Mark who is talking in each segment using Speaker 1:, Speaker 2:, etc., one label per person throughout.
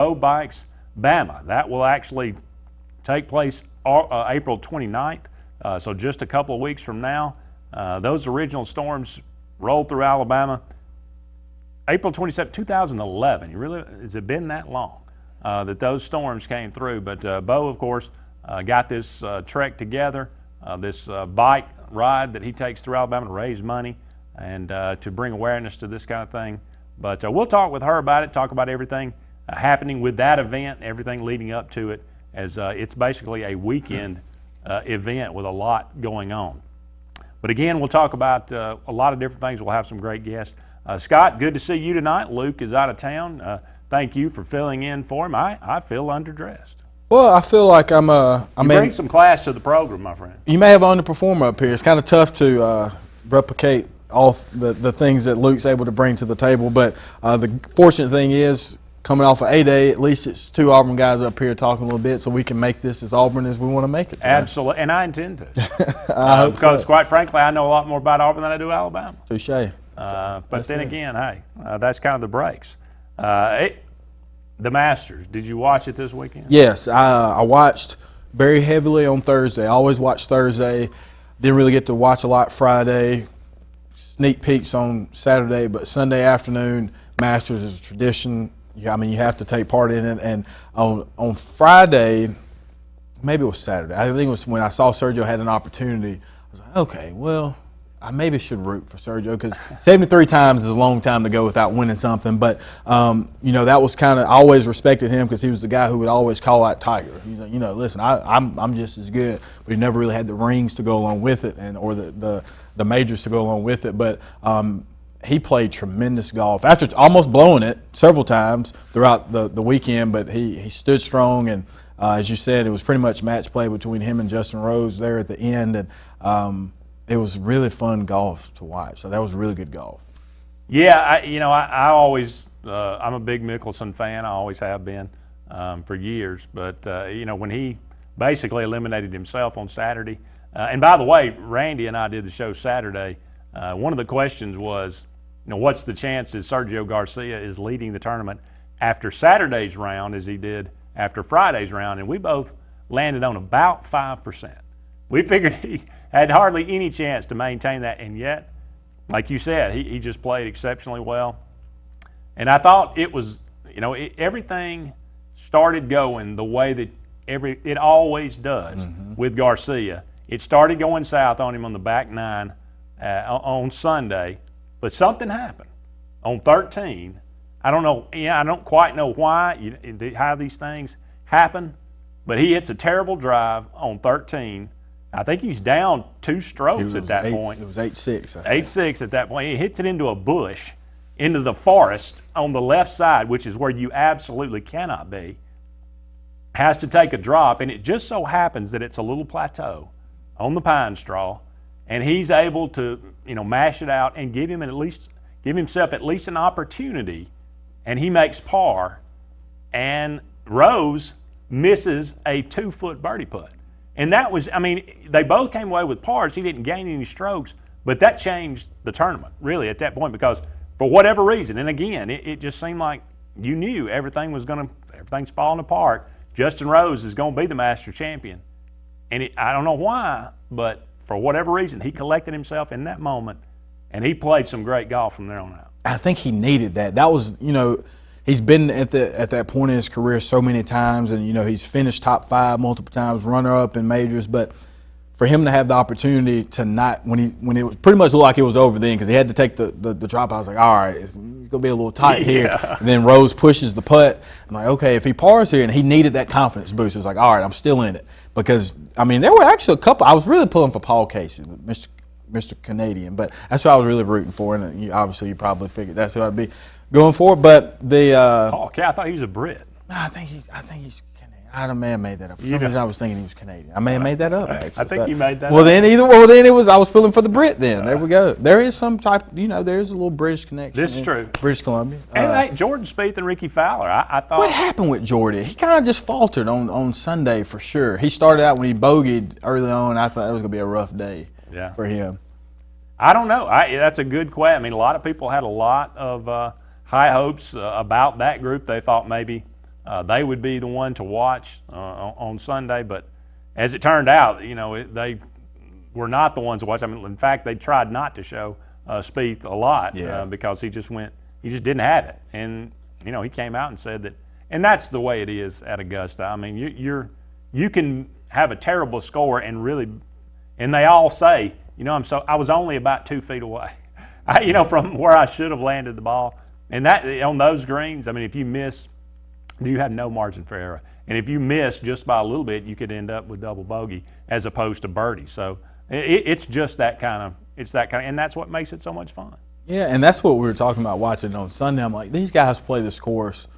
Speaker 1: Bikes Bama. That will actually take place April 29th, so just a couple of weeks from now. Those original storms rolled through Alabama April 27, 2011. Has it been that long that those storms came through? But Bo, of course, got this trek together, this bike ride that he takes through Alabama to raise money and to bring awareness to this kind of thing. But we'll talk with her about it, talk about everything happening with that event, everything leading up to it, as it's basically a weekend event with a lot going on. But again, we'll talk about a lot of different things. We'll have some great guests. Scott, good to see you tonight. Luke is out of town. Thank you for filling in for him. I feel underdressed.
Speaker 2: Well, I feel like I'm
Speaker 1: bring some class to the program, my friend.
Speaker 2: You may have an underperformer up here. It's kind of tough to replicate all the things that Luke's able to bring to the table. But the fortunate thing is, coming off of A-Day, at least it's two Auburn guys up here talking a little bit, so we can make this as Auburn as we want to make it today.
Speaker 1: Absolutely, and I intend to.
Speaker 2: Because
Speaker 1: quite frankly, I know a lot more about Auburn than I do Alabama.
Speaker 2: Touche.
Speaker 1: But then again, hey, that's kind of the breaks. The Masters, did you watch it this weekend?
Speaker 2: Yes, I watched very heavily on Thursday. I always watch Thursday. Didn't really get to watch a lot Friday. Sneak peeks on Saturday, but Sunday afternoon, Masters is a tradition. You have to take part in it. And on Friday, maybe it was Saturday, I think it was when I saw Sergio had an opportunity. I was like, okay, well, I maybe should root for Sergio, because 73 times is a long time to go without winning something. But, that was kind of – I always respected him because he was the guy who would always call out Tiger. He's like, listen, I'm just as good. But he never really had the rings to go along with it or the majors to go along with it. But he played tremendous golf after almost blowing it several times throughout the weekend. But he stood strong. And, as you said, it was pretty much match play between him and Justin Rose there at the end. And it was really fun golf to watch. So that was really good golf.
Speaker 1: Yeah, I always I'm a big Mickelson fan. I always have been for years. But when he basically eliminated himself on Saturday, and by the way, Randy and I did the show Saturday. One of the questions was, what's the chances Sergio Garcia is leading the tournament after Saturday's round as he did after Friday's round, and we both landed on about 5%. We figured he had hardly any chance to maintain that, and yet, like you said, he just played exceptionally well. And I thought it was, everything started going the way that it always does with Garcia. It started going south on him on the back nine on Sunday, but something happened on 13. I don't know. I don't quite know why, how these things happen, but he hits a terrible drive on 13. I think he's down 2 strokes at that point.
Speaker 2: It was 8-6.
Speaker 1: 8-6 at that point. He hits it into a bush, into the forest on the left side, which is where you absolutely cannot be. Has to take a drop, and it just so happens that it's a little plateau on the pine straw, and he's able to, mash it out and give himself at least an opportunity, and he makes par, and Rose misses a 2-foot birdie putt. And that was, they both came away with pars. He didn't gain any strokes, but that changed the tournament, really, at that point, because for whatever reason, and again, it just seemed like you knew everything's falling apart. Justin Rose is going to be the Masters champion. And I don't know why, but for whatever reason, he collected himself in that moment, and he played some great golf from there on out.
Speaker 2: I think he needed that. That was, he's been at that point in his career so many times, and he's finished top 5 multiple times, runner-up in majors. But for him to have the opportunity to not, when it was pretty much looked like it was over then, because he had to take the drop, I was like, all right, it's going to be a little tight here. And then Rose pushes the putt. I'm like, okay, if he pars here, and he needed that confidence boost, it was like, all right, I'm still in it. Because, there were actually a couple. I was really pulling for Paul Casey, Mr. Canadian, but that's what I was really rooting for. And obviously, you probably figured that's who I'd be going for. But
Speaker 1: Paul, I thought he was a Brit.
Speaker 2: No, I think he's Canadian. I may have made that up. For some reason, I was thinking he was Canadian. I may have made that up. Actually.
Speaker 1: I think you made that
Speaker 2: up. Then it was. I was pulling for the Brit. Then there we go. There is some type. There's a little British connection.
Speaker 1: This is true.
Speaker 2: British Columbia.
Speaker 1: And Jordan Spieth and Ricky Fowler. I thought.
Speaker 2: What happened with Jordan? He kind of just faltered on Sunday for sure. He started out when he bogeyed early on. I thought it was going to be a rough day for him.
Speaker 1: I don't know. That's a good question. A lot of people had a lot of high hopes about that group. They thought maybe they would be the one to watch on Sunday. But as it turned out, they were not the ones to watch. I mean, in fact, they tried not to show Spieth a lot because he just didn't have it. And, he came out and said that, and that's the way it is at Augusta. I mean, you can have a terrible score and they all say, I was only about 2 feet away, from where I should have landed the ball. And that on those greens, I mean, if you miss, you have no margin for error. And if you miss just by a little bit, you could end up with double bogey as opposed to birdie. So it's just that kind of, and that's what makes it so much fun.
Speaker 2: Yeah, and that's what we were talking about watching on Sunday. I'm like, these guys play this course.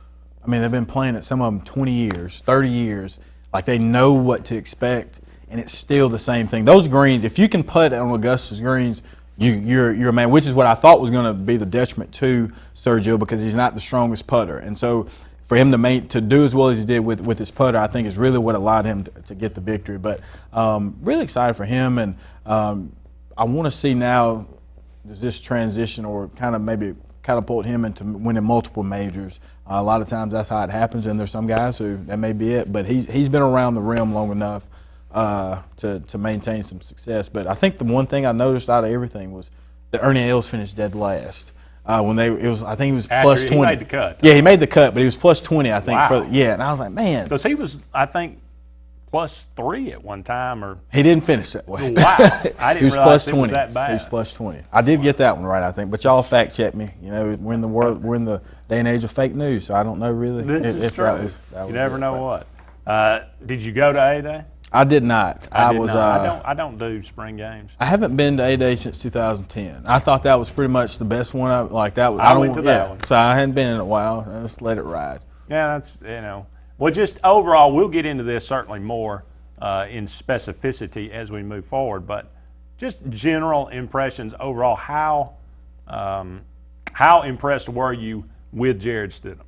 Speaker 2: I mean, they've been playing it, some of them 20 years, 30 years. Like, they know what to expect, and it's still the same thing. Those greens, if you can putt on Augusta's greens, you're a man, which is what I thought was going to be the detriment to Sergio because he's not the strongest putter. And so for him to do as well as he did with his putter, I think is really what allowed him to get the victory. But really excited for him, and I want to see now, does this transition or kind of maybe catapult him into winning multiple majors? A lot of times that's how it happens, and there's some guys who that may be it. But he's been around the rim long enough to maintain some success. But I think the one thing I noticed out of everything was that Ernie Els finished dead last. I think he was plus 20.
Speaker 1: He made the cut.
Speaker 2: Yeah, he made the cut, but he was plus 20, I think.
Speaker 1: Wow.
Speaker 2: And I was like, man.
Speaker 1: Because he was, I think, plus 3 at one time. Or
Speaker 2: he didn't finish that way.
Speaker 1: Wow. I didn't realize it was that bad.
Speaker 2: He was plus 20. I did get that one right, I think. But y'all fact check me. We're in the day and age of fake news, so I don't know really
Speaker 1: if
Speaker 2: true.
Speaker 1: That was you never know what. Did you go to A-Day?
Speaker 2: I did not.
Speaker 1: I don't do spring games.
Speaker 2: I haven't been to A-Day since 2010. I thought that was pretty much the best one. I went to that one. So I hadn't been in a while. I just let it ride.
Speaker 1: Yeah, that's Well, just overall, we'll get into this certainly more in specificity as we move forward. But just general impressions overall. How impressed were you with Jared Stidham?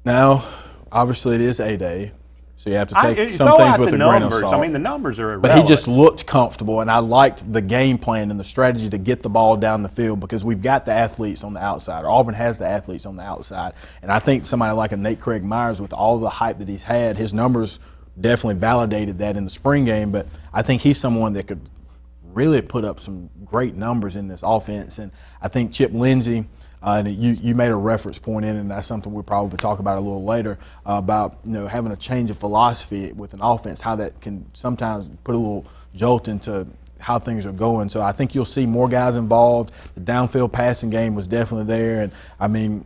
Speaker 2: Now, obviously, it is A-Day. So you have to take some things with a grain of salt.
Speaker 1: I mean, the numbers are irrelevant.
Speaker 2: But he just looked comfortable, and I liked the game plan and the strategy to get the ball down the field because we've got the athletes on the outside. Auburn has the athletes on the outside. And I think somebody like a Nate Craig Myers, with all the hype that he's had, his numbers definitely validated that in the spring game. But I think he's someone that could really put up some great numbers in this offense. And I think Chip Lindsey, and you made a reference point in, and that's something we'll probably talk about a little later, about having a change of philosophy with an offense, how that can sometimes put a little jolt into how things are going. So I think you'll see more guys involved. The downfield passing game was definitely there, and I mean,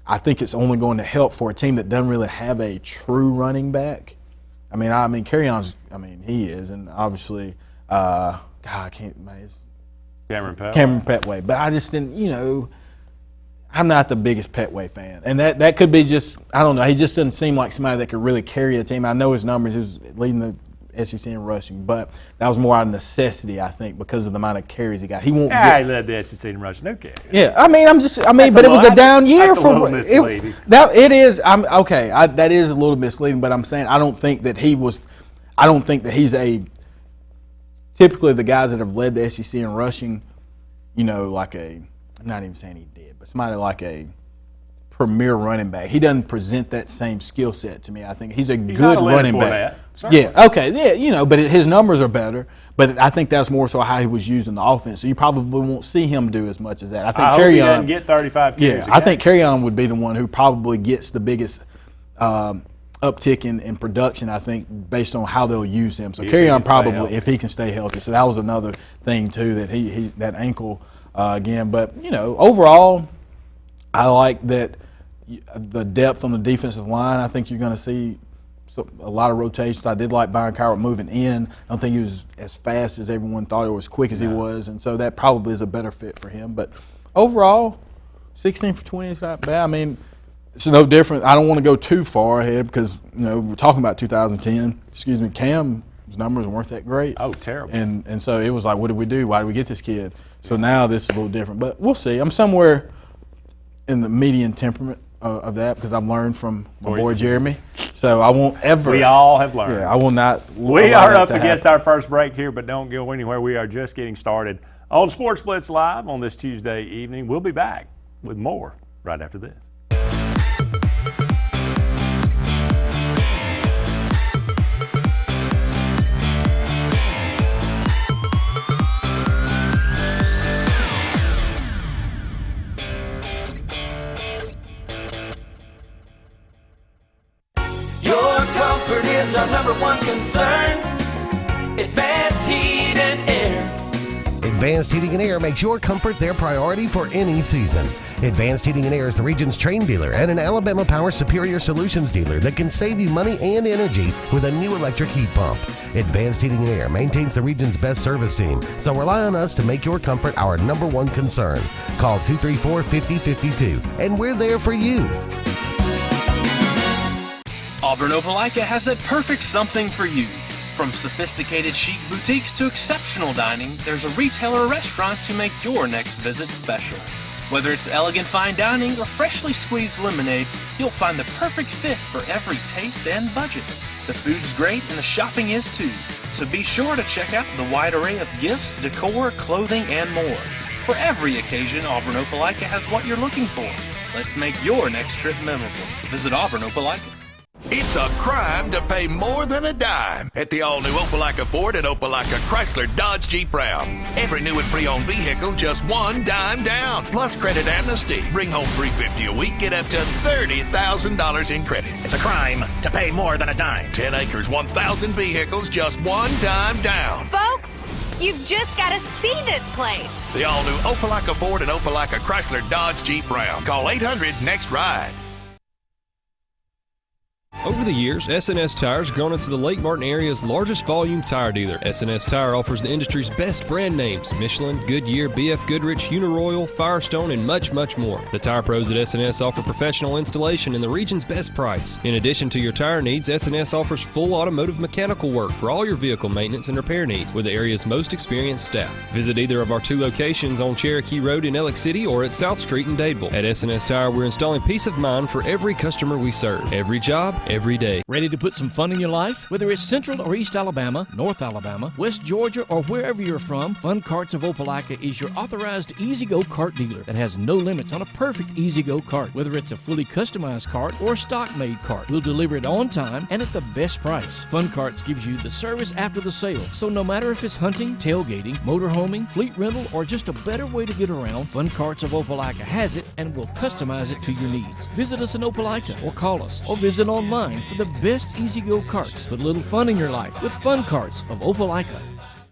Speaker 2: I think it's only going to help for a team that doesn't really have a true running back. I mean, Carry-On's, he is, and obviously, I can't, it's Cameron Petway, but I just didn't, I'm not the biggest Petway fan. And that could be just, I don't know, he just doesn't seem like somebody that could really carry a team. I know his numbers, he was leading the SEC in rushing, but that was more out of necessity, I think, because of the amount of carries he got. He won't
Speaker 1: he led the SEC in rushing, no carries.
Speaker 2: Yeah, but it was a down year
Speaker 1: for misleading.
Speaker 2: That is a little misleading, but I'm saying I don't think that he's typically the guys that have led the SEC in rushing, I'm not even saying he did, but somebody like a premier running back. He doesn't present that same skill set to me. I think he's good running back. Yeah, okay, yeah, but his numbers are better. But I think that's more so how he was using the offense. So you probably won't see him do as much as that. I think
Speaker 1: hope he doesn't get 35 carries.
Speaker 2: Yeah, I think Carry-On would be the one who probably gets the biggest uptick in production, I think, based on how they'll use him. So Carry-On probably, if he can stay healthy. So that was another thing, too, that he that ankle again. But, overall, I like that the depth on the defensive line. I think you're going to see a lot of rotations. I did like Byron Cowart moving in. I don't think he was as fast as everyone thought or as quick as he was, and so that probably is a better fit for him. But overall, 16 for 20 is not bad. I mean, it's no different. I don't want to go too far ahead because, we're talking about 2010. Cam's numbers weren't that great.
Speaker 1: Oh, terrible.
Speaker 2: And so it was like, what did we do? Why did we get this kid? So now this is a little different. But we'll see. I'm somewhere in the median temperament of that because I've learned from my boy Jeremy. So I won't ever.
Speaker 1: We all have learned.
Speaker 2: Yeah, I will not.
Speaker 1: We are up against our first break here, but don't go anywhere. We are just getting started on Sportz Blitz Live on this Tuesday evening. We'll be back with more right after this.
Speaker 3: comfort is our number one concern. Advanced Heat and Air.
Speaker 4: Advanced Heating and Air makes your comfort their priority for any season. Advanced Heating and Air is the region's Trane dealer and an Alabama Power Superior Solutions dealer that can save you money and energy with a new electric heat pump. Advanced Heating and Air maintains the region's best service team, so rely on us to make your comfort our number one concern. Call 234-5052, and we're there for you.
Speaker 5: Auburn Opelika has that perfect something for you. From sophisticated chic boutiques to exceptional dining, there's a retailer or restaurant to make your next visit special. Whether it's elegant fine dining or freshly squeezed lemonade, you'll find the perfect fit for every taste and budget. The food's great and the shopping is too, so be sure to check out the wide array of gifts, decor, clothing, and more. For every occasion, Auburn Opelika has what you're looking for. Let's make your next trip memorable. Visit Auburn Opelika.
Speaker 6: It's a crime to pay more than a dime at the all-new Opelika Ford and Opelika Chrysler Dodge Jeep Ram. Every new and pre-owned vehicle, just $1 down. Plus credit amnesty. Bring home $350 a week, get up to $30,000 in credit.
Speaker 7: It's a crime to pay more than a dime.
Speaker 6: 10 acres, 1,000 vehicles, just $1 down.
Speaker 8: Folks, you've just got to see this place.
Speaker 6: The all-new Opelika Ford and Opelika Chrysler Dodge Jeep Ram. Call 800-NEXT-RIDE.
Speaker 9: Over the years, S&S Tire has grown into the Lake Martin area's largest volume tire dealer. S&S Tire offers the industry's best brand names: Michelin, Goodyear, BF Goodrich, Uniroyal, Firestone, and much, much more. The tire pros at S&S offer professional installation and the region's best price. In addition to your tire needs, S&S offers full automotive mechanical work for all your vehicle maintenance and repair needs with the area's most experienced staff. Visit either of our 2 locations on Cherokee Road in Ellick City or at South Street in Dadeville. At S&S Tire, we're installing peace of mind for every customer we serve. Every job, every day.
Speaker 10: Ready to put some fun in your life? Whether it's Central or East Alabama, North Alabama, West Georgia, or wherever you're from, Fun Carts of Opelika is your authorized easy-go kart dealer that has no limits on a perfect easy-go kart. Whether it's a fully customized kart or a stock-made kart, we'll deliver it on time and at the best price. Fun Carts gives you the service after the sale, so no matter if it's hunting, tailgating, motorhoming, fleet rental, or just a better way to get around, Fun Carts of Opelika has it and will customize it to your needs. Visit us in Opelika or call us or visit online for the best easy-go carts. Put a little fun in your life with Fun Carts of Opelika.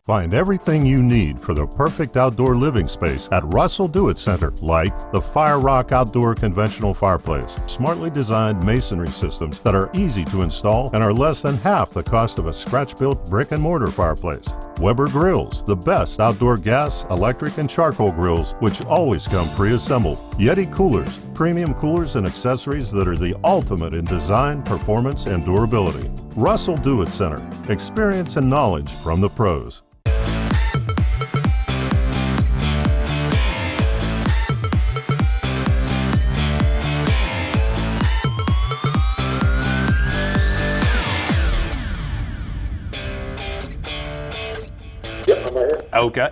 Speaker 11: Find everything you need for the perfect outdoor living space at Russell Do It Center, like the Fire Rock Outdoor Conventional Fireplace. Smartly designed masonry systems that are easy to install and are less than half the cost of a scratch-built brick and mortar fireplace. Weber Grills, the best outdoor gas, electric, and charcoal grills, which always come pre-assembled. Yeti Coolers, premium coolers and accessories that are the ultimate in design, performance, and durability. Russell Do It Center, experience and knowledge from the pros.
Speaker 1: Okay,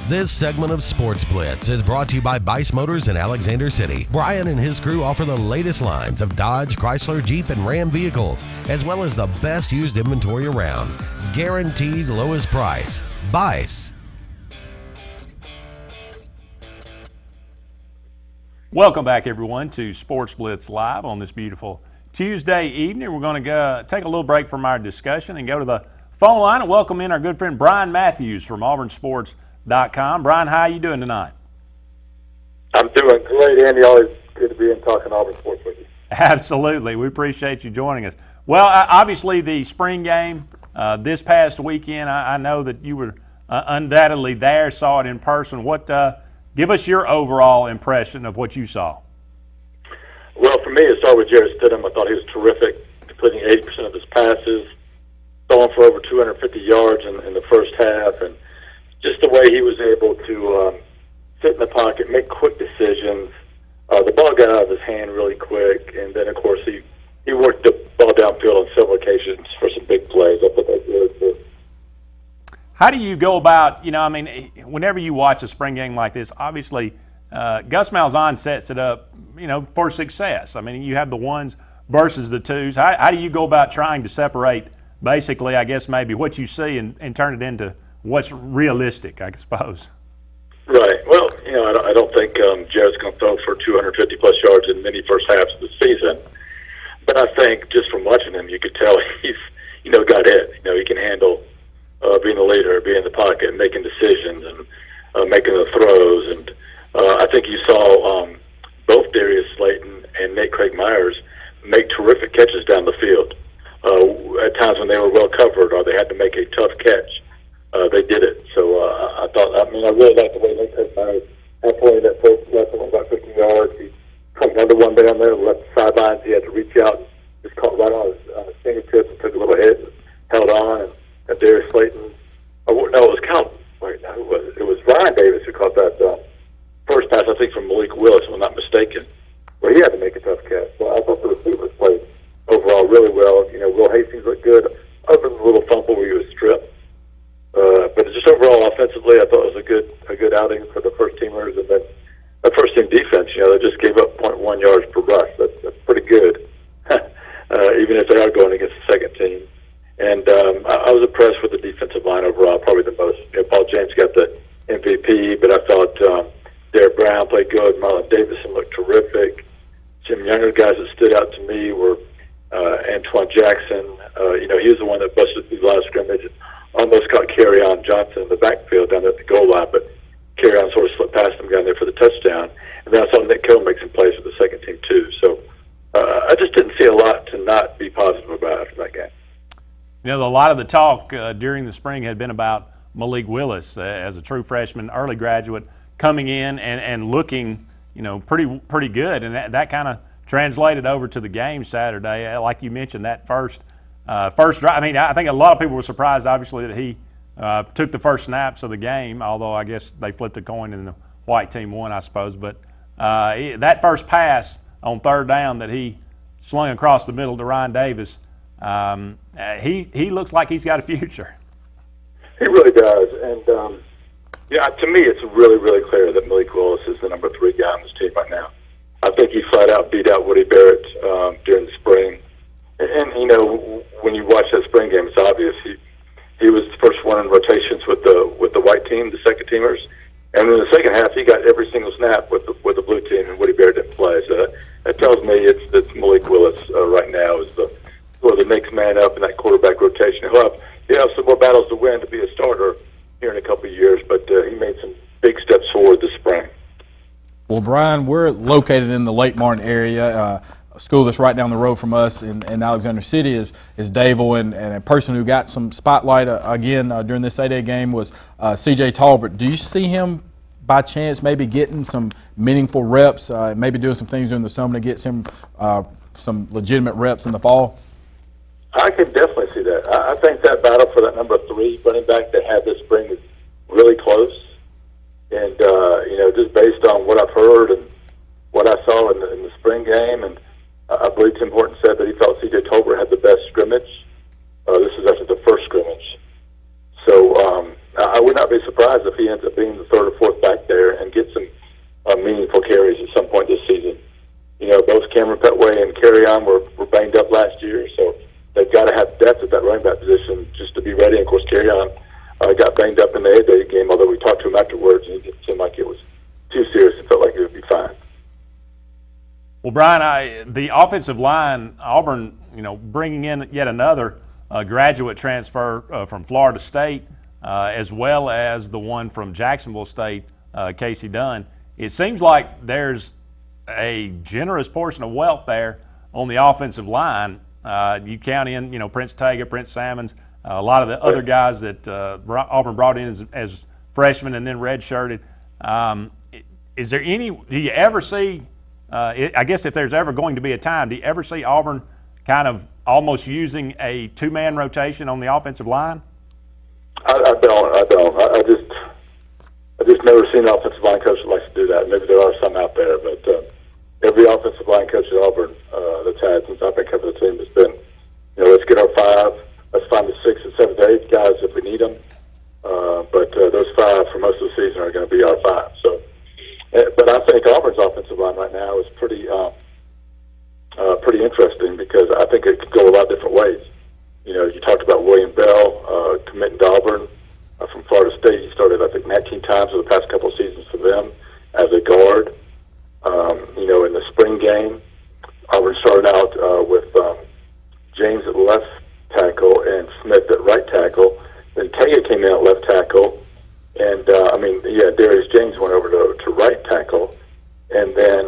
Speaker 4: This segment of Sportz Blitz is brought to you by Bice Motors in Alexander City. Brian and his crew offer the latest lines of Dodge, Chrysler, Jeep, and Ram vehicles, as well as the best used inventory around. Guaranteed lowest price. Bice.
Speaker 1: Welcome back, everyone, to Sportz Blitz Live on this beautiful Tuesday evening. We're going to go take a little break from our discussion and go to the phone line and welcome in our good friend Brian Matthews from AuburnSports.com. Brian, how are you doing tonight?
Speaker 12: I'm doing great, Andy. Always good to be in talking Auburn sports with you.
Speaker 1: Absolutely. We appreciate you joining us. Well, obviously the spring game this past weekend, I know that you were undoubtedly there, saw it in person. Give us your overall impression of what you saw.
Speaker 12: Well, for me, it started with Jared Stidham. I thought he was terrific, completing 80% of his passes, throwing for over 250 yards in the first half, and just the way he was able to sit in the pocket, make quick decisions. The ball got out of his hand really quick, and then, of course, he worked the ball downfield on several occasions for some big plays. I thought that was really good.
Speaker 1: How do you go about, whenever you watch a spring game like this, obviously Gus Malzahn sets it up, for success. I mean, you have the ones versus the twos. How do you go about trying to separate, basically, I guess maybe what you see and turn it into what's realistic, I suppose?
Speaker 12: Right. Well, I don't think Jared's going to throw for 250-plus yards in many first halves of the season. But but I think just from watching him, you could tell he's, got it. He can handle being the leader, being in the pocket, making decisions, and making the throws. And I think you saw both Darius Slayton and Nate Craig Myers make terrific catches down the field. At times when they were well covered or they had to make a tough catch, they did it. So I really liked the way Nate Craig Myers had played that first lesson about 50 yards. He come under one down there, left the sidelines. He had to reach out and just caught right on his fingertips and took a little hit and held on. And Darius Slayton, no, it was it was Ryan Davis who caught that first pass, I think, from Malik Willis, if I'm not mistaken, where he had to make a tough catch. So I thought the receivers played overall really well. Will Hastings looked good, other than the little fumble where he was stripped. But just overall, offensively, I thought it was a good outing for the first teamers. And then the first team defense, they just gave up 0.1 yards per rush. That's pretty good, even if they are going against the second team. And I was impressed with the defensive line overall, probably the most. Paul James got the MVP, but I thought Derek Brown played good. Marlon Davidson looked terrific. Some younger guys that stood out to me were Antoine Jackson. He was the one that busted through the line of scrimmage and almost caught Kerryon Johnson in the backfield down at the goal line, but Kerryon sort of slipped past him, got in there for the touchdown. And then I saw Nick Coe make some plays for the second team too. So I just didn't see a lot to not be positive about after that game.
Speaker 1: A lot of the talk during the spring had been about Malik Willis as a true freshman, early graduate, coming in and looking, pretty good. And that kind of translated over to the game Saturday. Like you mentioned, that first drive. I think a lot of people were surprised, obviously, that he took the first snaps of the game, although I guess they flipped a coin and the white team won, I suppose. But that first pass on third down that he slung across the middle to Ryan Davis, he looks like he's got a future.
Speaker 12: He really does. And, to me, it's really, really clear that Malik Willis is the number 3 guy on this team right now. I think he flat out beat out Woody Barrett during the spring. And, when you watch that spring game, it's obvious he was the first one in rotations with the white team, the second teamers. And in the second half, he got every single snap with the blue team, and Woody Barrett didn't play. So that tells me it's Malik Willis right now is the next man up in that quarterback rotation. He'll have some more battles to win to be a starter here in a couple of years, but he made some big steps forward this spring.
Speaker 2: Well, Brian, we're located in the Lake Martin area. A school that's right down the road from us in Alexander City is Dayville, and a person who got some spotlight again during this 8A game was C.J. Talbert. Do you see him by chance maybe getting some meaningful reps, maybe doing some things during the summer to get some legitimate reps in the fall?
Speaker 12: I can definitely see that. I think that battle for that number 3 running back they had this spring is really close. And, just based on what I've heard and what I saw in the spring game, and I believe Tim Horton said that he felt C.J. Tolbert had the best scrimmage. This is after the first scrimmage. So I would not be surprised if he ends up being the 3rd or 4th back there and gets some meaningful carries at some point this season. Both Cameron Petway and Kerryon were banged up last year, so they've got to have depth at that running back position just to be ready. And, of course, Kerryon got banged up in the 8A game, although we talked to him afterwards, and it didn't seem like it was too serious. It felt like it would be fine.
Speaker 1: Well, Brian, the offensive line, Auburn, bringing in yet another graduate transfer from Florida State, as well as the one from Jacksonville State, Casey Dunn. It seems like there's a generous portion of wealth there on the offensive line. You count in, Prince Tega, Prince Salmons, a lot of the other guys that Auburn brought in as freshmen and then redshirted. Is there any? Do you ever see? I guess if there's ever going to be a time, do you ever see Auburn kind of almost using a 2-man rotation on the offensive line?
Speaker 12: I don't. I just never seen an offensive line coach that likes to do that. Maybe there are some out there, but every offensive line coach at Auburn that's had since I've been covering the team has been, let's get our 5, let's find the 6th and 7th, 8th guys if we need them. But those 5 for most of the season are going to be our 5. So, but I think Auburn's offensive line right now is pretty interesting because I think it could go a lot of different ways. You talked about William Bell committing to Auburn from Florida State. He started, I think, 19 times over the past couple of seasons for them as a guard. In the spring game, Auburn started out with James at left tackle and Smith at right tackle. Then Taya came in at left tackle, and Darius James went over to right tackle, and then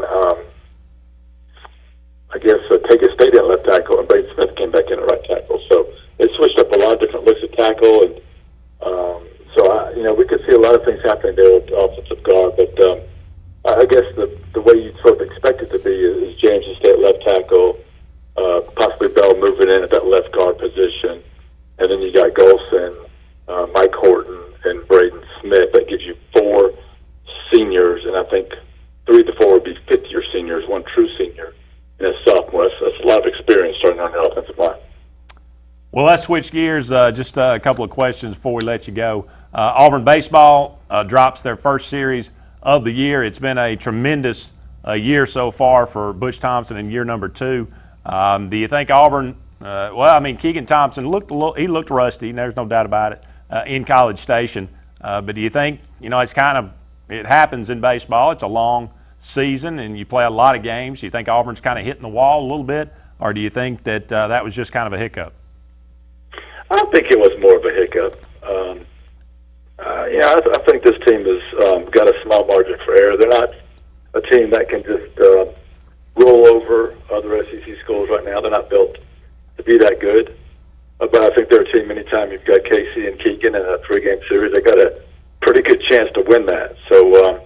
Speaker 12: Taya stayed at left tackle, and Braden Smith came back in at right tackle. So they switched up a lot of different looks at tackle, and we could see a lot of things happening there with the offensive guard. But I guess the way you'd sort of expect it to be is James to stay at left tackle, possibly Bell moving in at that left guard position, and then you got Golson, Mike Horton, and Braden Smith. That gives you 4 seniors, and I think 3 of the 4 would be fifth-year seniors, 1 true senior, and a sophomore. That's a lot of experience starting on the offensive line.
Speaker 1: Well, let's switch gears. Just a couple of questions before we let you go. Auburn baseball drops their first series of the year. It's been a tremendous year so far for Butch Thompson in year number 2. Do you think Auburn? Keegan Thompson looked rusty. There's no doubt about it in College Station. But do you think it happens in baseball? It's a long season, and you play a lot of games. Do you think Auburn's kind of hitting the wall a little bit, or do you think that that was just kind of a hiccup?
Speaker 12: I think it was more of a hiccup. I think this team has got a small margin for error. They're not a team that can just roll over other SEC schools right now. They're not built to be that good. But I think they're a team, anytime you've got Casey and Keegan in a 3-game series, they got a pretty good chance to win that. So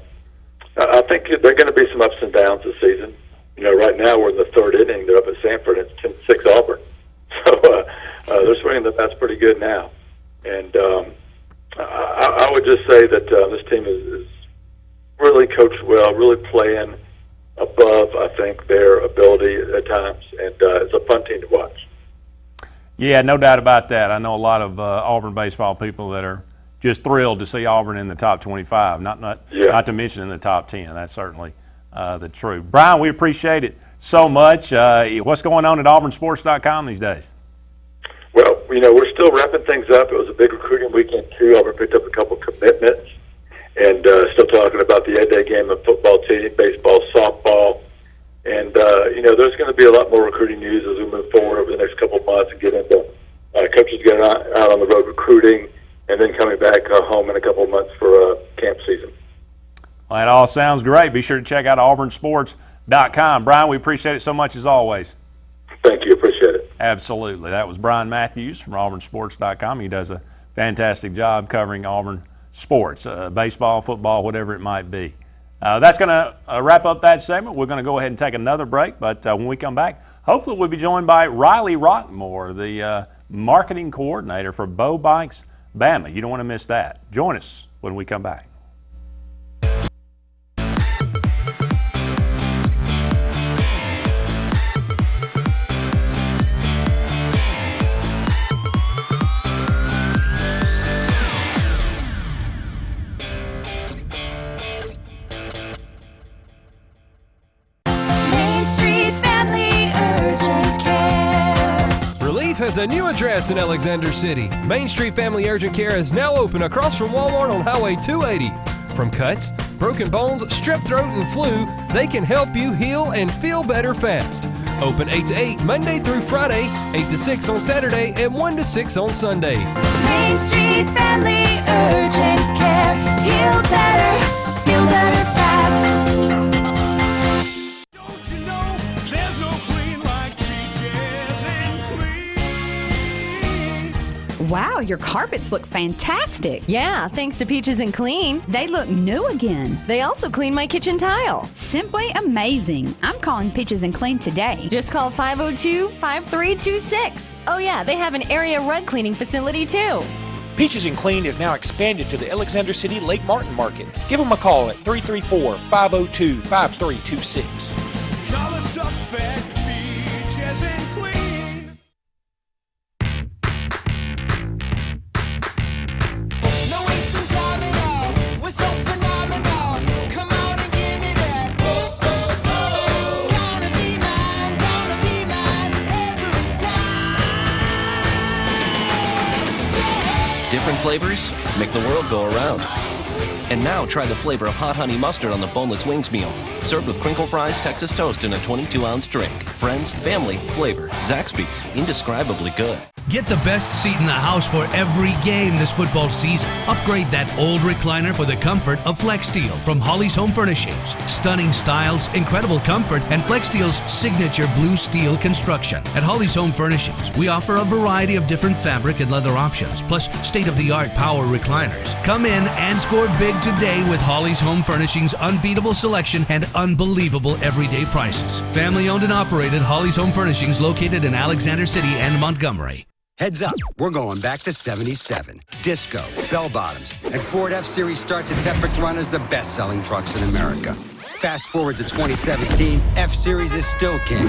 Speaker 12: I think there are going to be some ups and downs this season. Right now we're in the 3rd inning. They're up at Sanford, and it's 10-6 Auburn. So they're swinging the bats pretty good now. And I would just say that this team is really coached well, really playing above, I think, their ability at times. And it's a fun team to watch.
Speaker 1: Yeah, no doubt about that. I know a lot of Auburn baseball people that are just thrilled to see Auburn in the top 25, not to mention in the top 10. That's certainly the truth. Brian, we appreciate it so much. What's going on at auburnsports.com these days?
Speaker 12: Well, we're still wrapping things up. It was a big recruiting weekend, too. Auburn picked up a couple commitments, and still talking about the 8-day game of football team, baseball, softball. And, there's going to be a lot more recruiting news as we move forward over the next couple of months and get into coaches getting out on the road recruiting and then coming back home in a couple of months for camp season.
Speaker 1: Well, that all sounds great. Be sure to check out auburnsports.com. Brian, we appreciate it so much as always.
Speaker 12: Thank you. Appreciate it.
Speaker 1: Absolutely. That was Brian Matthews from auburnsports.com. He does a fantastic job covering Auburn sports, baseball, football, whatever it might be. That's going to wrap up that segment. We're going to go ahead and take another break, but when we come back, hopefully we'll be joined by Riley Rockmore, the marketing coordinator for Bo Bikes Bama. You don't want to miss that. Join us when we come back.
Speaker 9: Has a new address in Alexander City. Main Street Family Urgent Care is now open across from Walmart on Highway 280. From cuts, broken bones, strep throat, and flu, they can help you heal and feel better fast. Open 8 to 8 Monday through Friday, 8 to 6 on Saturday, and 1 to 6 on Sunday.
Speaker 3: Main Street Family Urgent Care. Heal better, feel better fast.
Speaker 13: Don't you know there's no clean like Peaches and Clean?
Speaker 14: Wow, your carpets look fantastic.
Speaker 8: Yeah, thanks to Peaches and Clean.
Speaker 14: They look new again.
Speaker 8: They also clean my kitchen tile.
Speaker 14: Simply amazing. I'm calling Peaches and Clean today.
Speaker 8: Just call 502-5326. Oh yeah, they have an area rug cleaning facility too.
Speaker 7: Peaches and Clean is now expanded to the Alexander City Lake Martin Market. Give them a call at 334-502-5326.
Speaker 13: Call us up at Peaches and Clean. No wasting time at all. We're so phenomenal. Come on and give me that. Oh, oh, oh. Gonna be mine every time.
Speaker 15: Different flavors make the world go around. And now try the flavor of hot honey mustard on the boneless wings meal. Served with crinkle fries, Texas toast, and a 22-ounce drink. Friends, family, flavor. Zaxby's. Indescribably good.
Speaker 16: Get the best seat in the house for every game this football season. Upgrade that old recliner for the comfort of FlexSteel from Holly's Home Furnishings. Stunning styles, incredible comfort, and FlexSteel's signature blue steel construction. At Holly's Home Furnishings, we offer a variety of different fabric and leather options, plus state-of-the-art power recliners. Come in and score big today with Holly's Home Furnishings' unbeatable selection and unbelievable everyday prices. Family-owned and operated Holly's Home Furnishings located in Alexander City and Montgomery.
Speaker 17: Heads up, we're going back to 77. Disco, bell-bottoms, and Ford F-Series starts its epic run as the best-selling trucks in America. Fast forward to 2017, F-Series is still king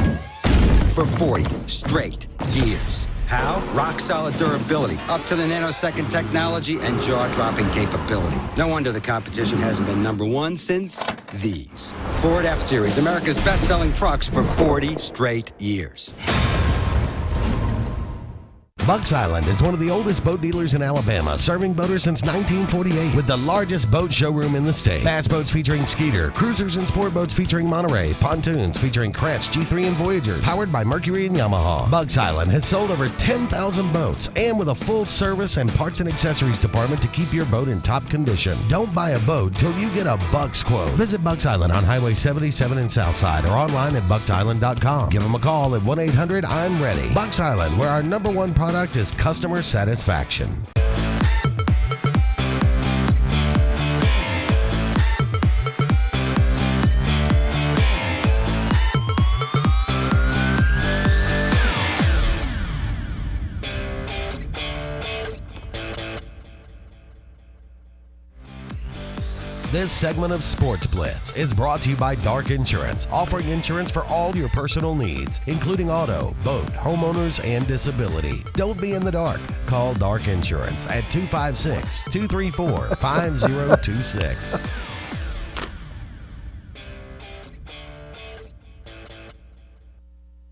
Speaker 17: for 40 straight years. How? Rock-solid durability, up to the nanosecond technology, and jaw-dropping capability. No wonder the competition hasn't been number one since these. Ford F-Series, America's best-selling trucks for 40 straight years.
Speaker 4: Bucks Island is one of the oldest boat dealers in Alabama, serving boaters since 1948 with the largest boat showroom in the state. Bass boats featuring Skeeter, cruisers and sport boats featuring Monterey, pontoons featuring Crest, G3 and Voyagers, powered by Mercury and Yamaha. Bucks Island has sold over 10,000 boats and with a full service and parts and accessories department to keep your boat in top condition. Don't buy a boat till you get a Bucks quote. Visit Bucks Island on Highway 77 in Southside or online at bucksisland.com. Give them a call at 1-800-I'm-READY. Bucks Island, where our number one product is customer satisfaction. This segment of Sportz Blitz is brought to you by Dark Insurance, offering insurance for all your personal needs, including auto, boat, homeowners, and disability. Don't be in the dark. Call Dark Insurance at 256-234-5026.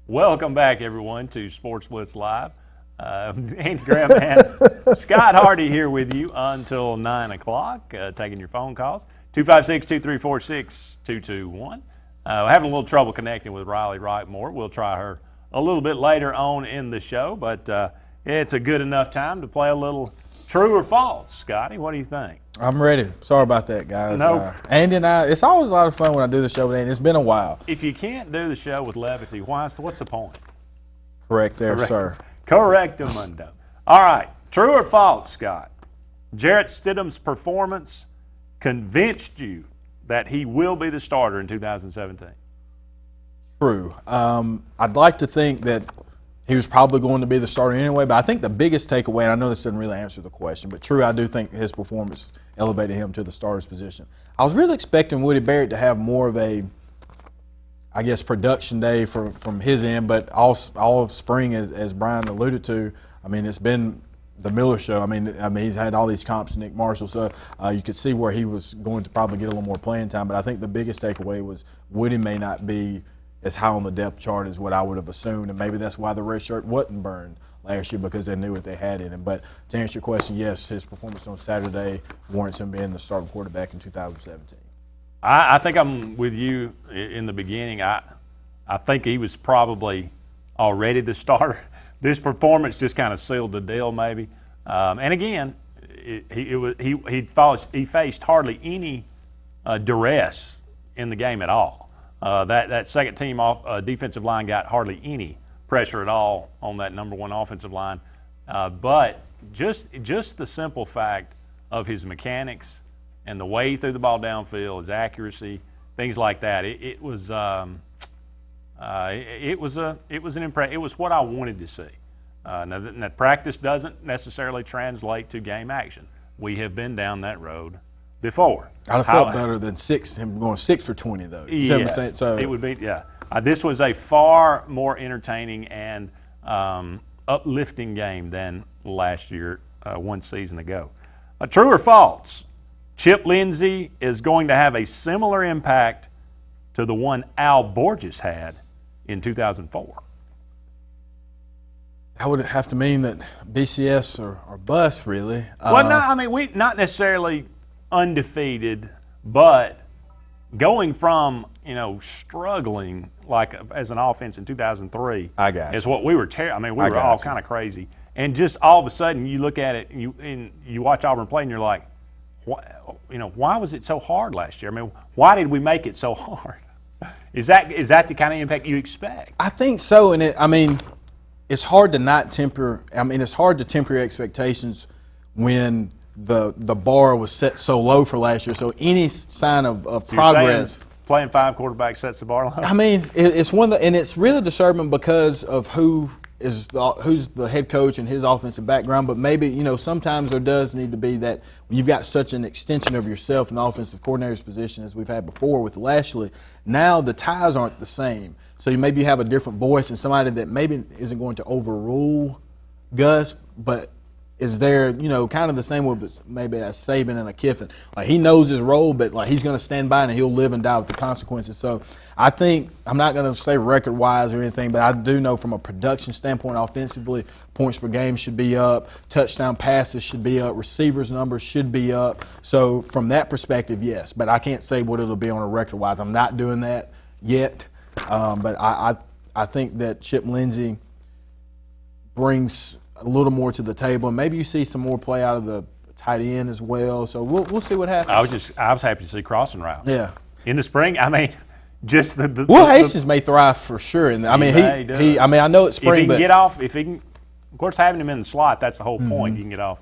Speaker 1: Welcome back, everyone, to Sportz Blitz Live. Andy Graham and Scott Hardy here with you until 9 o'clock, taking your phone calls. 256-2346-221. Having a little trouble connecting with Riley Wrightmore. We'll try her a little bit later on in the show, but it's a good enough time to play a little true or false. Scotty, what do you think?
Speaker 2: I'm ready. Sorry about that, guys.
Speaker 1: No.
Speaker 2: Andy and I, it's always a lot of fun when I do the show with Andy. It's been a while.
Speaker 1: If you can't do the show with levity, what's the point?
Speaker 2: Correct there, sir.
Speaker 1: Correctamundo. All right, true or false, Scott? Jarrett Stidham's performance convinced you that he will be the starter in 2017?
Speaker 2: True. I'd like to think that he was probably going to be the starter anyway, but I think the biggest takeaway, and I know this doesn't really answer the question, but true, I do think his performance elevated him to the starter's position. I was really expecting Woody Barrett to have more of a, I guess, production day from his end, but all of spring, as Brian alluded to, I mean, it's been the Miller show. I mean, he's had all these comps to Nick Marshall, so you could see where he was going to probably get a little more playing time. But I think the biggest takeaway was Woody may not be as high on the depth chart as what I would have assumed, and maybe that's why the red shirt wasn't burned last year, because they knew what they had in him. But to answer your question, yes, his performance on Saturday warrants him being the starting quarterback in 2017.
Speaker 1: I think I'm with you in the beginning. I think he was probably already the starter. This performance just kind of sealed the deal, maybe. And again, he faced hardly any duress in the game at all. That second team defensive line got hardly any pressure at all on that number one offensive line. But just the simple fact of his mechanics and the way he threw the ball downfield, his accuracy, things like that, it was an impression. It was what I wanted to see. Now, practice doesn't necessarily translate to game action. We have been down that road before.
Speaker 2: I'd have felt better than him going 6 for 20, though.
Speaker 1: Yes, so it would be. Yeah, this was a far more entertaining and uplifting game than last year, one season ago. True or false? Chip Lindsey is going to have a similar impact to the one Al Borges had in 2004.
Speaker 2: That would have to mean that BCS or bust, really.
Speaker 1: Well, no, I mean, not necessarily undefeated, but going from struggling like as an offense in 2003 is what we were. I mean, we were all kind of crazy, and just all of a sudden you look at it and you watch Auburn play, and you're like, why was it so hard last year? I mean, why did we make it so hard? Is that the kind of impact you expect?
Speaker 2: I think so, and it's hard to not temper. I mean, it's hard to temper your expectations when the bar was set so low for last year. So any sign of progress.
Speaker 1: Playing 5 quarterbacks sets the bar low.
Speaker 2: I mean, it's one and it's really disturbing because of who's the head coach and his offensive background. But maybe sometimes there does need to be that when you've got such an extension of yourself in the offensive coordinator's position as we've had before with Lashley. Now the ties aren't the same. So maybe you have a different voice and somebody that maybe isn't going to overrule Gus, but is there, kind of the same with maybe a Saban and a Kiffin. Like, he knows his role, but like he's going to stand by and he'll live and die with the consequences. So I think, I'm not going to say record-wise or anything, but I do know from a production standpoint offensively, points per game should be up, touchdown passes should be up, receivers numbers should be up. So from that perspective, yes. But I can't say what it'll be on a record-wise. I'm not doing that yet. But I think that Chip Lindsey brings a little more to the table, and maybe you see some more play out of the tight end as well. So we'll see what happens.
Speaker 1: I was happy to see crossing route.
Speaker 2: Yeah.
Speaker 1: In the spring, I mean, just the
Speaker 2: Will Hastings may thrive for sure. And I mean, he I mean, I know it's spring,
Speaker 1: if he can, of course, having him in the slot, that's the whole point. You can get off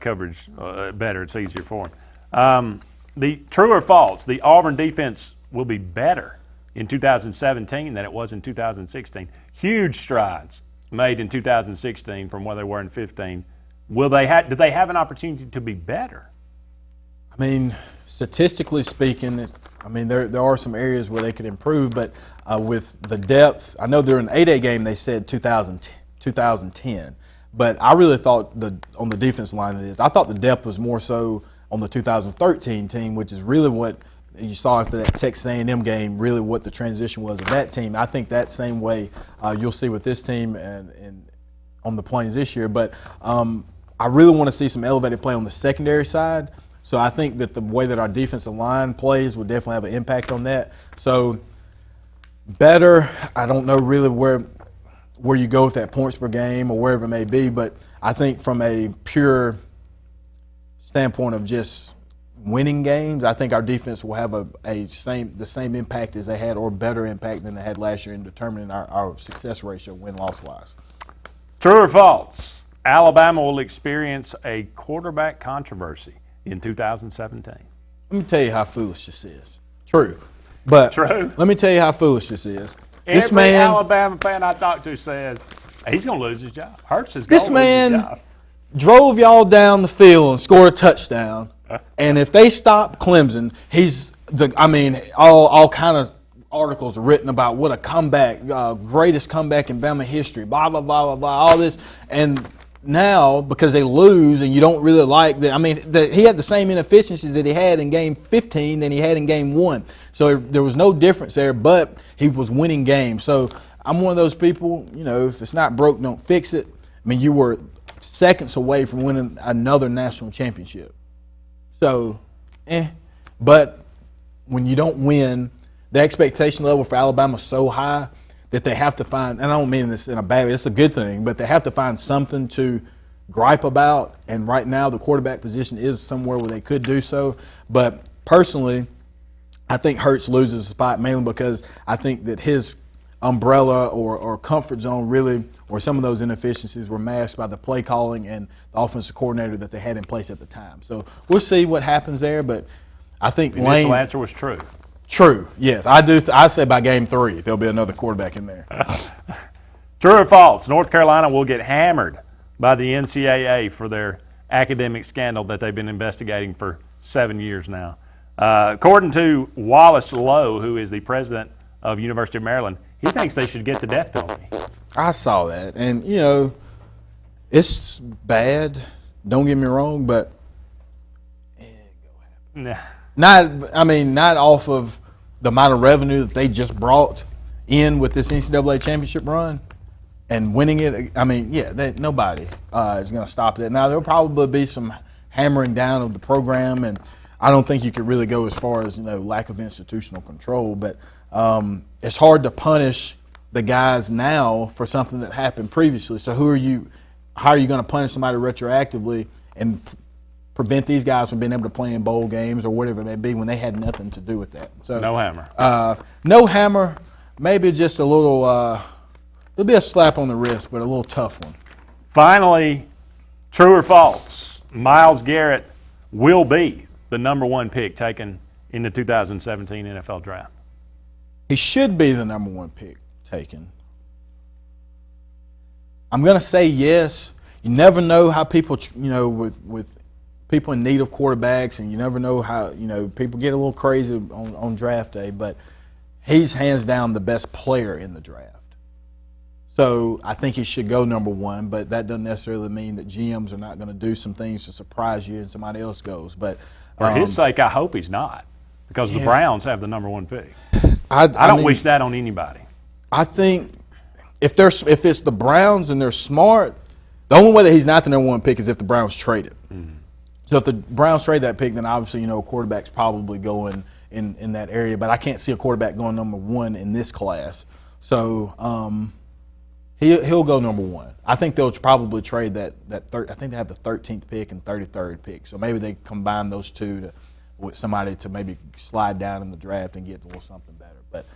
Speaker 1: coverage better. It's easier for him. The true or false, the Auburn defense will be better in 2017 than it was in 2016. Huge strides made in 2016 from where they were in 15. Do they have an opportunity to be better?
Speaker 2: I mean, statistically speaking, I mean there are some areas where they could improve, but with the depth, I know they're an 8A game. They said 2010, but I really thought on the defense line I thought the depth was more so on the 2013 team, which is really what you saw after that Texas A&M game, really what the transition was of that team. I think that same way you'll see with this team and on the Plains this year. But I really want to see some elevated play on the secondary side. So I think that the way that our defensive line plays will definitely have an impact on that. So better, I don't know really where you go with that points per game or wherever it may be, but I think from a pure standpoint of just winning games, I think our defense will have the same impact as they had or better impact than they had last year in determining our success ratio win-loss wise.
Speaker 1: True or false, Alabama will experience a quarterback controversy in 2017.
Speaker 2: Let me tell you how foolish this is. True. But
Speaker 1: True.
Speaker 2: Let me tell you how foolish this is.
Speaker 1: Every Alabama fan I talk to says he's going to lose his job. Hurts is going to lose his job.
Speaker 2: Drove y'all down the field and scored a touchdown. And if they stop Clemson, all kind of articles written about what a comeback, greatest comeback in Bama history, blah, blah, blah, blah, blah, all this. And now, because they lose and you don't really like that, he had the same inefficiencies that he had in game 15 than he had in game 1. So there was no difference there, but he was winning games. So I'm one of those people, if it's not broke, don't fix it. I mean, you were seconds away from winning another national championship. So, but when you don't win, the expectation level for Alabama is so high that they have to find, and I don't mean this in a bad way, it's a good thing, but they have to find something to gripe about, and right now the quarterback position is somewhere where they could do so. But personally, I think Hurts loses a spot mainly because I think that his umbrella or comfort zone really, or some of those inefficiencies were masked by the play calling and the offensive coordinator that they had in place at the time. So we'll see what happens there, but I think
Speaker 1: the initial answer was true.
Speaker 2: True, yes. I do. I say by game 3 there'll be another quarterback in there.
Speaker 1: True or false, North Carolina will get hammered by the NCAA for their academic scandal that they've been investigating for 7 years now. According to Wallace Lowe, who is the president of University of Maryland, he thinks they should get the death penalty.
Speaker 2: I saw that, and it's bad. Don't get me wrong, but not off of the amount of revenue that they just brought in with this NCAA championship run and winning it. Nobody is going to stop that. Now there'll probably be some hammering down of the program, and I don't think you could really go as far as, lack of institutional control, but it's hard to punish the guys now for something that happened previously. So how are you going to punish somebody retroactively and prevent these guys from being able to play in bowl games or whatever it may be when they had nothing to do with that? So
Speaker 1: no hammer.
Speaker 2: No hammer, maybe just a little, it'll be a slap on the wrist, but a little tough one.
Speaker 1: Finally, true or false, Myles Garrett will be the number 1 pick taken in the 2017 NFL Draft.
Speaker 2: He should be the number 1 pick taken. I'm going to say yes. You never know how people, with people in need of quarterbacks, and you never know how, people get a little crazy on draft day, but he's hands down the best player in the draft. So I think he should go number 1, but that doesn't necessarily mean that GMs are not going to do some things to surprise you and somebody else goes. But
Speaker 1: for his sake, I hope he's not, because the Browns have the number 1 pick.
Speaker 2: I
Speaker 1: don't wish that on anybody.
Speaker 2: I think if it's the Browns and they're smart, the only way that he's not the number 1 pick is if the Browns trade it. Mm-hmm. So if the Browns trade that pick, then obviously, a quarterback's probably going in that area. But I can't see a quarterback going number 1 in this class. So he'll go number 1. I think they'll probably trade I think they have the 13th pick and 33rd pick. So maybe they combine those two with somebody to maybe slide down in the draft and get a little something better. But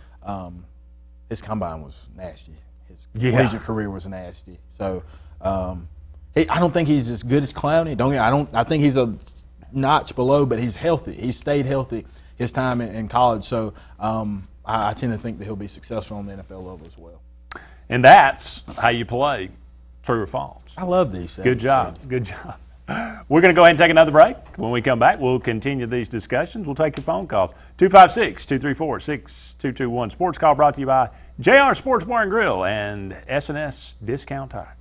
Speaker 2: his combine was nasty. His collegiate career was nasty. So I don't think he's as good as Clowney. I think he's a notch below, but he's healthy. He's stayed healthy his time in college. So I tend to think that he'll be successful on the NFL level as well.
Speaker 1: And that's how you play true or false.
Speaker 2: I love these things.
Speaker 1: Good job. Good job. We're going to go ahead and take another break. When we come back, we'll continue these discussions. We'll take your phone calls. 256-234-6221. Sports Call brought to you by JR Sports Bar and Grill and S&S Discount Tire.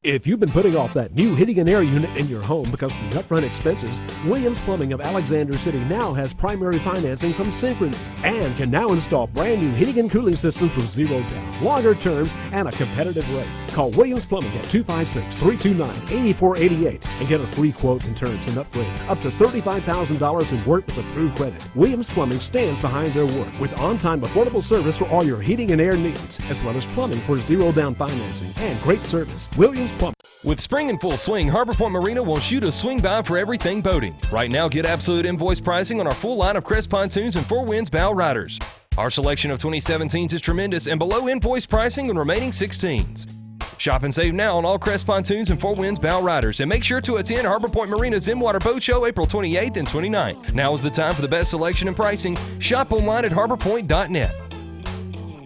Speaker 18: If you've been putting off that new heating and air unit in your home because of the upfront expenses, Williams Plumbing of Alexander City now has primary financing from Synchrony and can now install brand new heating and cooling systems with 0 down, longer terms, and a competitive rate. Call Williams Plumbing at 256-329-8488 and get a free quote and terms and upgrade up to $35,000 in work with approved credit. Williams Plumbing stands behind their work with on-time affordable service for all your heating and air needs, as well as plumbing for 0 down financing and great service. Williams Plumbing.
Speaker 9: With spring in full swing, Harbor Point Marina wants you to swing by for everything boating. Right now, get absolute invoice pricing on our full line of Crest pontoons and Four Winds bow riders. Our selection of 2017s is tremendous and below invoice pricing on remaining 16s. Shop and save now on all Crest pontoons and Four Winds bow riders, and make sure to attend Harbor Point Marina's in-water boat show April 28th and 29th. Now is the time for the best selection and pricing. Shop online at harborpoint.net.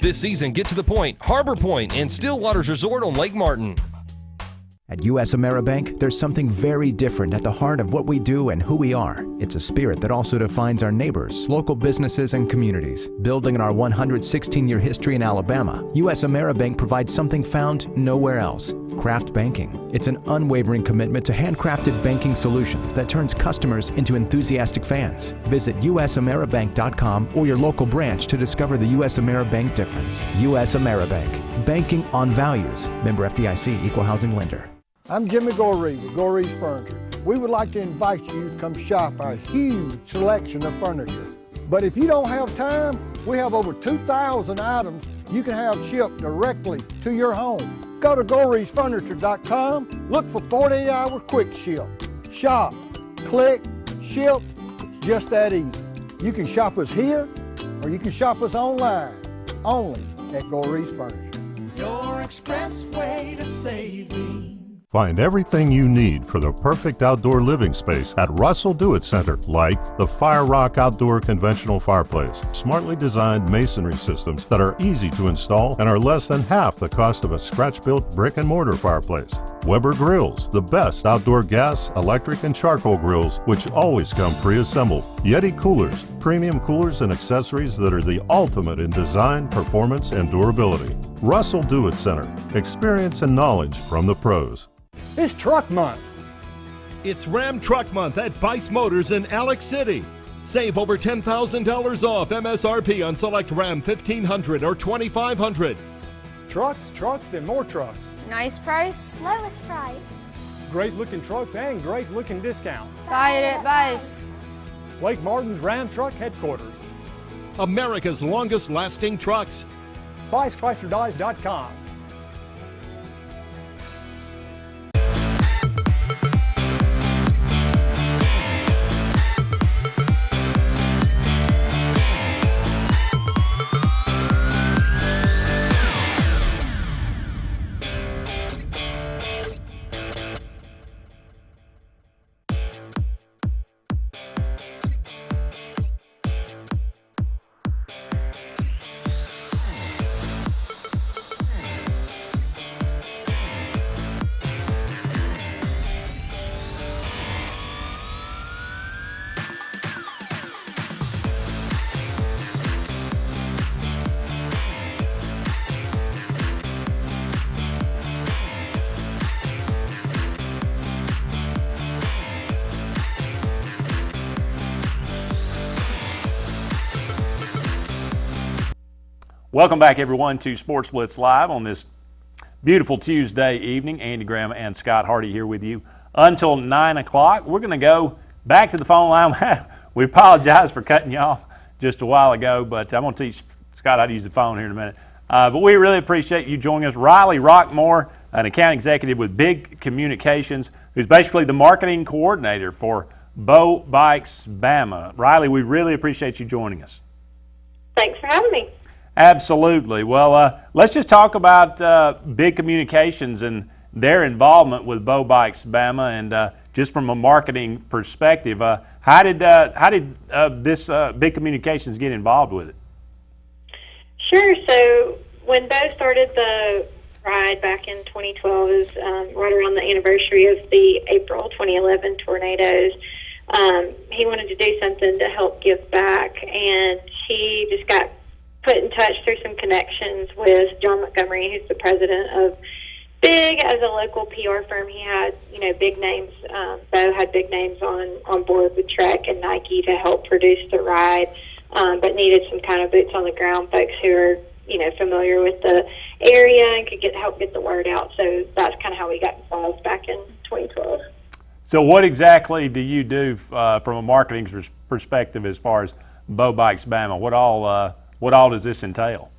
Speaker 9: This season, get to the point. Harbor Point and Stillwaters Resort on Lake Martin.
Speaker 19: At U.S. AmeriBank, there's something very different at the heart of what we do and who we are. It's a spirit that also defines our neighbors, local businesses, and communities. Building on our 116-year history in Alabama, U.S. AmeriBank provides something found nowhere else: craft banking. It's an unwavering commitment to handcrafted banking solutions that turns customers into enthusiastic fans. Visit usameribank.com or your local branch to discover the U.S. AmeriBank difference. U.S. AmeriBank. Banking on values. Member FDIC, Equal Housing Lender.
Speaker 20: I'm Jimmy Goree with Goree's Furniture. We would like to invite you to come shop our huge selection of furniture. But if you don't have time, we have over 2,000 items you can have shipped directly to your home. Go to GoreesFurniture.com, look for 48-hour quick ship. Shop, click, ship, it's just that easy. You can shop us here, or you can shop us online, only at Goree's Furniture.
Speaker 13: Your expressway to saving.
Speaker 11: Find everything you need for the perfect outdoor living space at Russell Do-It Center, like the Fire Rock Outdoor Conventional Fireplace. Smartly designed masonry systems that are easy to install and are less than half the cost of a scratch-built brick and mortar fireplace. Weber Grills, the best outdoor gas, electric, and charcoal grills, which always come pre-assembled. Yeti Coolers, premium coolers and accessories that are the ultimate in design, performance, and durability. Russell Do-It Center, experience and knowledge from the pros.
Speaker 20: It's truck month.
Speaker 21: It's Ram Truck Month at Bice Motors in Alex City. Save over $10,000 off MSRP on select Ram 1500 or 2500.
Speaker 22: Trucks, and more trucks.
Speaker 23: Nice price, lowest price.
Speaker 22: Great looking trucks and great looking discounts.
Speaker 23: Buy it at Bice.
Speaker 22: Lake Martin's Ram Truck Headquarters.
Speaker 21: America's longest lasting trucks.
Speaker 22: BiceChryslerDodge.com.
Speaker 1: Welcome back, everyone, to Sportz Blitz Live on this beautiful Tuesday evening. Andy Graham and Scott Hardy here with you until 9 o'clock. We're going to go back to the phone line. We apologize for cutting you off just a while ago, but I'm going to teach Scott how to use the phone here in a minute. But we really appreciate you joining us. Riley Rockmore, an account executive with Big Communications, who's basically the marketing coordinator for Bo Bikes Bama. Riley, we really appreciate you joining us.
Speaker 24: Thanks for having me.
Speaker 1: Absolutely. Well, let's just talk about Big Communications and their involvement with Bo Bikes Bama, and just from a marketing perspective, how did this Big Communications get involved with it?
Speaker 24: Sure. So when Bo started the ride back in 2012, is right around the anniversary of the April 2011 tornadoes. He wanted to do something to help give back, and he just got put in touch through some connections with John Montgomery, who's the president of Big. As a local PR firm, he had, big names. Bo had big names on board with Trek and Nike to help produce the ride, but needed some kind of boots on the ground folks who are, familiar with the area and could help get the word out. So that's kind of how we got involved back in 2012.
Speaker 1: So what exactly do you do from a marketing perspective as far as Bo Bikes Bama? What all does this entail?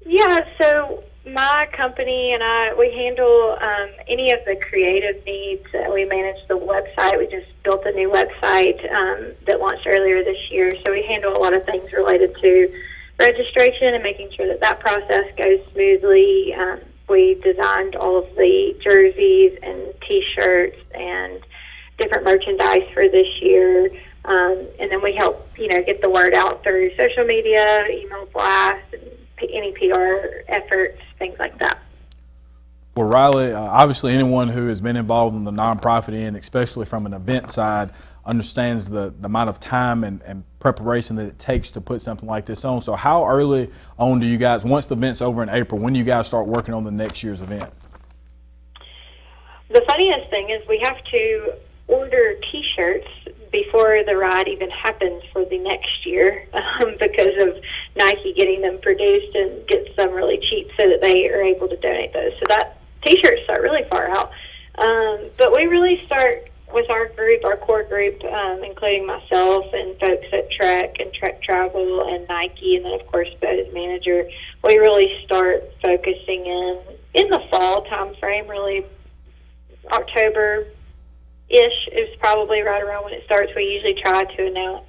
Speaker 24: Yeah, so my company and we handle any of the creative needs. We manage the website. We just built a new website that launched earlier this year. So we handle a lot of things related to registration and making sure that process goes smoothly. We designed all of the jerseys and T-shirts and different merchandise for this year. And then we help, get the word out through social media, email blasts, and any PR efforts, things like that.
Speaker 2: Well, Riley, obviously anyone who has been involved in the nonprofit end, especially from an event side, understands the amount of time and preparation that it takes to put something like this on. So how early on do you guys, once the event's over in April, when do you guys start working on the next year's event?
Speaker 24: The funniest thing is we have to order T-shirts before the ride even happens for the next year because of Nike getting them produced and get some really cheap so that they are able to donate those. So that T-shirts start really far out. But we really start with our group, our core group, including myself and folks at Trek and Trek Travel and Nike, and then of course Bo's manager. We really start focusing in the fall time frame, really October-ish is probably right around when it starts. We usually try to announce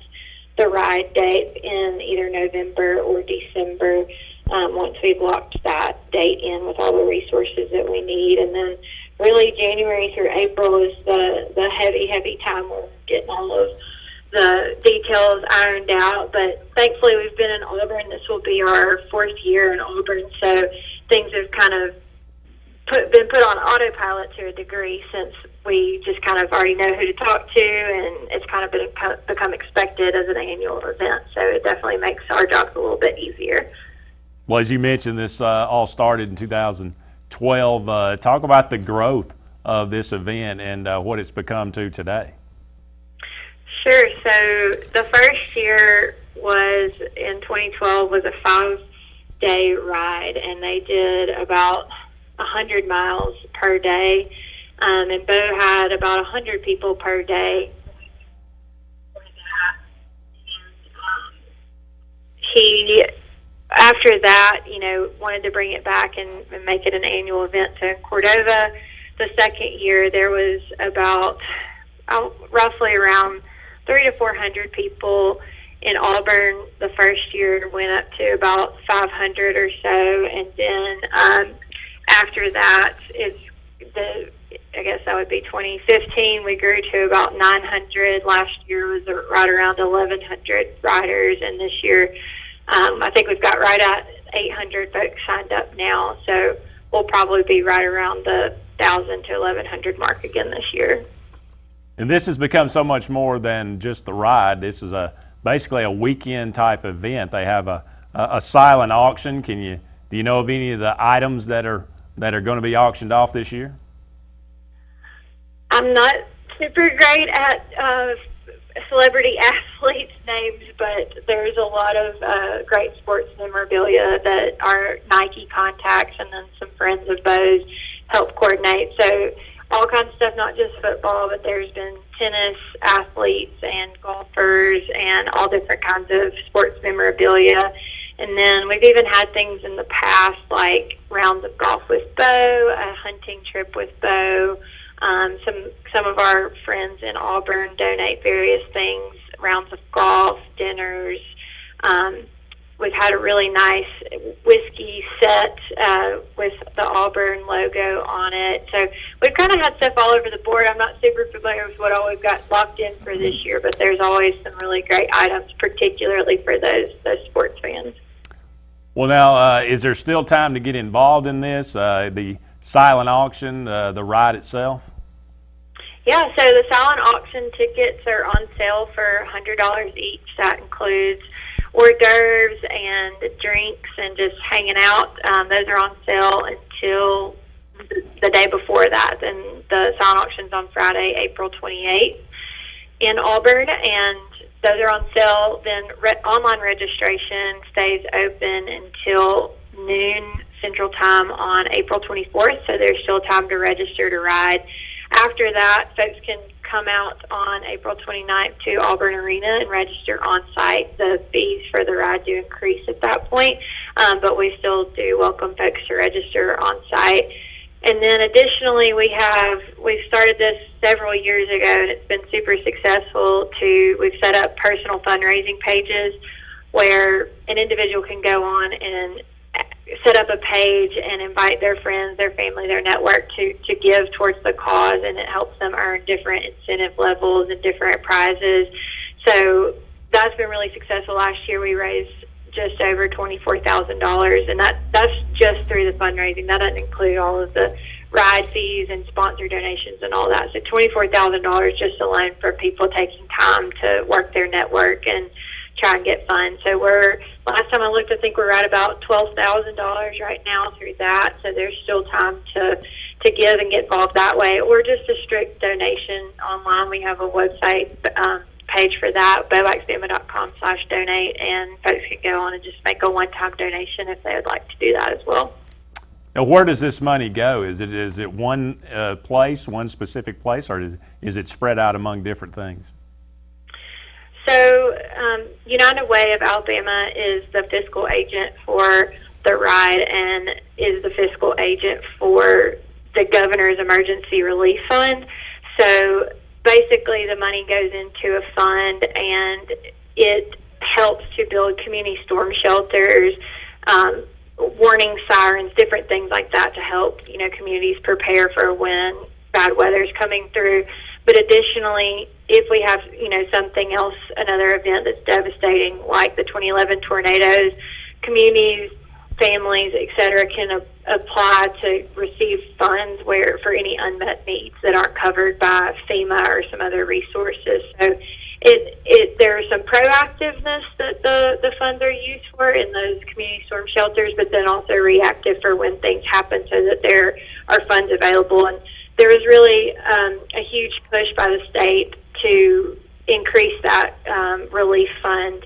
Speaker 24: the ride date in either November or December once we've locked that date in with all the resources that we need. And then really January through April is the heavy time we're getting all of the details ironed out. But thankfully we've been in Auburn. This will be our 4th year in Auburn, so things have kind of been put on autopilot to a degree since we just kind of already know who to talk to, and it's kind of become expected as an annual event. So it definitely makes our jobs a little bit easier.
Speaker 1: Well, as you mentioned, this all started in 2012. Talk about the growth of this event and what it's become to today?
Speaker 24: Sure. So the first year was in 2012 was a 5-day ride, and they did about 100 miles per day. And Bo had about 100 people per day. He, after that, wanted to bring it back and make it an annual event. So in Cordova, the second year, there was about roughly around 300 to 400 people. In Auburn, the first year went up to about 500 or so, and then after that, I guess that would be 2015. We grew to about 900. Last year was right around 1,100 riders, and this year, I think we've got right at 800 folks signed up now. So we'll probably be right around the 1,000 to 1,100 mark again this year.
Speaker 1: And this has become so much more than just the ride. This is basically a weekend type event. They have a silent auction. Do you know of any of the items that are going to be auctioned off this year?
Speaker 24: I'm not super great at celebrity athletes' names, but there's a lot of great sports memorabilia that are Nike contacts, and then some friends of Bo's help coordinate. So all kinds of stuff, not just football, but there's been tennis athletes and golfers and all different kinds of sports memorabilia. And then we've even had things in the past like rounds of golf with Bo, a hunting trip with Bo. Some of our friends in Auburn donate various things, rounds of golf, dinners. We've had a really nice whiskey set with the Auburn logo on it. So we've kind of had stuff all over the board. I'm not super familiar with what all we've got locked in for this year, but there's always some really great items, particularly for those sports fans.
Speaker 1: Well, now, is there still time to get involved in this, the silent auction, the ride itself?
Speaker 24: Yeah, so the silent auction tickets are on sale for $100 each. That includes hors d'oeuvres and drinks and just hanging out. Those are on sale until the day before that. And the silent auction's on Friday, April 28th in Auburn, and those are on sale. Then online registration stays open until noon Central Time on April 24th, so there's still time to register to ride. After that, folks can come out on April 29th to Auburn Arena and register on site. The fees for the ride do increase at that point, but we still do welcome folks to register on site. And then additionally, we've started this several years ago, and it's been super successful. We've set up personal fundraising pages where an individual can go on and set up a page and invite their friends, their family, their network to give towards the cause, and it helps them earn different incentive levels and different prizes. So that's been really successful. Last year we raised just over $24,000, and that's just through the fundraising. That doesn't include all of the ride fees and sponsor donations and all that. So $24,000 just alone for people taking time to work their network and try and get funds. So last time I looked, I think we're right about $12,000 right now through that. So there's still time to give and get involved that way, or just a strict donation online. We have a website page for that, bowaxbama.com/donate, and folks can go on and just make a one-time donation if they would like to do that as well.
Speaker 1: Now, where does this money go? Is it one place, one specific place, or is it spread out among different things?
Speaker 24: So United Way of Alabama is the fiscal agent for the ride and is the fiscal agent for the Governor's Emergency Relief Fund. So basically the money goes into a fund, and it helps to build community storm shelters, warning sirens, different things like that to help communities prepare for when bad weather is coming through. But additionally, if we have something else, another event that's devastating like the 2011 tornadoes, communities, families, etc., can apply to receive funds for any unmet needs that aren't covered by FEMA or some other resources. So there's some proactiveness that the funds are used for in those community storm shelters, but then also reactive for when things happen, so that there are funds available. And there was really a huge push by the state to increase that relief fund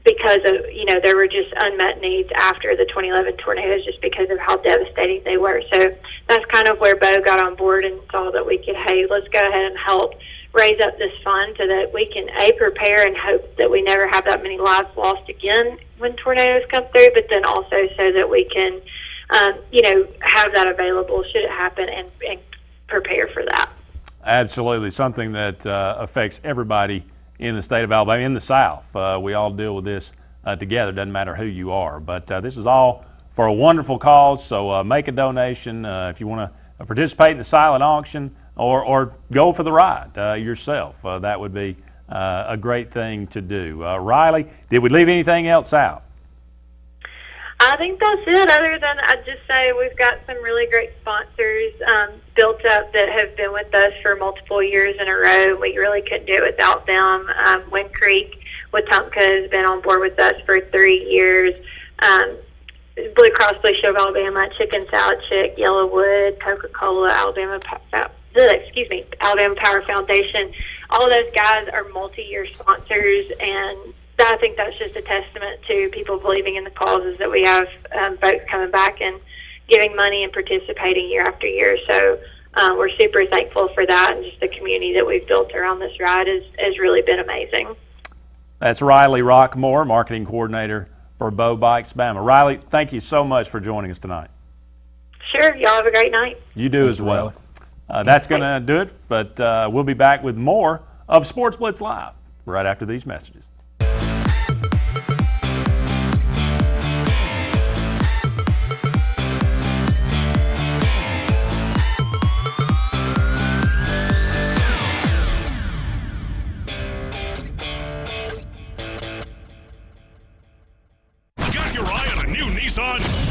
Speaker 24: because of, there were just unmet needs after the 2011 tornadoes just because of how devastating they were. So that's kind of where Bo got on board and saw that we could, hey, let's go ahead and help raise up this fund so that we can, prepare and hope that we never have that many lives lost again when tornadoes come through, but then also so that we can, have that available should it happen and prepare for that.
Speaker 1: Absolutely, something that affects everybody in the state of Alabama, in the South. We all deal with this together, doesn't matter who you are. But this is all for a wonderful cause, so make a donation if you want to participate in the silent auction or go for the ride yourself. That would be a great thing to do. Riley, did we leave anything else out?
Speaker 24: I think that's it, other than I'd just say we've got some really great sponsors built up that have been with us for multiple years in a row. We really couldn't do it without them. Wind Creek Wetumpka has been on board with us for 3 years. Blue Cross Blue Shield of Alabama, Chicken Salad Chick, Yellowwood, Coca-Cola, Alabama Power Foundation. All those guys are multi-year sponsors, and I think that's just a testament to people believing in the causes that we have, folks coming back and giving money and participating year after year. So we're super thankful for that, and just the community that we've built around this ride has really been amazing.
Speaker 1: That's Riley Rockmore, Marketing Coordinator for Bo Bikes Bama. Riley, thank you so much for joining us tonight.
Speaker 24: Sure. Y'all have a great night.
Speaker 1: You do as well. That's going to do it, but we'll be back with more of Sportz Blitz Live right after these messages.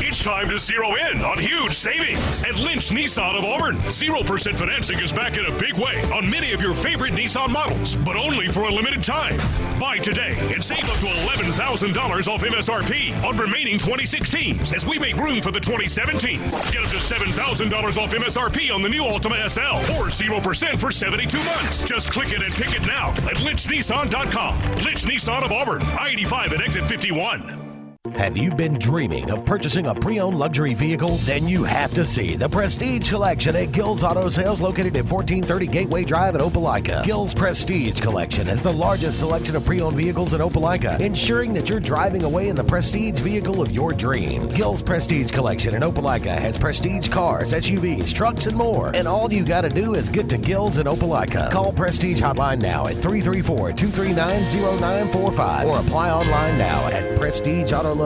Speaker 5: It's time to zero in on huge savings at Lynch Nissan of Auburn. 0% financing is back in a big way on many of your favorite Nissan models, but only for a limited time. Buy today and save up to $11,000 off MSRP on remaining 2016s as we make room for the 2017. Get up to $7,000 off MSRP on the new Altima SL or 0% for 72 months. Just click it and pick it now at lynchnissan.com. Lynch Nissan of Auburn, I-85 at exit 51.
Speaker 4: Have you been dreaming of purchasing a pre-owned luxury vehicle? Then you have to see the Prestige Collection at Gill's Auto Sales, located at 1430 Gateway Drive in Opelika. Gill's Prestige Collection has the largest selection of pre-owned vehicles in Opelika, ensuring that you're driving away in the prestige vehicle of your dreams. Gill's Prestige Collection in Opelika has prestige cars, SUVs, trucks, and more. And all you gotta do is get to Gill's in Opelika. Call Prestige Hotline now at 334-239-0945 or apply online now at PrestigeAutoLoans.com.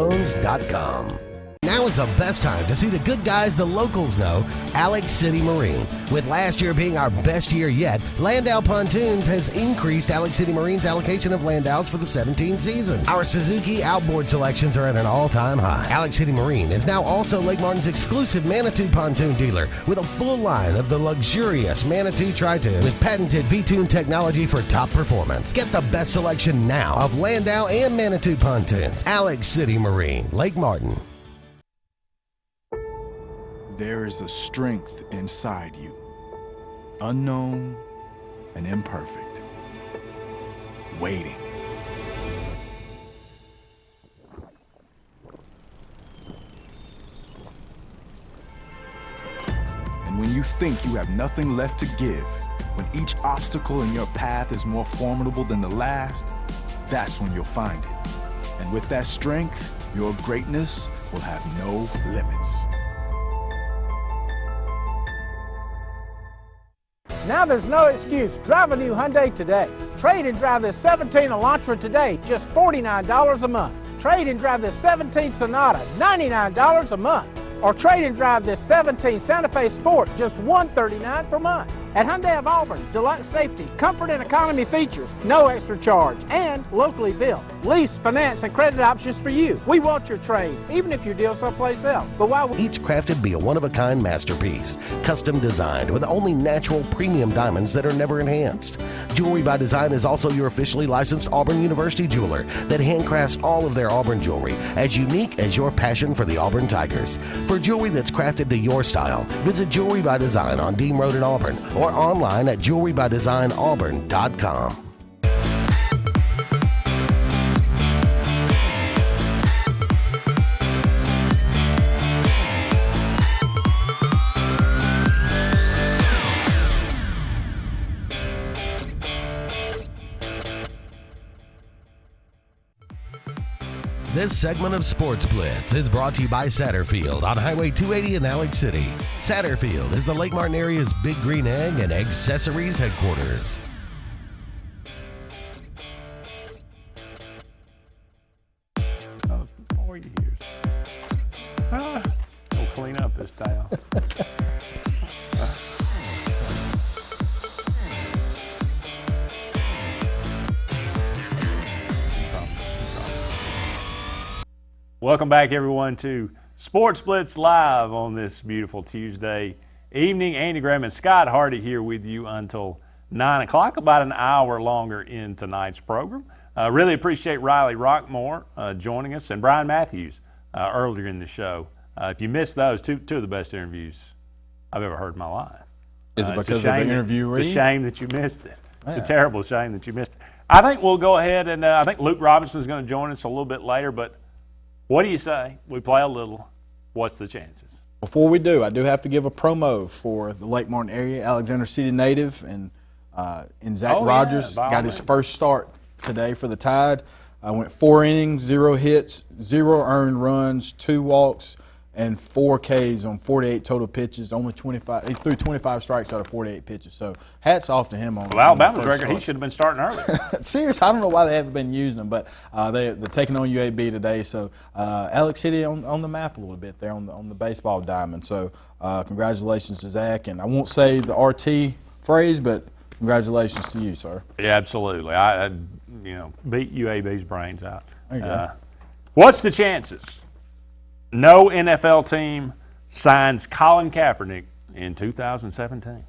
Speaker 4: Now is the best time to see the good guys the locals know, Alex City Marine. With last year being our best year yet, Landau Pontoons has increased Alex City Marine's allocation of Landaus for the 17 season. Our Suzuki outboard selections are at an all-time high. Alex City Marine is now also Lake Martin's exclusive Manitou pontoon dealer with a full line of the luxurious Manitou Tri-Tune with patented V-Tune technology for top performance. Get the best selection now of Landau and Manitou pontoons. Alex City Marine, Lake Martin.
Speaker 6: There is a strength inside you, unknown and imperfect, waiting. And when you think you have nothing left to give, when each obstacle in your path is more formidable than the last, that's when you'll find it. And with that strength, your greatness will have no limits.
Speaker 22: Now there's no excuse. Drive a new Hyundai today. Trade and drive this 17 Elantra today, just $49 a month. Trade and drive this 17 Sonata, $99 a month. Or trade and drive this 17 Santa Fe Sport, just $139 per month. At Hyundai of Auburn, deluxe safety, comfort and economy features, no extra charge, and locally built. Lease, finance, and credit options for you. We want your trade, even if you deal someplace else. But why would
Speaker 4: Each crafted be a one-of-a-kind masterpiece, custom designed with only natural premium diamonds that are never enhanced. Jewelry by Design is also your officially licensed Auburn University jeweler that handcrafts all of their Auburn jewelry as unique as your passion for the Auburn Tigers. For jewelry that's crafted to your style, visit Jewelry by Design on Dean Road in Auburn or online at jewelrybydesignauburn.com. This segment of Sportz Blitz is brought to you by Satterfield on Highway 280 in Alex City. Satterfield is the Lake Martin area's Big Green Egg and Accessories headquarters.
Speaker 1: Oh, 4 years. We'll clean up this town. Welcome back, everyone, to Sportz Blitz Live on this beautiful Tuesday evening. Andy Graham and Scott Hardy here with you until 9 o'clock, about an hour longer in tonight's program. Really appreciate Riley Rockmore joining us and Brian Matthews earlier in the show. If you missed those, two of the best interviews I've ever heard in my life.
Speaker 2: Is it because of the interviewee?
Speaker 1: It's a shame that you missed it. It's a terrible shame that you missed it. I think we'll go ahead and I think Luke Robinson is going to join us a little bit later, but what do you say? We play a little. What's the chances?
Speaker 2: Before we do, I do have to give a promo for the Lake Martin area, Alexander City native, and Zach Rogers got his first start today for the Tide. Went 4 innings, 0 hits, 0 earned runs, 2 walks, and 4 Ks on 48 total pitches. Only 25. He threw 25 strikes out of 48 pitches. So hats off to him on.
Speaker 1: Well, Alabama's record, he should have been starting early.
Speaker 2: Seriously, I don't know why they haven't been using him, but they're taking on UAB today. So Alex City on the map a little bit there on the baseball diamond. So congratulations to Zach, and I won't say the RT phrase, but congratulations to you, sir.
Speaker 1: Yeah, absolutely. I beat UAB's brains out.
Speaker 2: There you go.
Speaker 1: What's the chances? No NFL team signs Colin Kaepernick in 2017.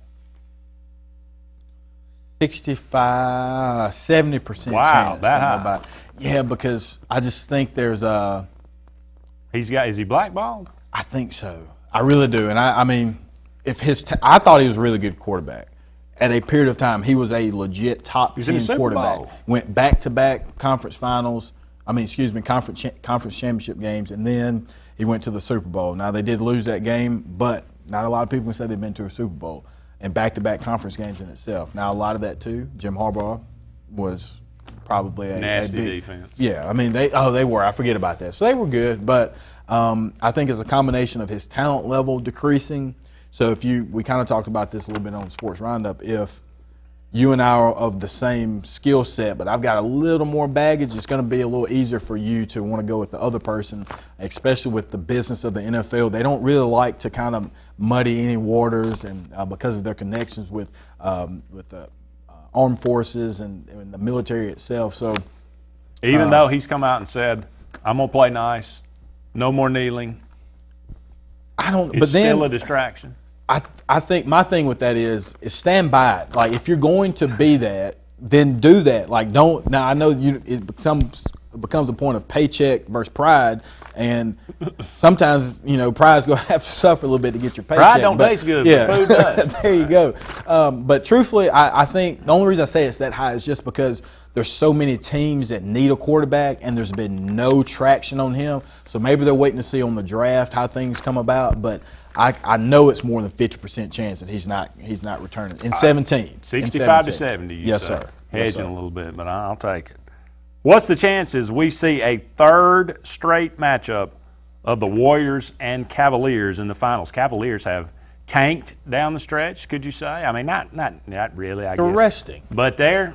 Speaker 2: 65, 70%
Speaker 1: Wow,
Speaker 2: chance.
Speaker 1: that high.
Speaker 2: About it. Yeah, because I just think there's a.
Speaker 1: Is he blackballed?
Speaker 2: I think so. I really do, and I mean, if I thought he was a really good quarterback. At a period of time, he was a legit top 10 quarterback. Went back-to-back conference finals. Conference championship games, and then he went to the Super Bowl. Now, they did lose that game, but not a lot of people can say they've been to a Super Bowl and back-to-back conference games in itself. Now, a lot of that, too, Jim Harbaugh was probably a
Speaker 1: nasty
Speaker 2: big
Speaker 1: defense.
Speaker 2: Yeah, I mean, they were. I forget about that. So they were good, but I think it's a combination of his talent level decreasing. So we kind of talked about this a little bit on the Sports Roundup. If you and I are of the same skill set, but I've got a little more baggage, it's going to be a little easier for you to want to go with the other person, especially with the business of the NFL. They don't really like to kind of muddy any waters, and because of their connections with the armed forces and the military itself. So,
Speaker 1: even though he's come out and said, "I'm going to play nice, no more kneeling," it's still a distraction.
Speaker 2: I think my thing with that is stand by it. Like, if you're going to be that, then do that. Like, don't. Now, I know it becomes a point of paycheck versus pride, and sometimes pride's going to have to suffer a little bit to get your paycheck.
Speaker 1: Pride don't taste good,
Speaker 2: yeah.
Speaker 1: but food does.
Speaker 2: There you go. But truthfully, I think the only reason I say it's that high is just because there's so many teams that need a quarterback, and there's been no traction on him. So maybe they're waiting to see on the draft how things come about, but I know it's more than 50% chance that he's not returning in 17.
Speaker 1: 65 to 70,
Speaker 2: yes, sir.
Speaker 1: Hedging a little bit, but I'll take it. What's the chances we see a third straight matchup of the Warriors and Cavaliers in the finals? Cavaliers have tanked down the stretch, could you say? I mean, not really, I guess.
Speaker 2: They're resting.
Speaker 1: But they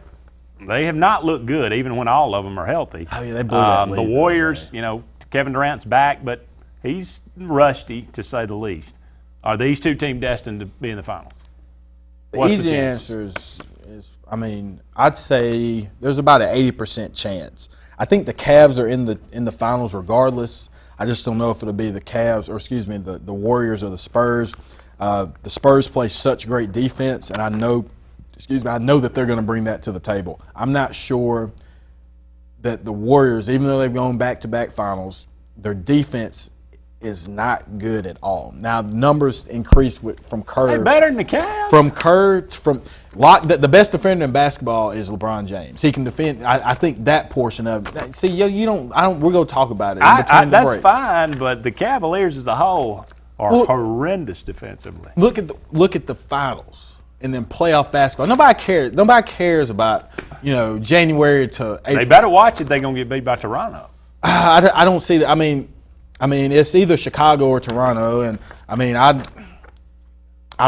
Speaker 1: have not looked good, even when all of them are healthy.
Speaker 2: Oh, yeah, they blew that lead.
Speaker 1: The Warriors, Kevin Durant's back, but he's rusty, to say the least. Are these two teams destined to be in the finals?
Speaker 2: The easy answer is, I mean, I'd say there's about an 80% chance. I think the Cavs are in the finals regardless. I just don't know if it'll be the Cavs or, excuse me, the Warriors or the Spurs. The Spurs play such great defense, and I know that they're going to bring that to the table. I'm not sure that the Warriors, even though they've gone back-to-back finals, their defense is not good at all. Now, the numbers increase from Kerr.
Speaker 1: They're better than the Cavs.
Speaker 2: The best defender in basketball is LeBron James. He can defend. I think that portion of it. See, you don't. We're going to talk about it.
Speaker 1: That's fine, but the Cavaliers as a whole are horrendous defensively.
Speaker 2: Look at the finals and then playoff basketball. Nobody cares. Nobody cares about January to April.
Speaker 1: They better watch it. They're going to get beat by Toronto.
Speaker 2: I don't see that. I mean, it's either Chicago or Toronto, and I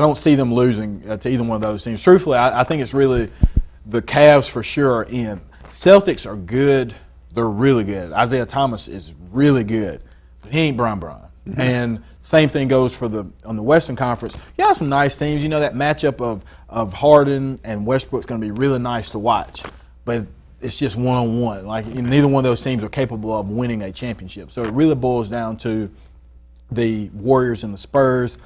Speaker 2: don't see them losing to either one of those teams. Truthfully, I think it's really the Cavs for sure are in. Celtics are good. They're really good. Isaiah Thomas is really good. But he ain't Bron. Mm-hmm. And same thing goes on the Western Conference. You have some nice teams. That matchup of Harden and Westbrook's going to be really nice to watch. But it's just one-on-one. Like, neither one of those teams are capable of winning a championship. So it really boils down to the Warriors and the Spurs.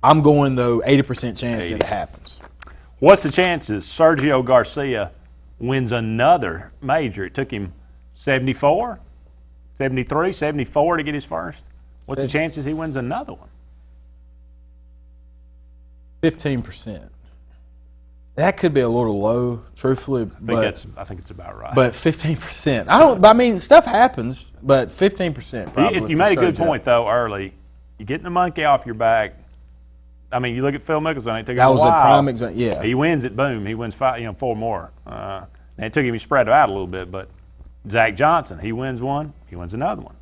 Speaker 2: I'm going, though, 80% chance that it happens.
Speaker 1: What's the chances Sergio Garcia wins another major? It took him 74, 73, 74 to get his first. What's the chances he wins another one?
Speaker 2: 15%. That could be a little low, truthfully.
Speaker 1: I think it's about right.
Speaker 2: But 15%. Stuff happens, but 15% probably.
Speaker 1: You made a good point, though, early. You're getting the monkey off your back. I mean, you look at Phil Mickelson. It took him a while.
Speaker 2: That was a prime example. Yeah.
Speaker 1: He wins it. Boom. He wins 4 more. And it took him to spread it out a little bit. But Zach Johnson, he wins one. He wins another one.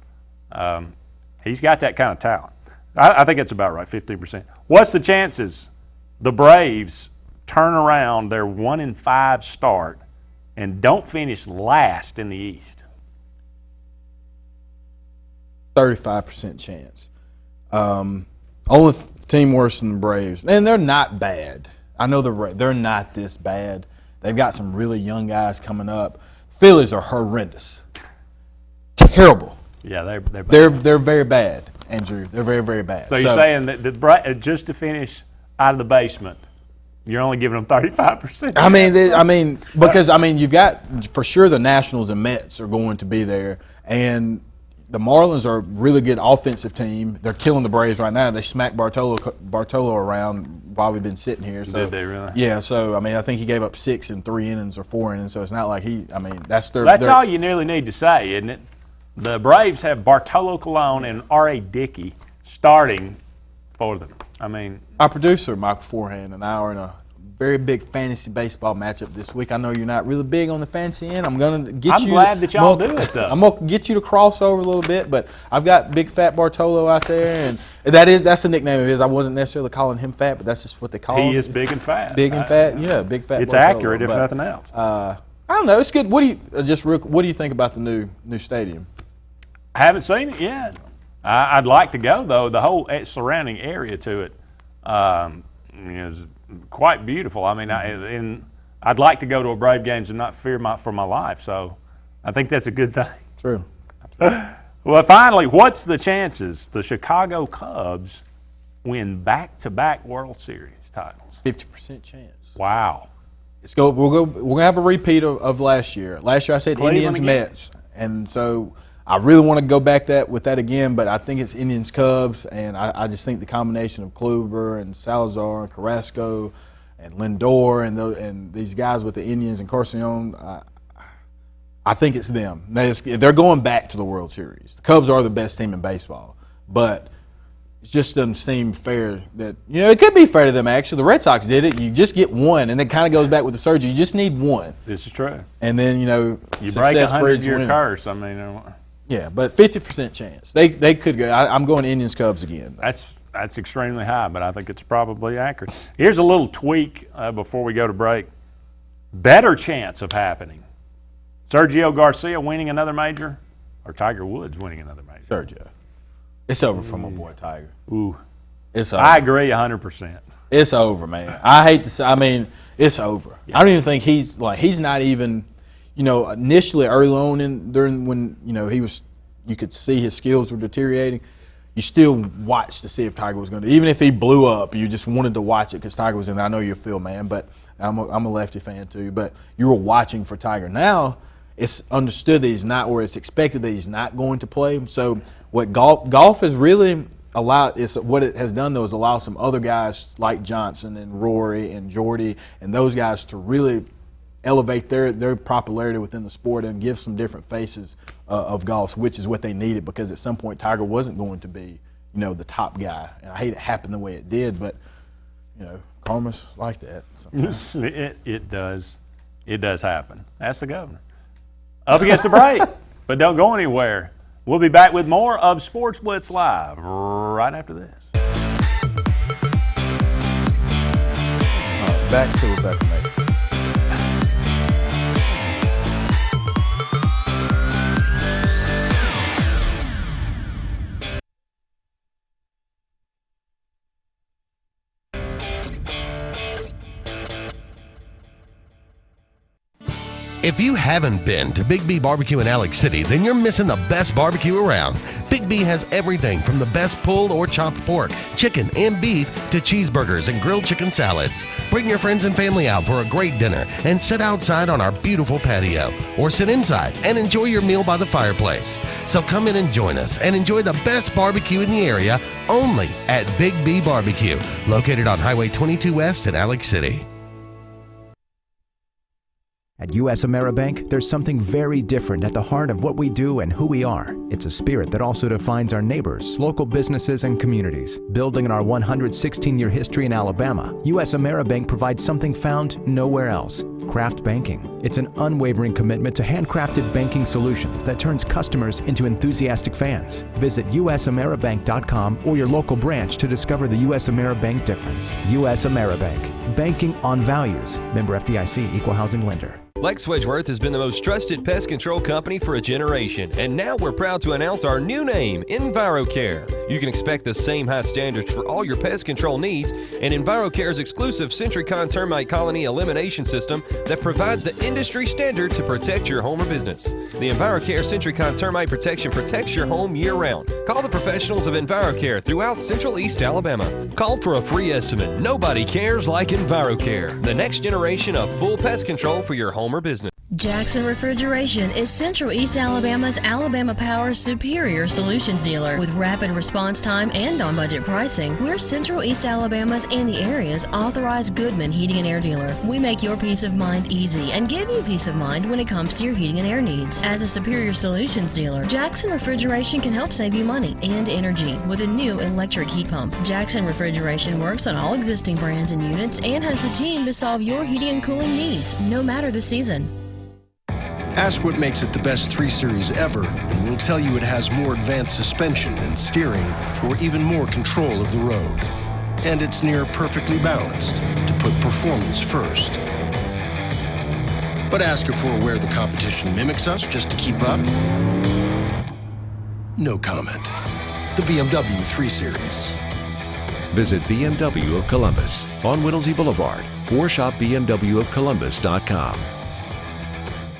Speaker 1: He's got that kind of talent. I think it's about right, 15%. What's the chances the Braves turn around their 1-5 start and don't finish last in the East?
Speaker 2: 35% chance. Only team worse than the Braves, and they're not bad. I know they're not this bad. They've got some really young guys coming up. Phillies are horrendous, terrible.
Speaker 1: Yeah, they're bad.
Speaker 2: They're very bad, Andrew. They're very, very bad.
Speaker 1: So you're saying that just to finish out of the basement, you're only giving them 35%.
Speaker 2: Because you've got for sure the Nationals and Mets are going to be there, and the Marlins are a really good offensive team. They're killing the Braves right now. They smacked Bartolo around while we've been sitting here. So,
Speaker 1: did they really?
Speaker 2: Yeah. So I think he gave up 6 in 3 innings or 4 innings. So it's not like that's their.
Speaker 1: That's all you nearly need to say, isn't it? The Braves have Bartolo Colon and R.A. Dickey starting for them.
Speaker 2: Our producer Michael Forehand and I are in a very big fantasy baseball matchup this week. I know you're not really big on the fantasy end. I'm
Speaker 1: glad that y'all do it, though.
Speaker 2: I'm gonna get you to cross over a little bit, but I've got Big Fat Bartolo out there, and that's a nickname of his. I wasn't necessarily calling him fat, but that's just what they call him.
Speaker 1: He is big and fat.
Speaker 2: Big and fat, yeah, Big Fat.
Speaker 1: It's
Speaker 2: Bartolo,
Speaker 1: accurate, if nothing else.
Speaker 2: I don't know. It's good. What do you think about the new stadium?
Speaker 1: I haven't seen it yet. I'd like to go, though. The whole surrounding area to it is quite beautiful. I'd like to go to a Brave games and not fear for my life. So I think that's a good thing.
Speaker 2: True.
Speaker 1: Well, finally, what's the chances the Chicago Cubs win back-to-back World Series titles?
Speaker 2: 50% chance.
Speaker 1: Wow.
Speaker 2: We're gonna have a repeat of last year. Last year I said
Speaker 1: Cleveland
Speaker 2: Indians,
Speaker 1: again.
Speaker 2: Mets, and so I really want to go back with that again, but I think it's Indians, Cubs, and I just think the combination of Kluber and Salazar and Carrasco and Lindor and these guys with the Indians and Carcion, I think it's them. They're going back to the World Series. The Cubs are the best team in baseball, but it just doesn't seem fair that, it could be fair to them, actually. The Red Sox did it. You just get one, and it kind of goes back with the surgery. You just need one.
Speaker 1: This is true.
Speaker 2: And then,
Speaker 1: you break a 100-year curse.
Speaker 2: Yeah, but 50% chance. They could go. I'm going Indians, Cubs again.
Speaker 1: That's extremely high, but I think it's probably accurate. Here's a little tweak before we go to break. Better chance of happening. Sergio Garcia winning another major or Tiger Woods winning another major?
Speaker 2: Sergio. It's over for my boy Tiger.
Speaker 1: Ooh.
Speaker 2: It's over.
Speaker 1: I agree 100%.
Speaker 2: It's over, man. I hate to say. I mean, it's over. I don't even think he's not even. Initially early on during when you could see his skills were deteriorating. You still watched to see if Tiger was going to. Even if he blew up, you just wanted to watch it because Tiger was in there. I know you're a Phil man, but I'm a lefty fan too. But you were watching for Tiger. Now it's understood that he's not, or it's expected that he's not going to play. So what golf has really allowed is what it has done though is allow some other guys like Johnson and Rory and Jordy and those guys to really elevate their popularity within the sport and give some different faces of golf, which is what they needed because at some point Tiger wasn't going to be, the top guy. And I hate it happened the way it did, but, karma's like that sometimes.
Speaker 1: It does happen. Ask the governor. Up against the break, but don't go anywhere. We'll be back with more of Sportz Blitz Live right after this.
Speaker 2: Back to Rebecca Mason.
Speaker 4: If you haven't been to Big B Barbecue in Alex City, then you're missing the best barbecue around. Big B has everything from the best pulled or chopped pork, chicken, and beef to cheeseburgers and grilled chicken salads. Bring your friends and family out for a great dinner and sit outside on our beautiful patio or sit inside and enjoy your meal by the fireplace. So come in and join us and enjoy the best barbecue in the area only at Big B Barbecue, located on Highway 22 West in Alex City.
Speaker 19: At U.S. Ameribank, there's something very different at the heart of what we do and who we are. It's a spirit that also defines our neighbors, local businesses, and communities. Building on our 116-year history in Alabama, U.S. Ameribank provides something found nowhere else: craft banking. It's an unwavering commitment to handcrafted banking solutions that turns customers into enthusiastic fans. Visit usameribank.com or your local branch to discover the U.S. Ameribank difference. U.S. Ameribank, banking on values. Member FDIC, Equal Housing Lender.
Speaker 9: Lex Wedgeworth has been the most trusted pest control company for a generation, and now we're proud to announce our new name, EnviroCare. You can expect the same high standards for all your pest control needs, and EnviroCare's exclusive SentryCon termite colony elimination system that provides the industry standard to protect your home or business. The EnviroCare SentryCon termite protection protects your home year-round. Call the professionals of EnviroCare throughout Central East Alabama. Call for a free estimate. Nobody cares like EnviroCare, the next generation of full pest control for your home or business.
Speaker 3: Jackson Refrigeration is Central East Alabama's Alabama Power's superior solutions dealer. With rapid response time and on-budget pricing, we're Central East Alabama's and the area's authorized Goodman Heating and Air dealer. We make your peace of mind easy and give you peace of mind when it comes to your heating and air needs. As a superior solutions dealer, Jackson Refrigeration can help save you money and energy with a new electric heat pump. Jackson Refrigeration works on all existing brands and units and has the team to solve your heating and cooling needs, no matter the season.
Speaker 10: Ask what makes it the best 3 Series ever, and we'll tell you it has more advanced suspension and steering, or even more control of the road. And it's near perfectly balanced to put performance first. But ask if we're aware the competition mimics us just to keep up? No comment. The BMW 3 Series.
Speaker 12: Visit BMW of Columbus on Whittlesey Boulevard or shop bmwofcolumbus.com.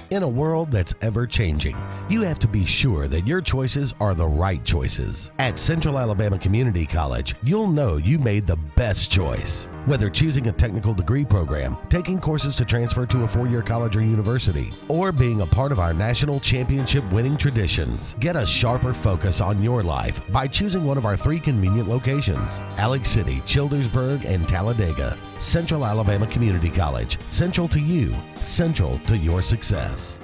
Speaker 4: In a world that's ever-changing, you have to be sure that your choices are the right choices. At Central Alabama Community College, you'll know you made the best choice. Whether choosing a technical degree program, taking courses to transfer to a 4-year college or university, or being a part of our national championship winning traditions, get a sharper focus on your life by choosing one of our 3 convenient locations: Alex City, Childersburg, and Talladega. Central Alabama Community College. Central to you, central to your success.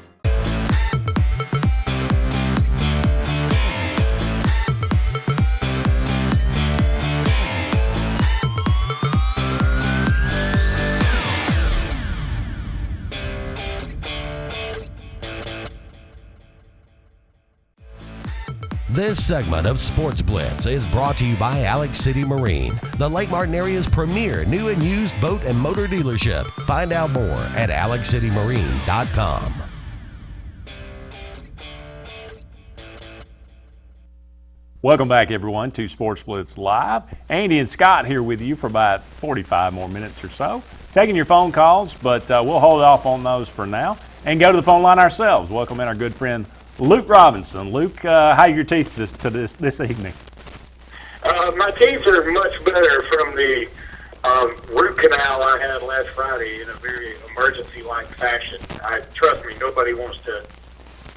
Speaker 4: This segment of Sportz Blitz is brought to you by Alex City Marine, the Lake Martin area's premier new and used boat and motor dealership. Find out more at alexcitymarine.com.
Speaker 1: Welcome back, everyone, to Sportz Blitz Live. Andy and Scott here with you for about 45 more minutes or so. Taking your phone calls, but we'll hold off on those for now and go to the phone line ourselves. Welcome in our good friend Luke Robinson. Luke, how are your teeth this evening?
Speaker 7: My teeth are much better from the root canal I had last Friday in a very emergency-like fashion. Trust me, nobody wants to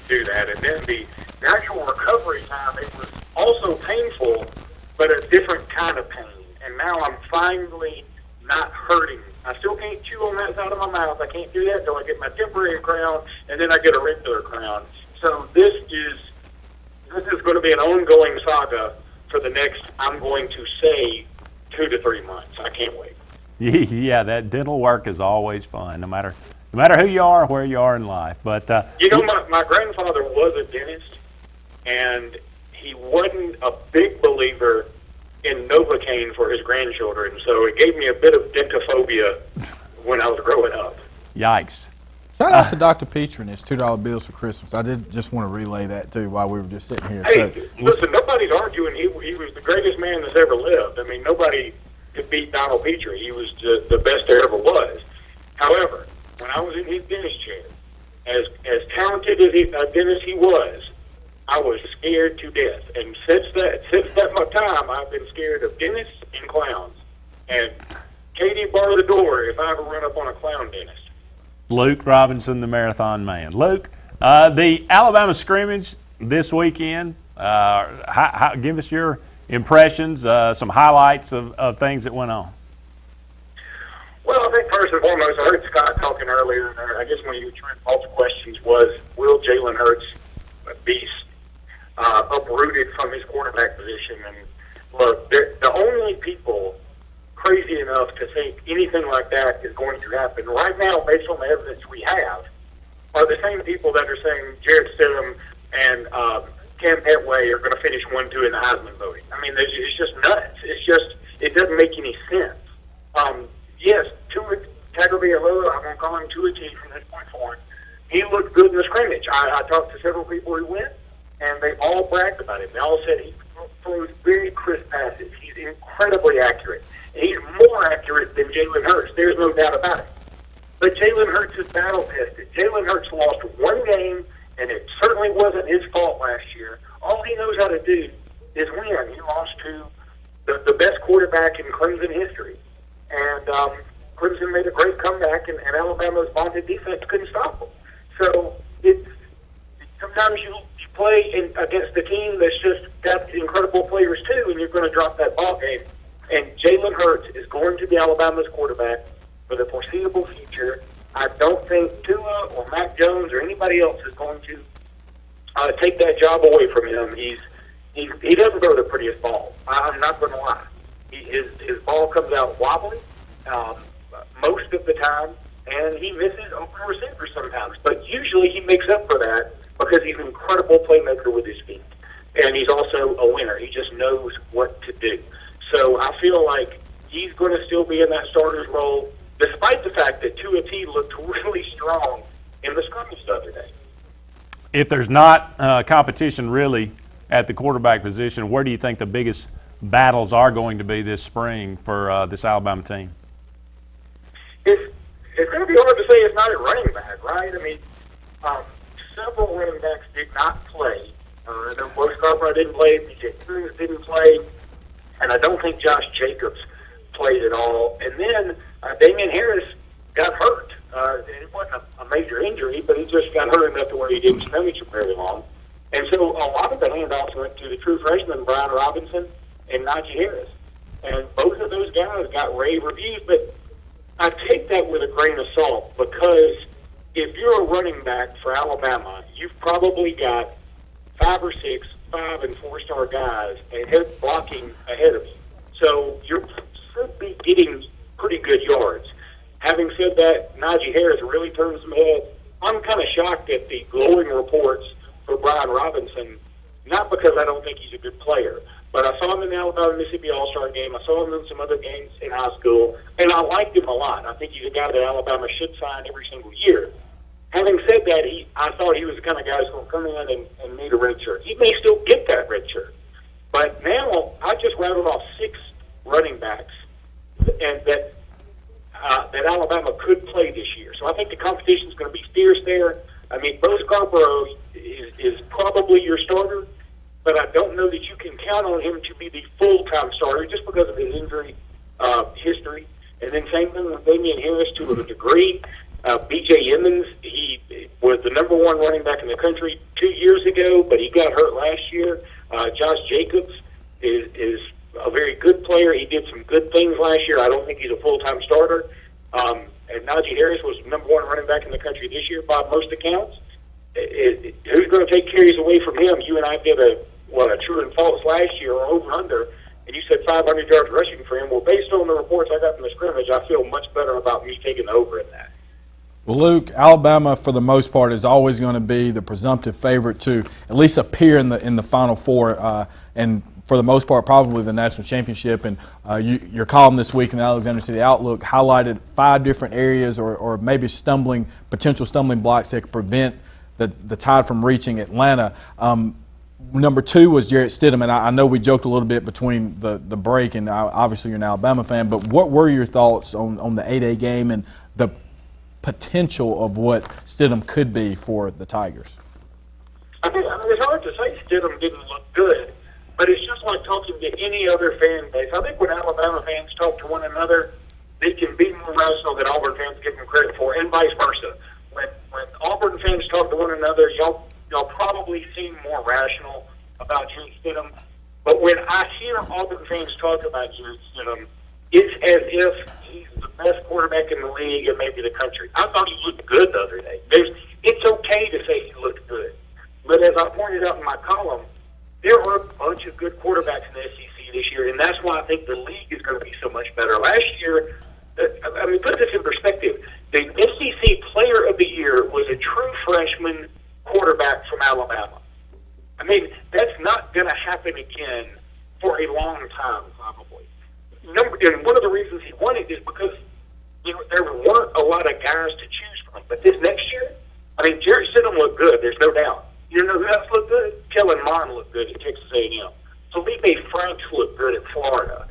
Speaker 7: do that. And then the actual recovery time, it was also painful, but a different kind of pain. And now I'm finally not hurting. I still can't chew on that side of my mouth. I can't do that until I get my temporary crown, and then I get a regular crown. So this is going to be an ongoing saga for the next, I'm going to say, 2 to 3 months. I can't wait.
Speaker 1: Yeah, that dental work is always fun, no matter who you are or where you are in life. But
Speaker 7: my grandfather was a dentist, and he wasn't a big believer in Novocaine for his grandchildren, so it gave me a bit of dentophobia when I was growing up.
Speaker 1: Yikes.
Speaker 2: Shout out to Dr. Pritchard and his $2 bills for Christmas. I did just want to relay that, too, while we were just sitting here.
Speaker 7: Hey, listen, nobody's arguing he was the greatest man that's ever lived. I mean, nobody could beat Donald Petrie. He was the best there ever was. However, when I was in his dentist chair, as talented as a dentist he was, I was scared to death. And since that time, I've been scared of dentists and clowns. And Katie, bar the door if I ever run up on a clown dentist.
Speaker 1: Luke Robinson, the marathon man. Luke, the Alabama scrimmage this weekend, give us your impressions, some highlights of things that went on.
Speaker 7: Well, I think first and foremost, I heard Scott talking earlier, and I guess one of your false questions was, will Jalen Hurts be uprooted from his quarterback position? And look, the only people crazy enough to think anything like that is going to happen right now, based on the evidence we have, are the same people that are saying Jarrett Stidham and Cam Petway are going to finish 1-2 in the Heisman voting. I mean, it's just nuts. It doesn't make any sense. Yes, Tua Tagovailoa, I'm going to call him Tua T from this point forward. He looked good in the scrimmage. I talked to several people who went, and they all bragged about him. They all said he throws very crisp passes. He's incredibly accurate. He's more accurate than Jalen Hurts. There's no doubt about it. But Jalen Hurts is battle-tested. Jalen Hurts lost one game, and it certainly wasn't his fault last year. All he knows how to do is win. He lost to the best quarterback in Clemson history. And Clemson made a great comeback, and Alabama's vaunted defense couldn't stop them. So sometimes you play against a team that's just got incredible players too, and you're going to drop that ball game. And Jalen Hurts is going to be Alabama's quarterback for the foreseeable future. I don't think Tua or Mac Jones or anybody else is going to take that job away from him. He doesn't throw the prettiest ball. I'm not going to lie. His ball comes out wobbly most of the time, and he misses open receivers sometimes. But usually he makes up for that because he's an incredible playmaker with his feet. And he's also a winner. He just knows what to do. So I feel like he's going to still be in that starter's role, despite the fact that Tua T looked really strong in the scrimmage the other day.
Speaker 1: If there's not competition really at the quarterback position, where do you think the biggest battles are going to be this spring for this Alabama team?
Speaker 7: It's going to be hard to say it's not a running back, right? I mean, several running backs did not play. I know Bo Scarborough didn't play, B.J. Cruz didn't play, and I don't think Josh Jacobs played at all. And then Damian Harris got hurt. It wasn't a major injury, but he just got hurt enough to where he didn't scrimmage for very long. And so a lot of the handoffs went to the true freshman, Brian Robinson, and Najee Harris. And both of those guys got rave reviews, but I take that with a grain of salt because if you're a running back for Alabama, you've probably got 5 or 6 5- and 4-star guys blocking ahead of you. So you should be getting pretty good yards. Having said that, Najee Harris really turns some heads. I'm kind of shocked at the glowing reports for Brian Robinson, not because I don't think he's a good player, but I saw him in the Alabama-Mississippi All-Star game. I saw him in some other games in high school, and I liked him a lot. I think he's a guy that Alabama should sign every single year. Having said that, I thought he was the kind of guy who's going to come in and need a red shirt. He may still get that red shirt, But now I just rattled off 6 running backs and that Alabama could play this year. So I think the competition is going to be fierce there. I mean, Bo Scarborough is probably your starter, but I don't know that you can count on him to be the full-time starter just because of his injury history. And then same thing with Damian Harris to a degree. B.J. Emmons, he was the number 1 running back in the country 2 years ago, but he got hurt last year. Josh Jacobs is a very good player. He did some good things last year. I don't think he's a full-time starter. And Najee Harris was the number 1 running back in the country this year by most accounts. Who's going to take carries away from him? You and I did a true and false last year, or over-under, and you said 500 yards rushing for him. Well, based on the reports I got from the scrimmage, I feel much better about me taking the over in that.
Speaker 2: Well, Luke, Alabama, for the most part, is always going to be the presumptive favorite to at least appear in the Final Four, and for the most part, probably the national championship. And your column this week in the Alexander City Outlook highlighted 5 different areas or maybe potential stumbling blocks that could prevent the Tide from reaching Atlanta. Number 2 was Jarrett Stidham, and I know we joked a little bit between the break, and obviously you're an Alabama fan, but what were your thoughts on the 8A game and the potential of what Stidham could be for the Tigers?
Speaker 7: I mean, it's hard to say Stidham didn't look good, but it's just like talking to any other fan base. I think when Alabama fans talk to one another, they can be more rational than Auburn fans give them credit for, and vice versa. When Auburn fans talk to one another, y'all probably seem more rational about Jarrett Stidham. But when I hear Auburn fans talk about Jarrett Stidham, it's as if he's the best quarterback in the league and maybe the country. I thought he looked good the other day. It's okay to say he looked good. But as I pointed out in my column, there are a bunch of good quarterbacks in the SEC this year, and that's why I think the league is going to be so much better. Last year, I mean, put this in perspective. The SEC Player of the Year was a true freshman quarterback from Alabama. I mean, that's not going to happen again for a long time, probably. And one of the reasons he won it is because there weren't a lot of guys to choose from. But this next year, I mean, Jarrett Stidham looked good. There's no doubt. You know who else looked good? Kellen Mond looked good at Texas A&M. Felipe Franks looked good at Florida.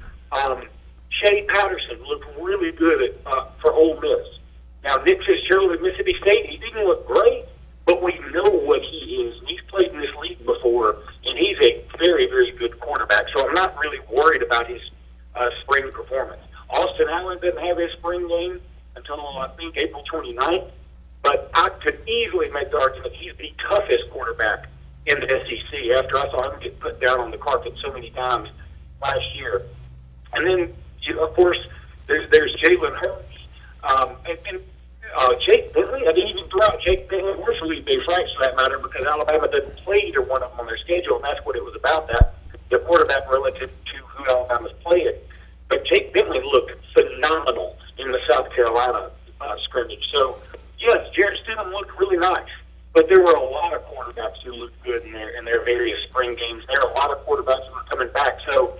Speaker 7: Shea Patterson looked really good for Ole Miss. Now, Nick Fitzgerald at Mississippi State, he didn't look great, but we know what he is. He's played in this league before, and he's a very, very good quarterback. So I'm not really worried about his spring performance. Austin Allen doesn't have his spring game until, I think, April 29th, but I could easily make the argument he's the toughest quarterback in the SEC after I saw him get put down on the carpet so many times last year. And then, of course, there's Jalen Hurts. And Jake Bentley, I didn't even throw out Jake Bentley or Felipe Franks for that matter because Alabama doesn't play either one of them on their schedule, and that's what it was about, the quarterback relative to who Alabama's playing. But Jake Bentley looked phenomenal in the South Carolina scrimmage. So, yes, Jarrett Stidham looked really nice, but there were a lot of quarterbacks who looked good in their various spring games. There are a lot of quarterbacks who are coming back. So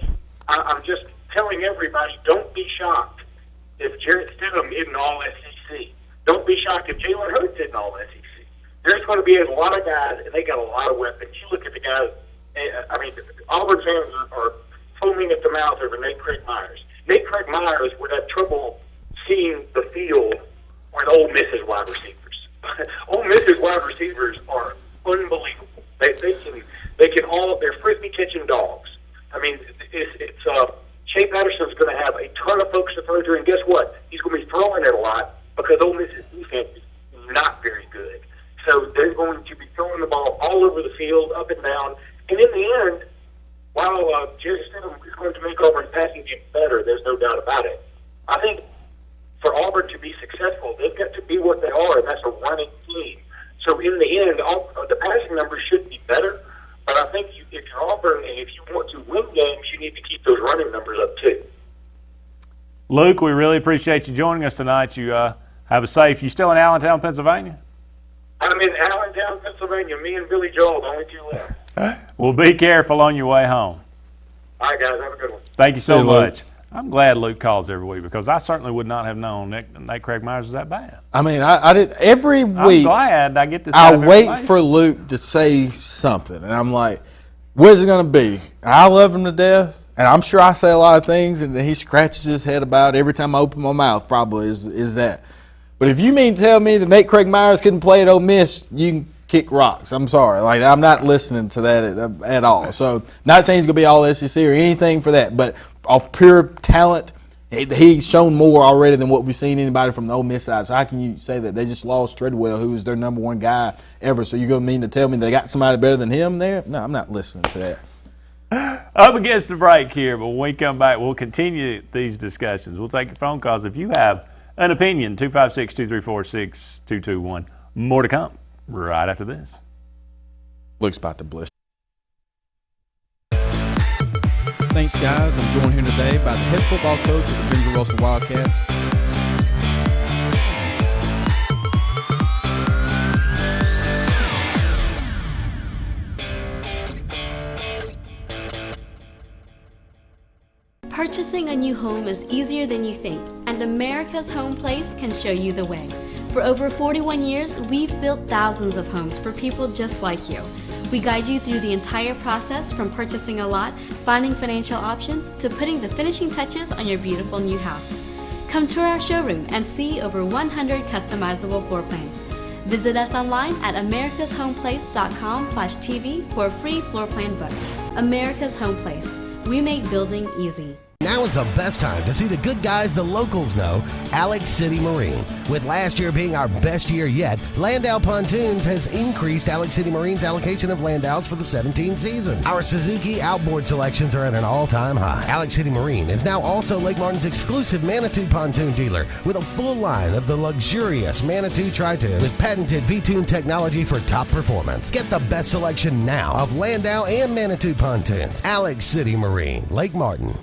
Speaker 7: I'm just telling everybody, don't be shocked if Jarrett Stidham isn't all SEC. Don't be shocked if Jalen Hurts isn't all SEC. There's going to be a lot of guys, and they got a lot of weapons. You look at the guys, I mean, Auburn fans are foaming at the mouth over Nate Craig Myers. Nate Craig Myers would have trouble seeing the field with Ole Miss's wide receivers. Ole Miss's wide receivers are unbelievable. They can all, they're frisbee catching dogs. I mean, Shea Patterson's going to have a ton of folks to throw to, and guess what? He's going to be throwing it a lot because Ole Miss's defense is not very good. So they're going to be throwing the ball all over the field, up and down. And in the end, while Jarrett Stidham is going to make Auburn's passing game better, there's no doubt about it. I think for Auburn to be successful, they've got to be what they are, and that's a running team. So in the end, the passing numbers should be better. But I think if you're Auburn and if you want to win games, you need to keep those running numbers up too.
Speaker 1: Luke, we really appreciate you joining us tonight. You have a safe. You still in Allentown, Pennsylvania?
Speaker 7: I'm in Allentown, Pennsylvania. Me and Billy Joel, the only two left.
Speaker 1: Well, be careful on your way home.
Speaker 7: All right, guys. Have a good one.
Speaker 1: Thank you so
Speaker 2: See you,
Speaker 1: much.
Speaker 2: Luke.
Speaker 1: I'm glad Luke calls every week because I certainly would not have known Nate Craig Myers was that bad.
Speaker 2: I mean, I did every week.
Speaker 1: I'm glad I get this.
Speaker 2: I wait for Luke to say something, and I'm like, What's it going to be? I love him to death, and I'm sure I say a lot of things, and he scratches his head about every time I open my mouth. Probably is that. But if you mean to tell me that Nate Craig Myers couldn't play at Ole Miss, you can kick rocks. I'm sorry. Like, I'm not listening to that at all. So, not saying he's going to be all SEC or anything for that, but off pure talent, he's shown more already than what we've seen anybody from the Ole Miss side. So how can you say that? They just lost Treadwell, who was their number one guy ever. So you're going to mean to tell me they got somebody better than him there? No, I'm not listening to that.
Speaker 1: Up against the break here, but when we come back, we'll continue these discussions. We'll take your phone calls. If you have an opinion, 256-234-6221. More to come right after this.
Speaker 2: Luke's about to blister. Thanks, guys. I'm joined here today by the head football coach of the Benjamin Russell Wildcats.
Speaker 8: Purchasing a new home is easier than you think, and America's Home Place can show you the way. For over 41 years, we've built thousands of homes for people just like you. We guide you through the entire process from purchasing a lot, finding financial options, to putting the finishing touches on your beautiful new house. Come tour our showroom and see over 100 customizable floor plans. Visit us online at americashomeplace.com/TV for a free floor plan book. America's Home Place. We make building easy.
Speaker 4: Now is the best time to see the good guys the locals know, Alex City Marine. With last year being our best year yet, Landau Pontoons has increased Alex City Marine's allocation of Landaus for the 17 season. Our Suzuki outboard selections are at an all-time high. Alex City Marine is now also Lake Martin's exclusive Manitou pontoon dealer with a full line of the luxurious Manitou Tri-Tune with patented V-Tune technology for top performance. Get the best selection now of Landau and Manitou pontoons. Alex City Marine, Lake Martin.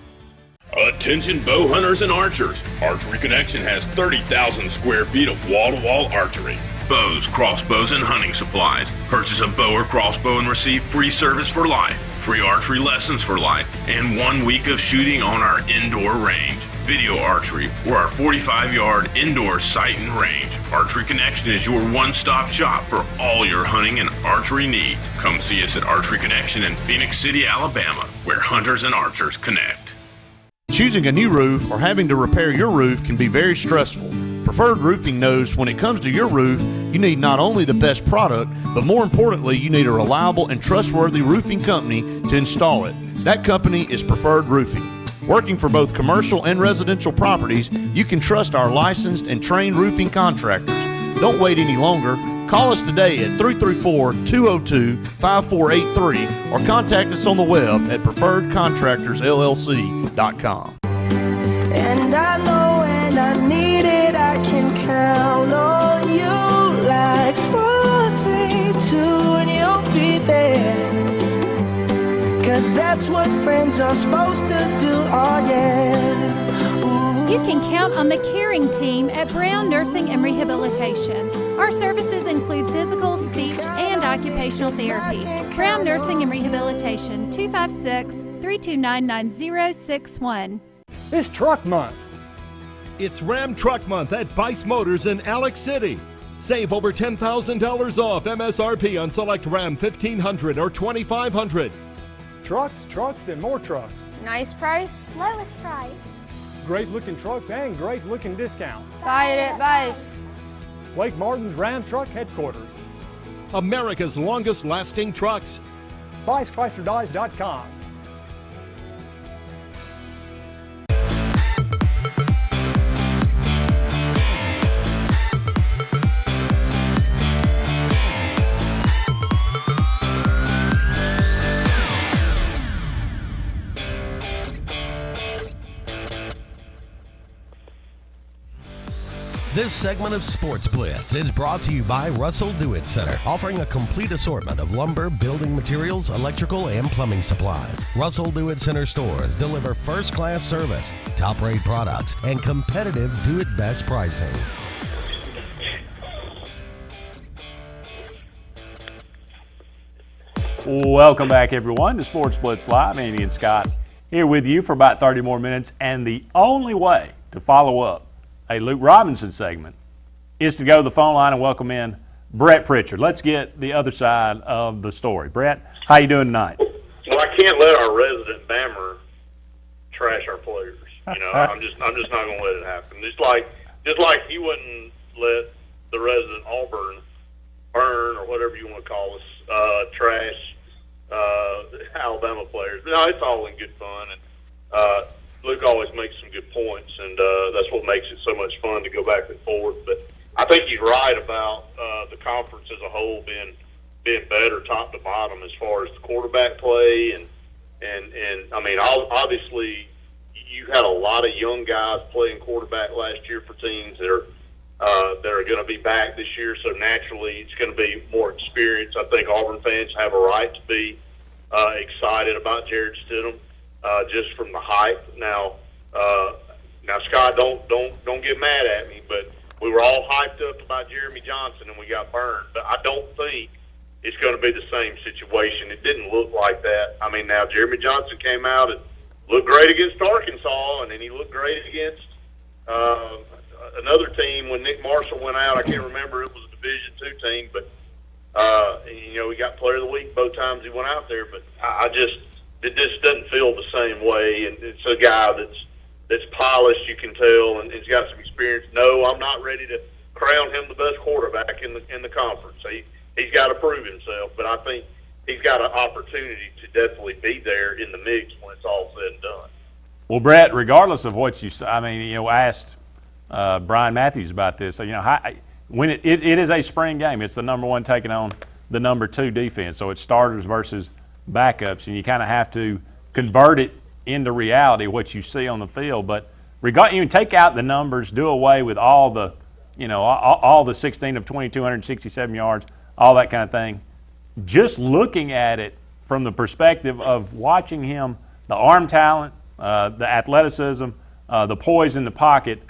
Speaker 14: Attention bow hunters and archers. Archery Connection has 30,000 square feet of wall-to-wall archery. Bows, crossbows, and hunting supplies. Purchase a bow or crossbow and receive free service for life, free archery lessons for life, and 1 week of shooting on our indoor range. Video Archery, or our 45-yard indoor sight and range. Archery Connection is your one-stop shop for all your hunting and archery needs. Come see us at Archery Connection in Phoenix City, Alabama, where hunters and archers connect.
Speaker 15: Choosing a new roof or having to repair your roof can be very stressful. Preferred Roofing knows when it comes to your roof, you need not only the best product, but more importantly, you need a reliable and trustworthy roofing company to install it. That company is Preferred Roofing. Working for both commercial and residential properties, you can trust our licensed and trained roofing contractors. Don't wait any longer. Call us today at 334-202-5483 or contact us on the web at preferredcontractorsllc.com.
Speaker 13: And I know when I need it, I can count on you. Like 4, 3, 2, and you'll be there. 'Cause that's what friends are supposed to do, oh yeah.
Speaker 16: You can count on the caring team at Brown Nursing and Rehabilitation. Our services include physical, speech, and occupational therapy. Brown Nursing and Rehabilitation, 256-329-9061.
Speaker 21: It's Truck Month. It's Ram Truck Month at Bice Motors in Alex City. Save over $10,000 off MSRP on select Ram 1500 or 2500.
Speaker 20: Trucks, and more trucks.
Speaker 23: Nice price. Lowest price.
Speaker 20: Great looking trucks and great looking discounts.
Speaker 23: Buy it at Bice.
Speaker 20: Lake Martin's Ram Truck Headquarters.
Speaker 21: America's longest lasting trucks.
Speaker 20: BiceChryslerDodge.com.
Speaker 4: This segment of Sportz Blitz is brought to you by Russell Do-It Center, offering a complete assortment of lumber, building materials, electrical, and plumbing supplies. Russell Do-It Center stores deliver first-class service, top-rate products, and competitive do-it-best pricing.
Speaker 1: Welcome back, everyone, to Sportz Blitz Live. Andy and Scott here with you for about 30 more minutes, and the only way to follow up a Luke Robinson segment is to go to the phone line and welcome in Brett Pritchard. Let's get the other side of the story. Brett, how you doing tonight?
Speaker 11: can't let our resident Bammer trash our players. You know, I'm just not going to let it happen. Just like he wouldn't let the resident Auburn burn or whatever you want to call us trash Alabama players. No, it's all in good fun, and Luke always makes some good points, and that's what makes it so much fun to go back and forth. But I think he's right about the conference as a whole being better top to bottom as far as the quarterback play, and I mean, obviously you had a lot of young guys playing quarterback last year for teams that are going to be back this year, so naturally it's going to be more experience. I think Auburn fans have a right to be excited about Jared Stidham just from the hype. Now Scott, don't get mad at me, but we were all hyped up about Jeremy Johnson and we got burned. But I don't think it's going to be the same situation. It didn't look like that. I mean, now Jeremy Johnson came out and looked great against Arkansas, and then he looked great against another team when Nick Marshall went out. I can't remember. It was a Division II team, but you know, he got Player of the Week both times he went out there. But it just doesn't feel the same way. And it's a guy that's polished, you can tell, and he's got some experience. No, I'm not ready to crown him the best quarterback in the conference. He's got to prove himself, but I think he's got an opportunity to definitely be there in the mix when it's all said and done.
Speaker 1: Well, Brett, regardless of what you say, I mean, you know, asked Brian Matthews about this. You know, when it is a spring game, it's the number one taking on the number two defense. So it's starters versus backups, and you kind of have to convert it into reality what you see on the field. But you take out the numbers, do away with all the, you know, all the 16 of 2,267 yards, all that kind of thing. Just looking at it from the perspective of watching him, the arm talent, the athleticism, the poise in the pocket,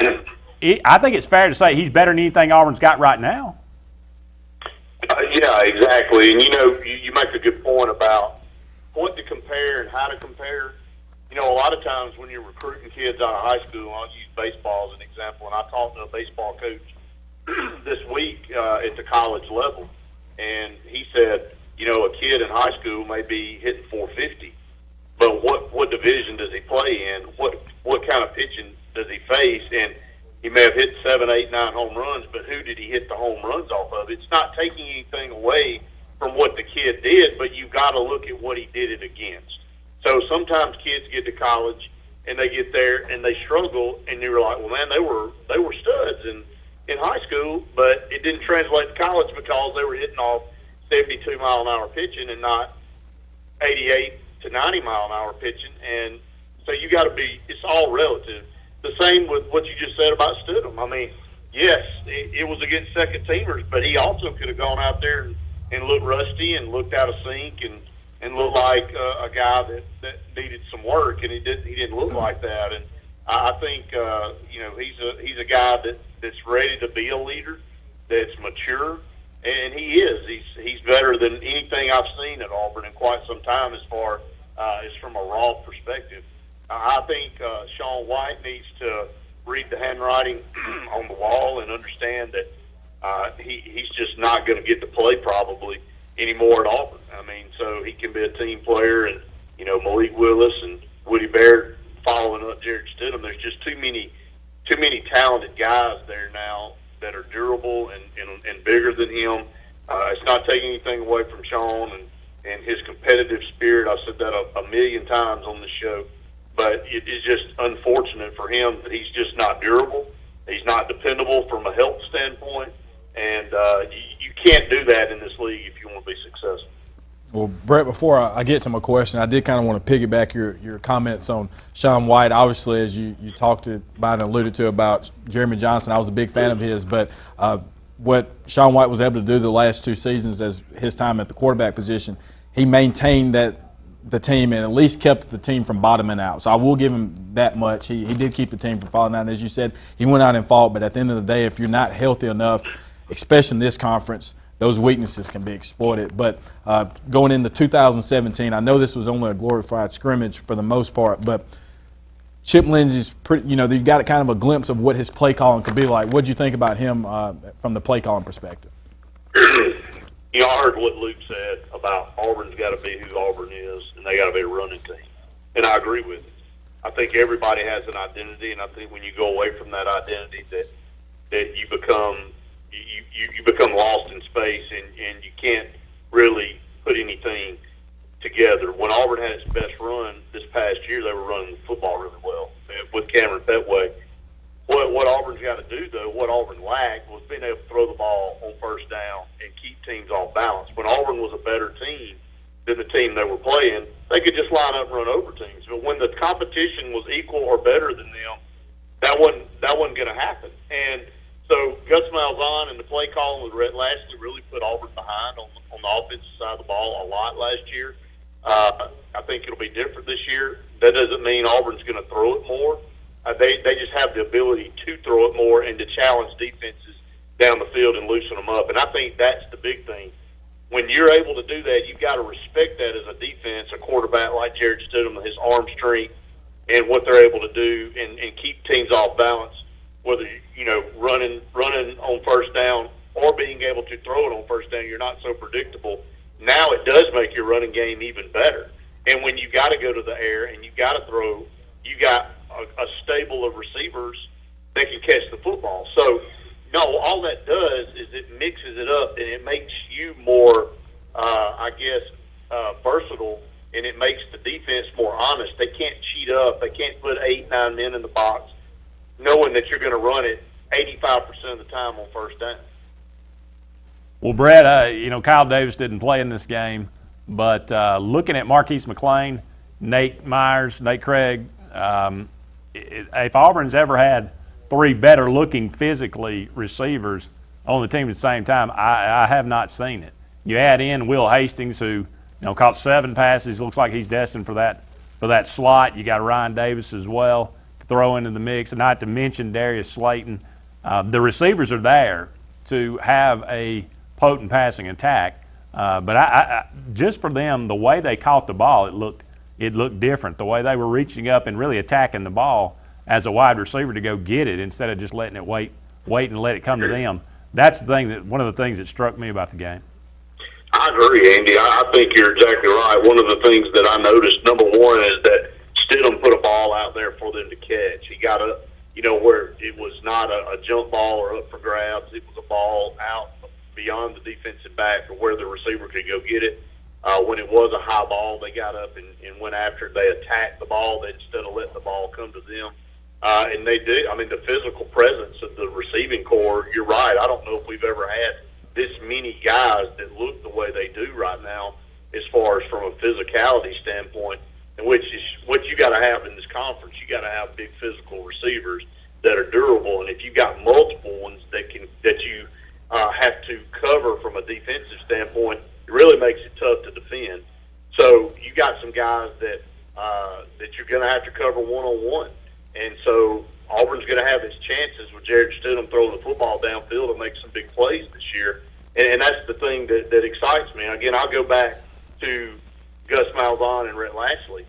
Speaker 1: I think it's fair to say he's better than anything Auburn's got right now.
Speaker 11: Yeah, exactly. And, you know, you make a good point about what to compare and how to compare. You know, a lot of times when you're recruiting kids out of high school, I'll use baseball as an example, and I talked to a baseball coach this week at the college level, and he said, you know, a kid in high school may be hitting 450, but what division does he play in? What kind of pitching does he face? And he may have hit 7, 8, 9 home runs, but who did he hit the home runs off of? It's not taking anything away from what the kid did, but you've got to look at what he did it against. So sometimes kids get to college and they get there and they struggle, and you're like, well, man, they were studs in high school, but it didn't translate to college because they were hitting off 72-mile-an-hour pitching and not 88 to 90-mile-an-hour pitching. And so you got to be – it's all relative. The same with what you just said about Stidham. I mean, yes, it was against second-teamers, but he also could have gone out there and looked rusty and looked out of sync and looked like a guy that needed some work, and he didn't look like that. And I think you know, he's a guy that's ready to be a leader, that's mature, and he is. He's better than anything I've seen at Auburn in quite some time as far as from a raw perspective. I think Sean White needs to read the handwriting on the wall and understand that he's just not going to get to play probably anymore at Auburn. I mean, so he can be a team player, and, you know, Malik Willis and Woody Baird following up Jared Stidham. There's just too many talented guys there now that are durable and bigger than him. It's not taking anything away from Sean and his competitive spirit. I've said that a million times on the show. But it is just unfortunate for him that he's just not durable. He's not dependable from a health standpoint. And you can't do that in this league if you want to be successful.
Speaker 2: Well, Brett, before I get to my question, I did kind of want to piggyback your comments on Sean White. Obviously, as you talked about and alluded to about Jeremy Johnson, I was a big fan of his. But what Sean White was able to do the last two seasons as his time at the quarterback position, he maintained the team and at least kept the team from bottoming out. So I will give him that much. He did keep the team from falling out. And as you said, he went out and fought. But at the end of the day, if you're not healthy enough, especially in this conference, those weaknesses can be exploited. But going into 2017, I know this was only a glorified scrimmage for the most part, but Chip Lindsey's pretty, you know, you got kind of a glimpse of what his play calling could be like. What did you think about him from the play calling perspective?
Speaker 11: I heard what Luke said about Auburn's got to be who Auburn is, and they got to be a running team. And I agree with it. I think everybody has an identity, and I think when you go away from that identity, that you become you become lost in space, and you can't really put anything together. When Auburn had its best run this past year, they were running the football really well with Cameron Petway. What Auburn's got to do, though, what Auburn lacked was being able to throw the ball on first down and keep teams off balance. When Auburn was a better team than the team they were playing, they could just line up and run over teams. But when the competition was equal or better than them, that wasn't going to happen. And so Gus Malzahn and the play calling with Rhett Lashley really put Auburn behind on the offensive side of the ball a lot last year. I think it'll be different this year. That doesn't mean Auburn's going to throw it more. They just have the ability to throw it more and to challenge defenses down the field and loosen them up. And I think that's the big thing. When you're able to do that, you've got to respect that as a defense, a quarterback like Jared Stidham, his arm strength, and what they're able to do and keep teams off balance, whether, running on first down or being able to throw it on first down. You're not so predictable. Now it does make your running game even better. And when you got to go to the air and you got to throw, you got a stable of receivers that can catch the football. So, no, all that does is it mixes it up and it makes you more, versatile, and it makes the defense more honest. They can't cheat up. They can't put 8, 9 men in the box knowing that you're going to run it 85% of the time on first down.
Speaker 1: Well, Brett, Kyle Davis didn't play in this game, but looking at Marquise McClain, Nate Myers, Nate Craig, if Auburn's ever had 3 better-looking physically receivers on the team at the same time, I have not seen it. You add in Will Hastings, who caught 7 passes, looks like he's destined for that slot. You got Ryan Davis as well to throw into the mix, and not to mention Darius Slayton. The receivers are there to have a potent passing attack, but I just for them, the way they caught the ball, it looked different. The way they were reaching up and really attacking the ball as a wide receiver to go get it instead of just letting it wait and let it come to them. That's one of the things that struck me about the game.
Speaker 11: I agree, Andy. I think you're exactly right. One of the things that I noticed, number one, is that Stidham put a ball out there for them to catch. He got up, where it was not a jump ball or up for grabs. It was a ball out beyond the defensive back or where the receiver could go get it. When it was a high ball, they got up and went after it. They attacked the ball instead of letting the ball come to them. And they did. I mean, the physical presence of the receiving corps, you're right. I don't know if we've ever had this many guys that look the way they do right now as far as from a physicality standpoint, and which is what you got to have in this conference. You got to have big physical receivers that are durable. And if you've got multiple ones that you have to cover from a defensive standpoint, it really makes it tough to defend. So you got some guys that you're going to have to cover one-on-one. And so Auburn's going to have its chances with Jared Stidham throwing the football downfield and make some big plays this year. And that's the thing that excites me. Again, I'll go back to Gus Malzahn and Rhett Lashley.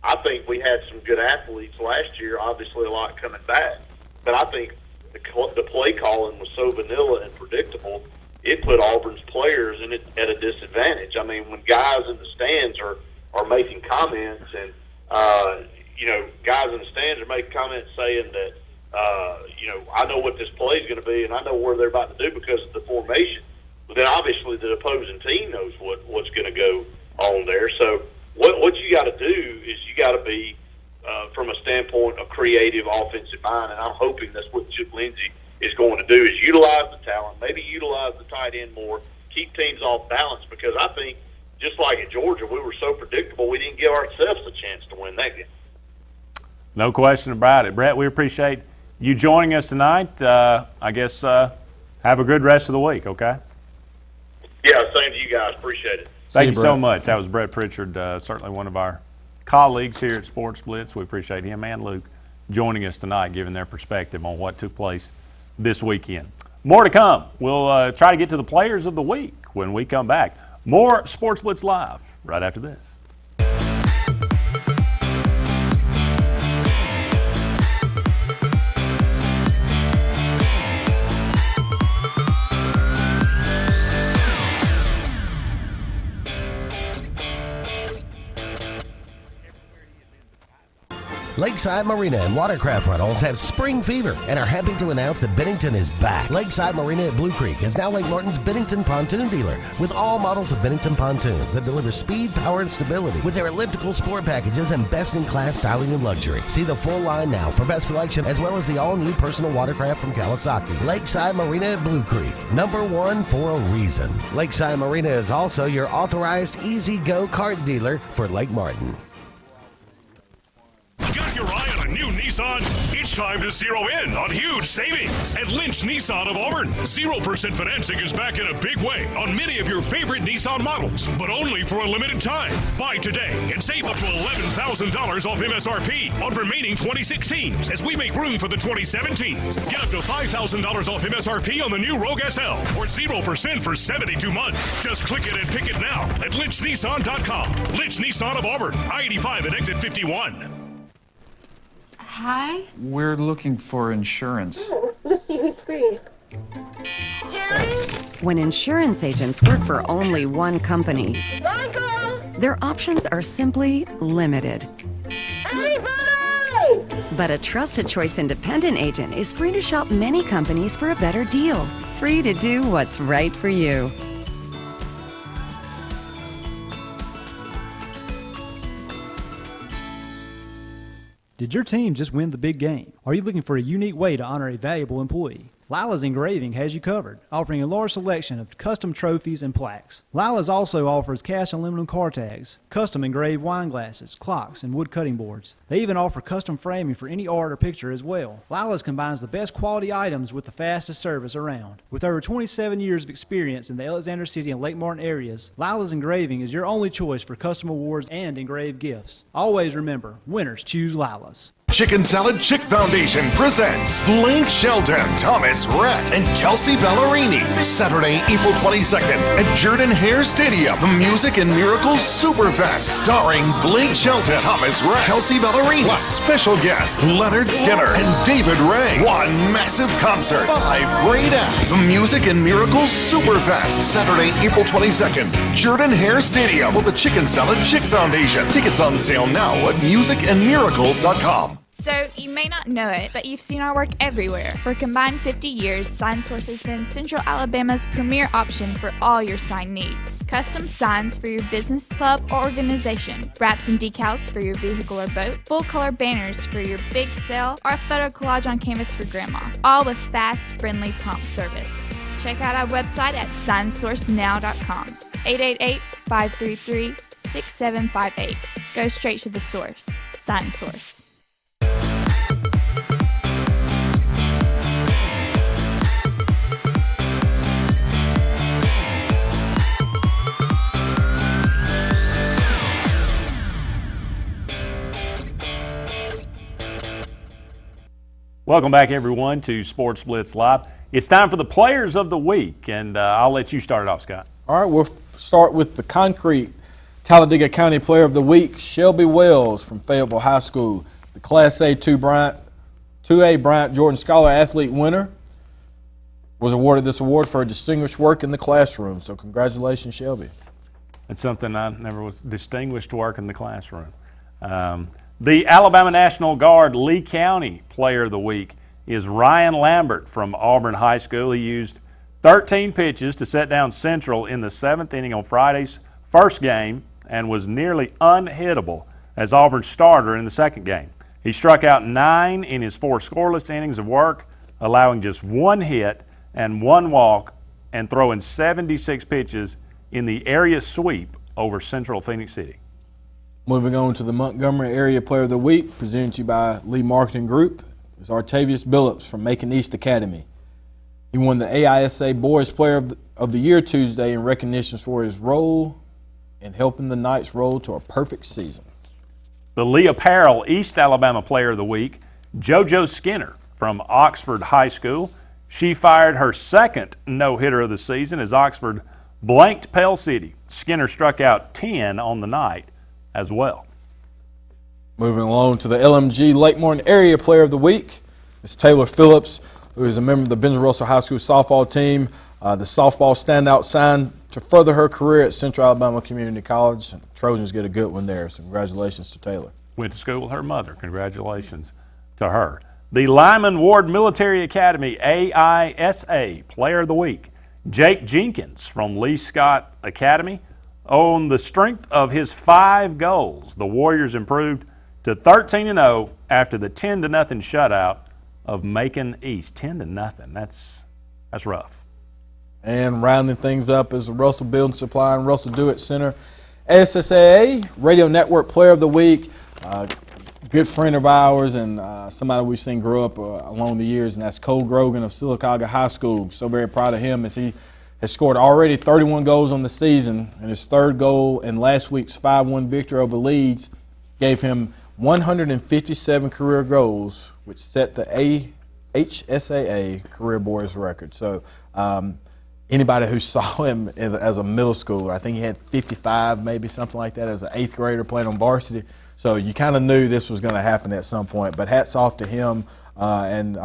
Speaker 11: I think we had some good athletes last year, obviously a lot coming back. But I think the play calling was so vanilla and predictable, it put Auburn's players at a disadvantage. I mean, when guys in the stands are making comments and, guys in the stands are making comments saying that, I know what this play is going to be and I know where they're about to do because of the formation. But then obviously the opposing team knows what's going to go on there. So what you got to do is you got to be, from a standpoint of creative offensive mind, and I'm hoping that's what Chip Lindsey is going to do, is utilize the talent, maybe utilize the tight end more, keep teams off balance, because I think just like at Georgia, we were so predictable we didn't give ourselves a chance to win that game.
Speaker 1: No question about it. Brett, we appreciate you joining us tonight. I guess have a good rest of the week, okay?
Speaker 11: Yeah, same to you guys. Appreciate it.
Speaker 1: Thank you so much. That was Brett Pritchard, certainly one of our colleagues here at Sportz Blitz. We appreciate him and Luke joining us tonight, giving their perspective on what took place this weekend. More to come. We'll try to get to the players of the week when we come back. More Sportz Blitz Live right after this.
Speaker 4: Lakeside Marina and Watercraft Rentals have spring fever and are happy to announce that Bennington is back. Lakeside Marina at Blue Creek is now Lake Martin's Bennington pontoon dealer with all models of Bennington pontoons that deliver speed, power, and stability with their elliptical sport packages and best-in-class styling and luxury. See the full line now for best selection as well as the all-new personal watercraft from Kawasaki. Lakeside Marina at Blue Creek, #1 for a reason. Lakeside Marina is also your authorized Easy Go kart dealer for Lake Martin.
Speaker 5: Got your eye on a new Nissan? It's time to zero in on huge savings at Lynch Nissan of Auburn. 0% financing is back in a big way on many of your favorite Nissan models, but only for a limited time. Buy today and save up to $11,000 off MSRP on remaining 2016s as we make room for the 2017s. Get up to $5,000 off MSRP on the new Rogue SL or 0% for 72 months. Just click it and pick it now at lynchnissan.com. Lynch Nissan of Auburn, I-85 and exit 51.
Speaker 17: Hi.
Speaker 18: We're looking for insurance.
Speaker 17: Let's see who's free.
Speaker 24: When insurance agents work for only one company, their options are simply limited. But a Trusted Choice independent agent is free to shop many companies for a better deal. Free to do what's right for you.
Speaker 25: Did your team just win the big game? Are you looking for a unique way to honor a valuable employee? Lila's Engraving has you covered, offering a large selection of custom trophies and plaques. Lila's also offers cast aluminum car tags, custom engraved wine glasses, clocks, and wood cutting boards. They even offer custom framing for any art or picture as well. Lila's combines the best quality items with the fastest service around. With over 27 years of experience in the Alexander City and Lake Martin areas, Lila's Engraving is your only choice for custom awards and engraved gifts. Always remember, winners choose Lila's.
Speaker 26: Chicken Salad Chick Foundation presents Blake Shelton, Thomas Rhett, and Kelsey Ballerini. Saturday, April 22nd at Jordan Hare Stadium. The Music and Miracles Superfest, starring Blake Shelton, Thomas Rhett, Kelsey Ballerini, plus special guest Leonard Skinner and David Ray. One massive concert, 5 great acts. The Music and Miracles Superfest, Saturday, April 22nd, Jordan Hare Stadium for the Chicken Salad Chick Foundation. Tickets on sale now at musicandmiracles.com.
Speaker 27: So, you may not know it, but you've seen our work everywhere. For a combined 50 years, SignSource has been Central Alabama's premier option for all your sign needs. Custom signs for your business, club, or organization. Wraps and decals for your vehicle or boat. Full-color banners for your big sale, or a photo collage on canvas for grandma. All with fast, friendly, prompt service. Check out our website at signsourcenow.com. 888-533-6758. Go straight to the source. SignSource.
Speaker 1: Welcome back, everyone, to Sportz Blitz Live. It's time for the Players of the Week, and I'll let you start it off, Scott.
Speaker 2: All right, we'll start with the concrete Talladega County Player of the Week, Shelby Wells from Fayetteville High School. The Class A 2A Bryant Jordan Scholar Athlete winner was awarded this award for her distinguished work in the classroom. So congratulations, Shelby.
Speaker 1: That's something I never was, distinguished work in the classroom. The Alabama National Guard Lee County Player of the Week is Ryan Lambert from Auburn High School. He used 13 pitches to set down Central in the 7th inning on Friday's first game and was nearly unhittable as Auburn's starter in the second game. He struck out 9 in his 4 scoreless innings of work, allowing just 1 hit and 1 walk and throwing 76 pitches in the area sweep over Central Phoenix City.
Speaker 2: Moving on to the Montgomery Area Player of the Week, presented to you by Lee Marketing Group, is Artavius Billups from Macon East Academy. He won the AISA Boys Player of the Year Tuesday in recognition for his role in helping the Knights roll to a perfect season.
Speaker 1: The Lee Apparel East Alabama Player of the Week, JoJo Skinner from Oxford High School. She fired her second no-hitter of the season as Oxford blanked Pell City. Skinner struck out 10 on the night as well.
Speaker 2: Moving along to the LMG Lake Martin Area Player of the Week is Taylor Phillips, who is a member of the Benjamin Russell High School softball team. The softball standout signed to further her career at Central Alabama Community College. Trojans get a good one there, so congratulations to Taylor.
Speaker 1: went to school with her mother. Congratulations to her. The Lyman Ward Military Academy AISA Player of the Week, Jake Jenkins from Lee Scott Academy. On the strength of his 5 goals, the Warriors improved to 13-0 after the 10-0 shutout of Macon East. 10-0. That's rough.
Speaker 2: And rounding things up is the Russell Building Supply and Russell Do It Center SSAA Radio Network Player of the Week. Good friend of ours and somebody we've seen grow up along the years, and that's Cole Grogan of Sylacauga High School. So very proud of him as he has scored already 31 goals on the season, and his 3rd goal in last week's 5-1 victory over Leeds gave him 157 career goals, which set the HSAA career boys record. So anybody who saw him as a middle schooler, I think he had 55, maybe something like that, as an 8th grader playing on varsity. So you kind of knew this was going to happen at some point. But hats off to him, and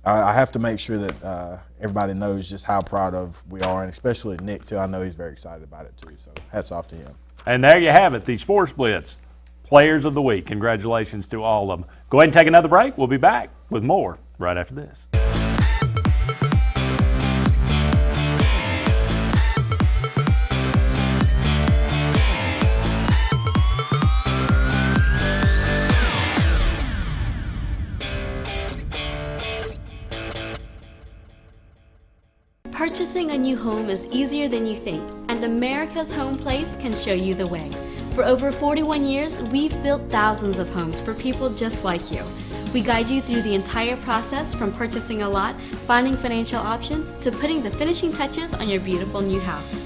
Speaker 2: I have to make sure that everybody knows just how proud of we are, and especially Nick too. I know he's very excited about it too. So hats off to him.
Speaker 1: And there you have it, the Sportz Blitz Players of the Week. Congratulations to all of them. Go ahead and take another break. We'll be back with more right after this.
Speaker 8: Purchasing a new home is easier than you think, and America's Home Place can show you the way. For over 41 years, we've built thousands of homes for people just like you. We guide you through the entire process, from purchasing a lot, finding financial options, to putting the finishing touches on your beautiful new house.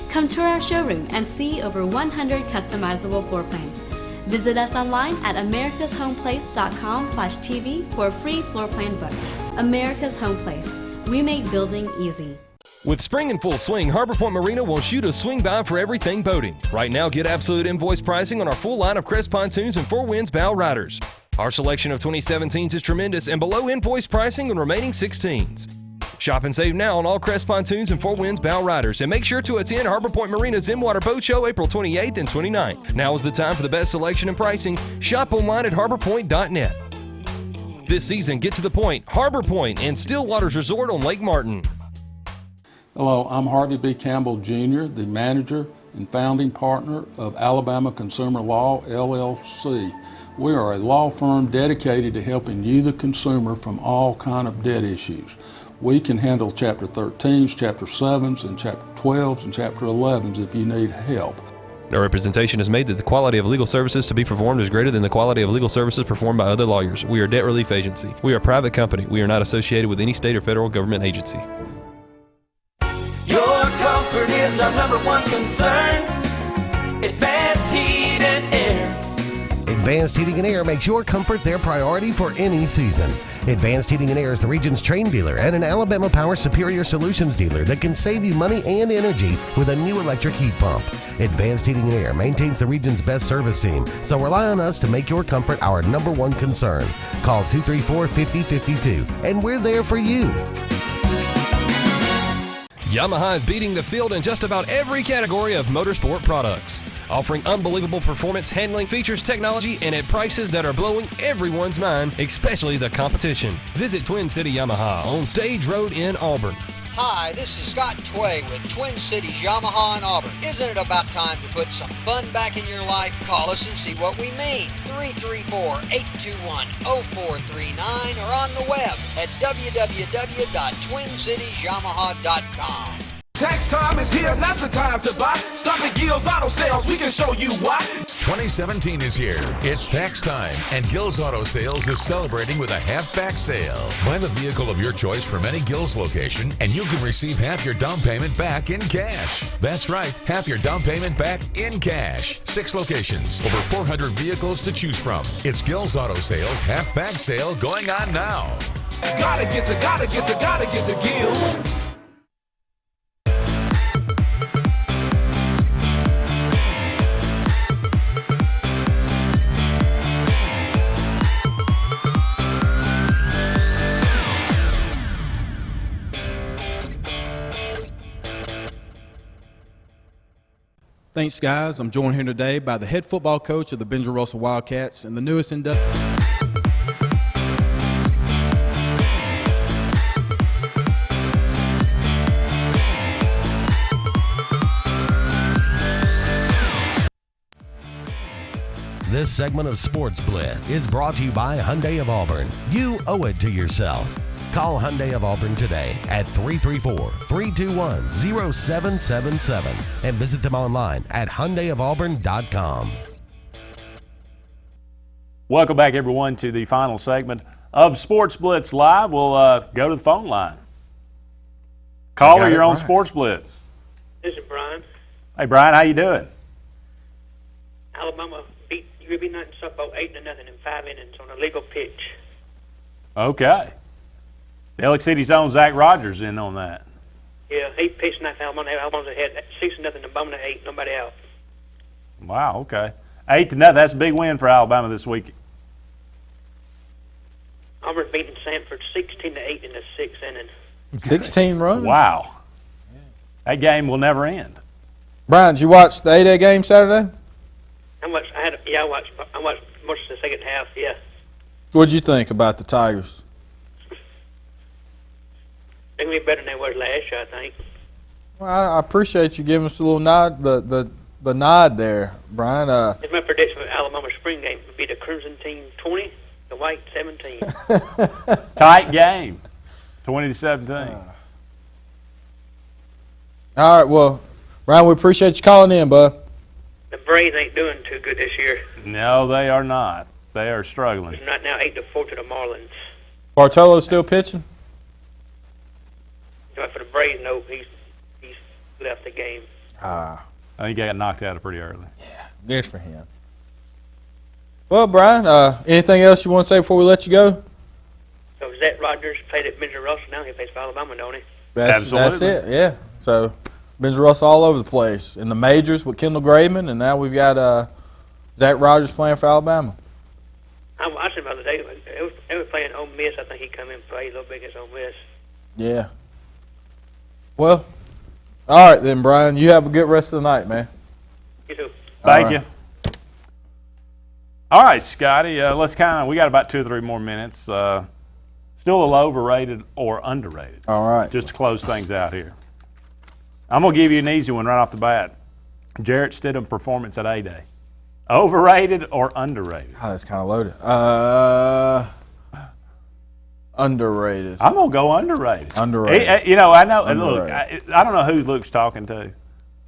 Speaker 8: Come tour our showroom and see over 100 customizable floor plans. Visit us online at americashomeplace.com/TV for a free floor plan book. America's Home Place. We make building easy.
Speaker 3: With spring in full swing, Harbor Point Marina wants you to swing by for everything boating. Right now, get absolute invoice pricing on our full line of Crest pontoons and Four Winds bow riders. Our selection of 2017s is tremendous, and below invoice pricing on remaining 16s. Shop and save now on all Crest pontoons and Four Winds bow riders, and make sure to attend Harbor Point Marina's In-Water Boat Show April 28th and 29th. Now is the time for the best selection and pricing. Shop online at harborpoint.net. This season, get to the point. Harbor Point and Stillwaters Resort on Lake Martin.
Speaker 6: Hello, I'm Harvey B. Campbell Jr., the manager and founding partner of Alabama Consumer Law, LLC. We are a law firm dedicated to helping you, the consumer, from all kind of debt issues. We can handle Chapter 13s, Chapter 7s, and Chapter 12s, and Chapter 11s if you need help.
Speaker 3: No representation is made that the quality of legal services to be performed is greater than the quality of legal services performed by other lawyers. We are a debt relief agency. We are a private company. We are not associated with any state or federal government agency.
Speaker 13: Your comfort is our #1 concern. Advanced Heat and Air.
Speaker 4: Advanced Heating and Air makes your comfort their priority for any season. Advanced Heating and Air is the region's train dealer and an Alabama Power Superior Solutions dealer that can save you money and energy with a new electric heat pump. Advanced Heating and Air maintains the region's best service team, so rely on us to make your comfort our #1 concern. Call 234-5052, and we're there for you.
Speaker 3: Yamaha is beating the field in just about every category of motorsport products, offering unbelievable performance, handling, features, technology, and at prices that are blowing everyone's mind, especially the competition. Visit Twin City Yamaha on Stage Road in Auburn.
Speaker 9: Hi, this is Scott Tway with Twin Cities Yamaha in Auburn. Isn't it about time to put some fun back in your life? Call us and see what we mean. 334-821-0439 or on the web at www.twincitiesyamaha.com.
Speaker 10: Tax time is here, not the time to buy. Stop at Gill's Auto Sales, we can show you why.
Speaker 17: 2017 is here. It's tax time, and Gill's Auto Sales is celebrating with a half-back sale. Buy the vehicle of your choice from any Gill's location, and you can receive half your down payment back in cash. That's right, half your down payment back in cash. 6 locations, over 400 vehicles to choose from. It's Gill's Auto Sales half-back sale going on now.
Speaker 10: Gotta get to Gill's.
Speaker 2: Thanks, guys. I'm joined here today by the head football coach of the Benjamin Russell Wildcats and the newest inductee.
Speaker 4: This segment of Sportz Blitz is brought to you by Hyundai of Auburn. You owe it to yourself. Call Hyundai of Auburn today at 334-321-0777 and visit them online at HyundaiofAuburn.com.
Speaker 1: Welcome back, everyone, to the final segment of Sportz Blitz Live. We'll go to the phone line. Caller, you're on Sportz Blitz.
Speaker 7: This is Brian.
Speaker 1: Hey, Brian, how you doing?
Speaker 7: Alabama beat UAB Knights softball 8-0 in 5 innings on a legal pitch.
Speaker 1: Okay. The Alex City's own Zach Rogers in on that.
Speaker 7: Yeah, he pitched enough Alabama. Alabama had 6-0 to Bowman 8, nobody out.
Speaker 1: Wow, okay. 8-0, that's a big win for Alabama this week.
Speaker 7: Auburn beating Sanford 16-8 in the 6th inning.
Speaker 2: 16 runs?
Speaker 1: Wow. That game will never end.
Speaker 2: Brian, did you watch the 8A game Saturday?
Speaker 7: I watched most of the second half, yeah.
Speaker 2: What'd you think about the Tigers?
Speaker 7: They're going to be better than they was last year, I think.
Speaker 2: Well, I appreciate you giving us a little nod, the nod there, Brian.
Speaker 7: It's my prediction for Alabama spring game would be the Crimson team 20, the White 17.
Speaker 1: Tight game, 20-17.
Speaker 2: All right, well, Brian, we appreciate you calling in, bud.
Speaker 7: The Braves ain't doing too good this year.
Speaker 1: No, they are not. They are struggling.
Speaker 7: It's not now 8-4 to the Marlins.
Speaker 2: Bartolo's still pitching?
Speaker 7: But for the Braves, no, he's left the game.
Speaker 1: I think he got knocked out pretty early.
Speaker 2: Yeah, good for him. Well, Brian, anything else you want to say before we let you go?
Speaker 7: So Zach Rogers played at Benjamin Russell. Now he plays for Alabama, don't he?
Speaker 2: That's it, yeah. So Benjamin Russell all over the place. In the majors with Kendall Graveman, and now we've got Zach Rogers playing for Alabama.
Speaker 7: I watched him the other day. They were playing Ole Miss. I think he come in and play a little bit against Ole Miss.
Speaker 2: Yeah. Well, all right then, Brian. You have a good rest of the night, man.
Speaker 7: You too.
Speaker 1: Thank you. All right, Scotty, we got about 2 or 3 more minutes. Still a little overrated or underrated.
Speaker 2: All right.
Speaker 1: Just to close things out here. I'm going to give you an easy one right off the bat. Jarrett Stidham performance at A-Day. Overrated or underrated?
Speaker 2: Oh, that's kind of loaded. Underrated.
Speaker 1: I'm going to go underrated.
Speaker 2: Underrated.
Speaker 1: I know.
Speaker 2: Underrated.
Speaker 1: Look, I don't know who Luke's talking to,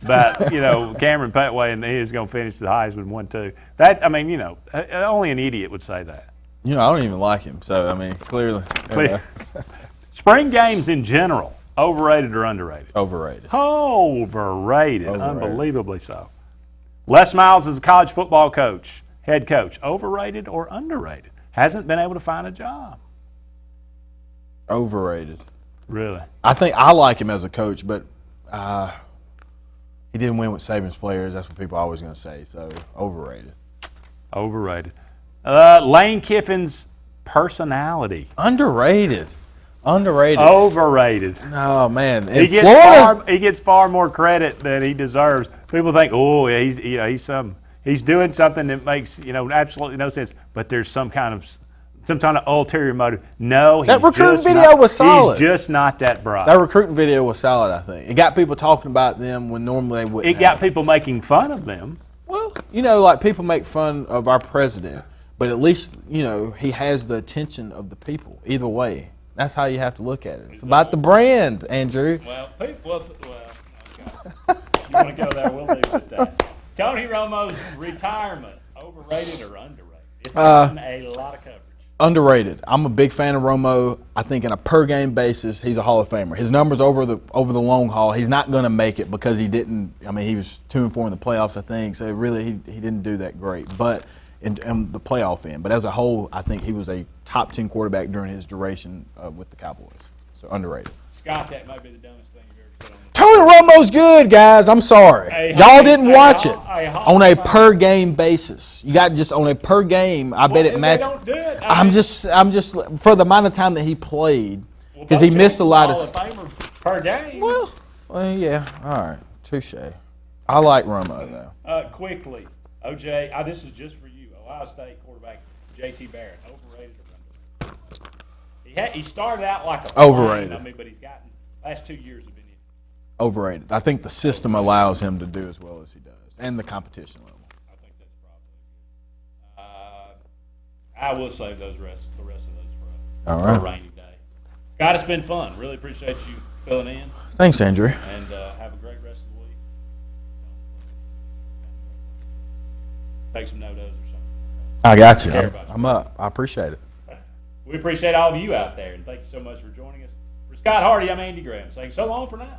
Speaker 1: but Cameron Petway and he is going to finish the Heisman 1-2. That only an idiot would say that.
Speaker 2: I don't even like him. So clearly.
Speaker 1: Spring games in general, overrated or underrated?
Speaker 2: Overrated.
Speaker 1: Overrated. Unbelievably so. Les Miles is a college football coach, head coach. Overrated or underrated? Hasn't been able to find a job.
Speaker 2: Overrated.
Speaker 1: Really?
Speaker 2: I think I like him as a coach, but he didn't win with Saban's players. That's what people are always going to say. So, overrated.
Speaker 1: Overrated. Lane Kiffin's personality.
Speaker 2: Underrated.
Speaker 1: Overrated.
Speaker 2: Oh, man.
Speaker 1: He gets far more credit than he deserves. People think, he's doing something that makes absolutely no sense. But there's some kind of ulterior motive. No,
Speaker 2: that recruiting video was solid.
Speaker 1: He's just not that bright.
Speaker 2: That recruiting video was solid. I think it got people talking about them when normally they wouldn't.
Speaker 1: It got people making fun of them.
Speaker 2: Well, like people make fun of our president, but at least he has the attention of the people. Either way. That's how you have to look at it. It's about the brand, Andrew.
Speaker 1: Well, okay. You want to go there, we'll leave it at that. Tony Romo's retirement, overrated or underrated? It's gotten a lot of coverage.
Speaker 2: Underrated. I'm a big fan of Romo. I think on a per-game basis, he's a Hall of Famer. His numbers over the long haul, he's not going to make it because he didn't. He was 2-4 in the playoffs, I think. So really, he didn't do that great. But in the playoff end. But as a whole, I think he was a top 10 quarterback during his duration with the Cowboys. So underrated.
Speaker 1: Scott, that might be the dumbest thing you've ever said on the
Speaker 2: Tony Romo's good, guys. I'm sorry. Y'all didn't watch it on a per game basis. You got just on a per game. I bet it matched.
Speaker 1: Don't do it.
Speaker 2: I'm just for the amount of time that he played because he missed a lot of
Speaker 1: per game.
Speaker 2: Well, yeah. All right. Touche. I like Romo though.
Speaker 1: Quickly, OJ, this is just for you. Ohio State quarterback J.T. Barrett, overrated or underrated? He started out like a
Speaker 2: overrated.
Speaker 1: Plane, but he's gotten last 2 years have been
Speaker 2: overrated. I think the system allows him to do as well as he does, and the competition level.
Speaker 1: I think that's probably good. I will save the rest of those for a rainy day. Scott, it's been fun. Really appreciate you filling in.
Speaker 2: Thanks, Andrew.
Speaker 1: And have a great rest of the week. Take some no-dos or something.
Speaker 2: I got you. I'm up. I appreciate it.
Speaker 1: We appreciate all of you out there, and thank you so much for joining us. For Scott Hardy, I'm Andy Graham, saying so long for now.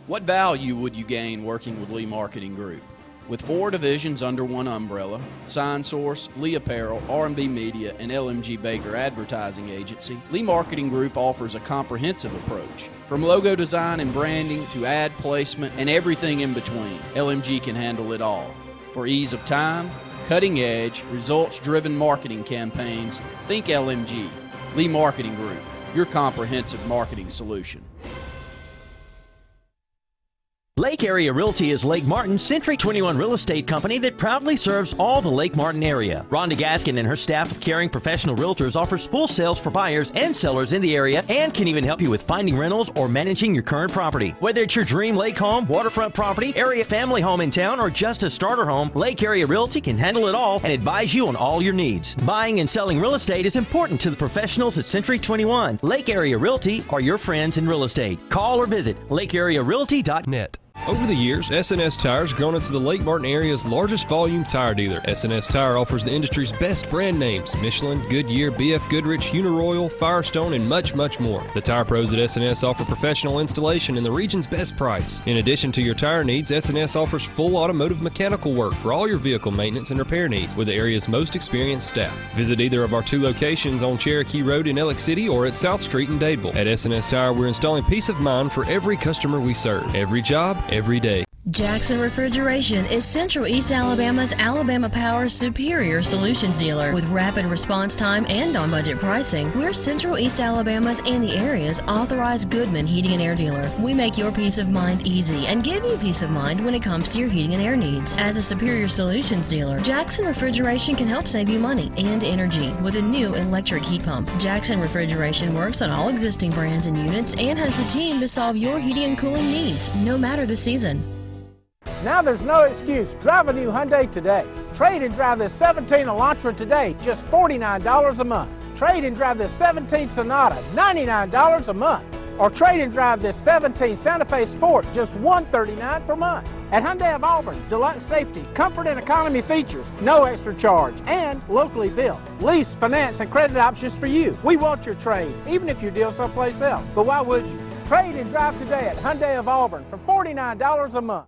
Speaker 12: What value would you gain working with Lee Marketing Group? With 4 divisions under one umbrella, Sign Source, Lee Apparel, R&B Media, and LMG Baker Advertising Agency, Lee Marketing Group offers a comprehensive approach. From logo design and branding to ad placement and everything in between, LMG can handle it all. For ease of time, cutting edge, results-driven marketing campaigns, think LMG. Lee Marketing Group, your comprehensive marketing solution.
Speaker 14: Lake Area Realty is Lake Martin's Century 21 real estate company that proudly serves all the Lake Martin area. Rhonda Gaskin and her staff of caring professional realtors offers full sales for buyers and sellers in the area and can even help you with finding rentals or managing your current property. Whether it's your dream lake home, waterfront property, area family home in town, or just a starter home, Lake Area Realty can handle it all and advise you on all your needs. Buying and selling real estate is important to the professionals at Century 21. Lake Area Realty are your friends in real estate. Call or visit lakearearealty.net.
Speaker 3: Over the years, S&S Tires grown into the Lake Martin area's largest volume tire dealer. S&S Tire offers the industry's best brand names: Michelin, Goodyear, BF Goodrich, Uniroyal, Firestone, and much, much more. The tire pros at S&S offer professional installation and the region's best price. In addition to your tire needs, S&S offers full automotive mechanical work for all your vehicle maintenance and repair needs with the area's most experienced staff. Visit either of our 2 locations on Cherokee Road in Ellick City or at South Street in Dadeville. At S&S Tire, we're installing peace of mind for every customer we serve. Every job, every day.
Speaker 15: Jackson Refrigeration is Central East Alabama's Alabama Power superior solutions dealer. With rapid response time and on-budget pricing, we're Central East Alabama's and the area's authorized Goodman Heating and Air dealer. We make your peace of mind easy and give you peace of mind when it comes to your heating and air needs. As a superior solutions dealer, Jackson Refrigeration can help save you money and energy with a new electric heat pump. Jackson Refrigeration works on all existing brands and units and has the team to solve your heating and cooling needs, no matter the season.
Speaker 16: Now there's no excuse. Drive a new Hyundai today. Trade and drive this 17 Elantra today, just $49 a month. Trade and drive this 17 Sonata, $99 a month. Or trade and drive this 17 Santa Fe Sport, just $139 per month. At Hyundai of Auburn, deluxe safety, comfort and economy features, no extra charge, and locally built. Lease, finance, and credit options for you. We want your trade, even if you deal someplace else. But why would you? Trade and drive today at Hyundai of Auburn for $49 a month.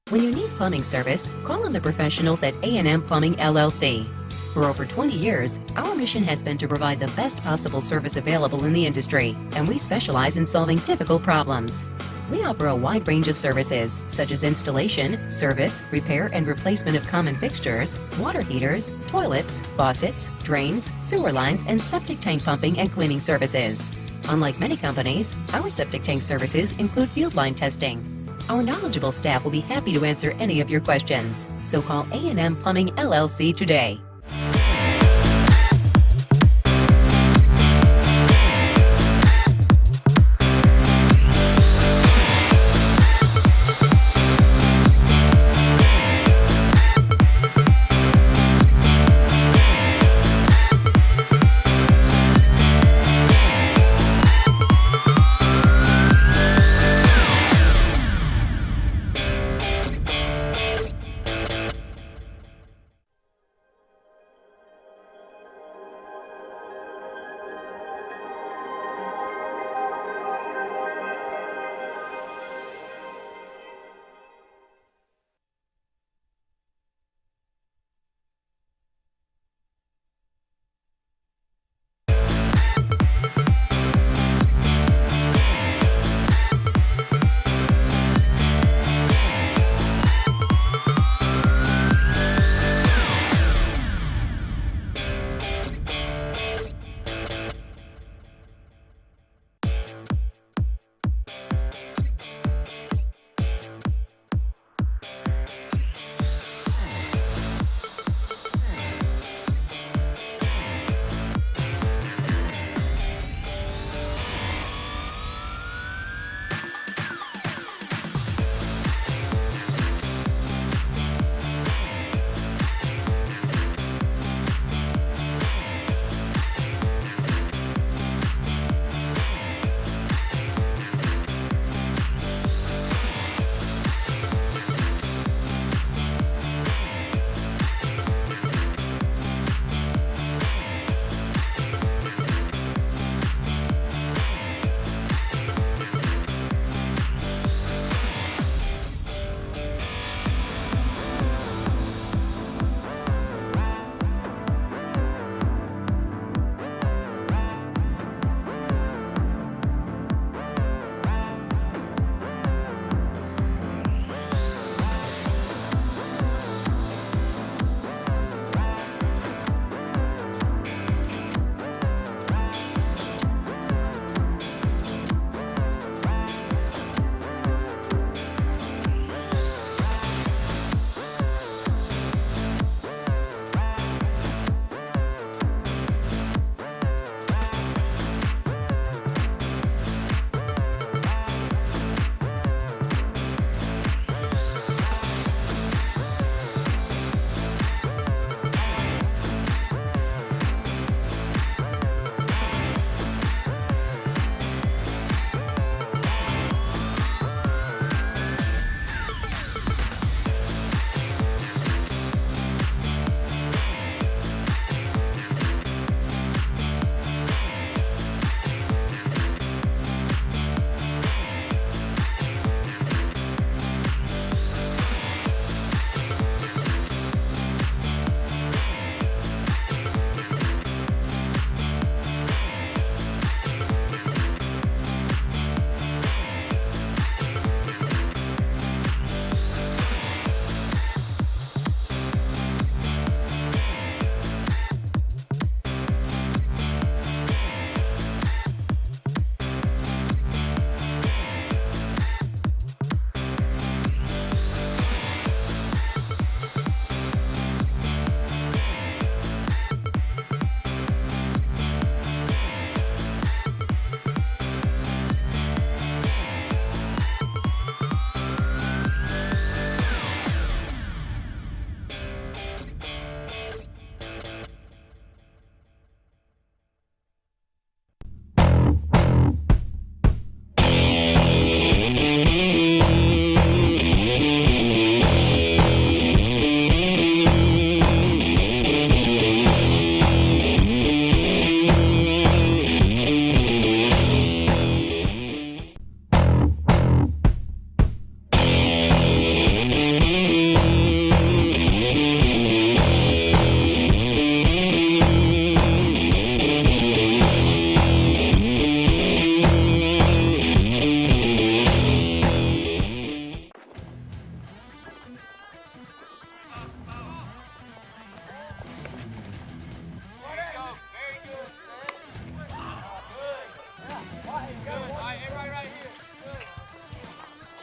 Speaker 19: When you need plumbing service, call on the professionals at A&M Plumbing LLC. For over 20 years, our mission has been to provide the best possible service available in the industry, and we specialize in solving difficult problems. We offer a wide range of services, such as installation, service, repair, and replacement of common fixtures, water heaters, toilets, faucets, drains, sewer lines, and septic tank pumping and cleaning services. Unlike many companies, our septic tank services include field line testing. Our knowledgeable staff will be happy to answer any of your questions. So call A&M Plumbing LLC today.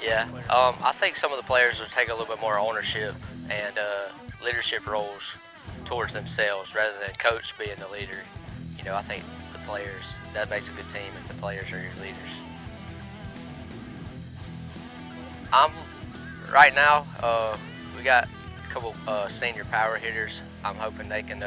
Speaker 5: Yeah, I think some of the players will take a little bit more ownership and leadership roles towards themselves rather than coach being the leader. You know, I think it's the players. That makes a good team if the players are your leaders. Right now, we got a couple senior power hitters. I'm hoping they can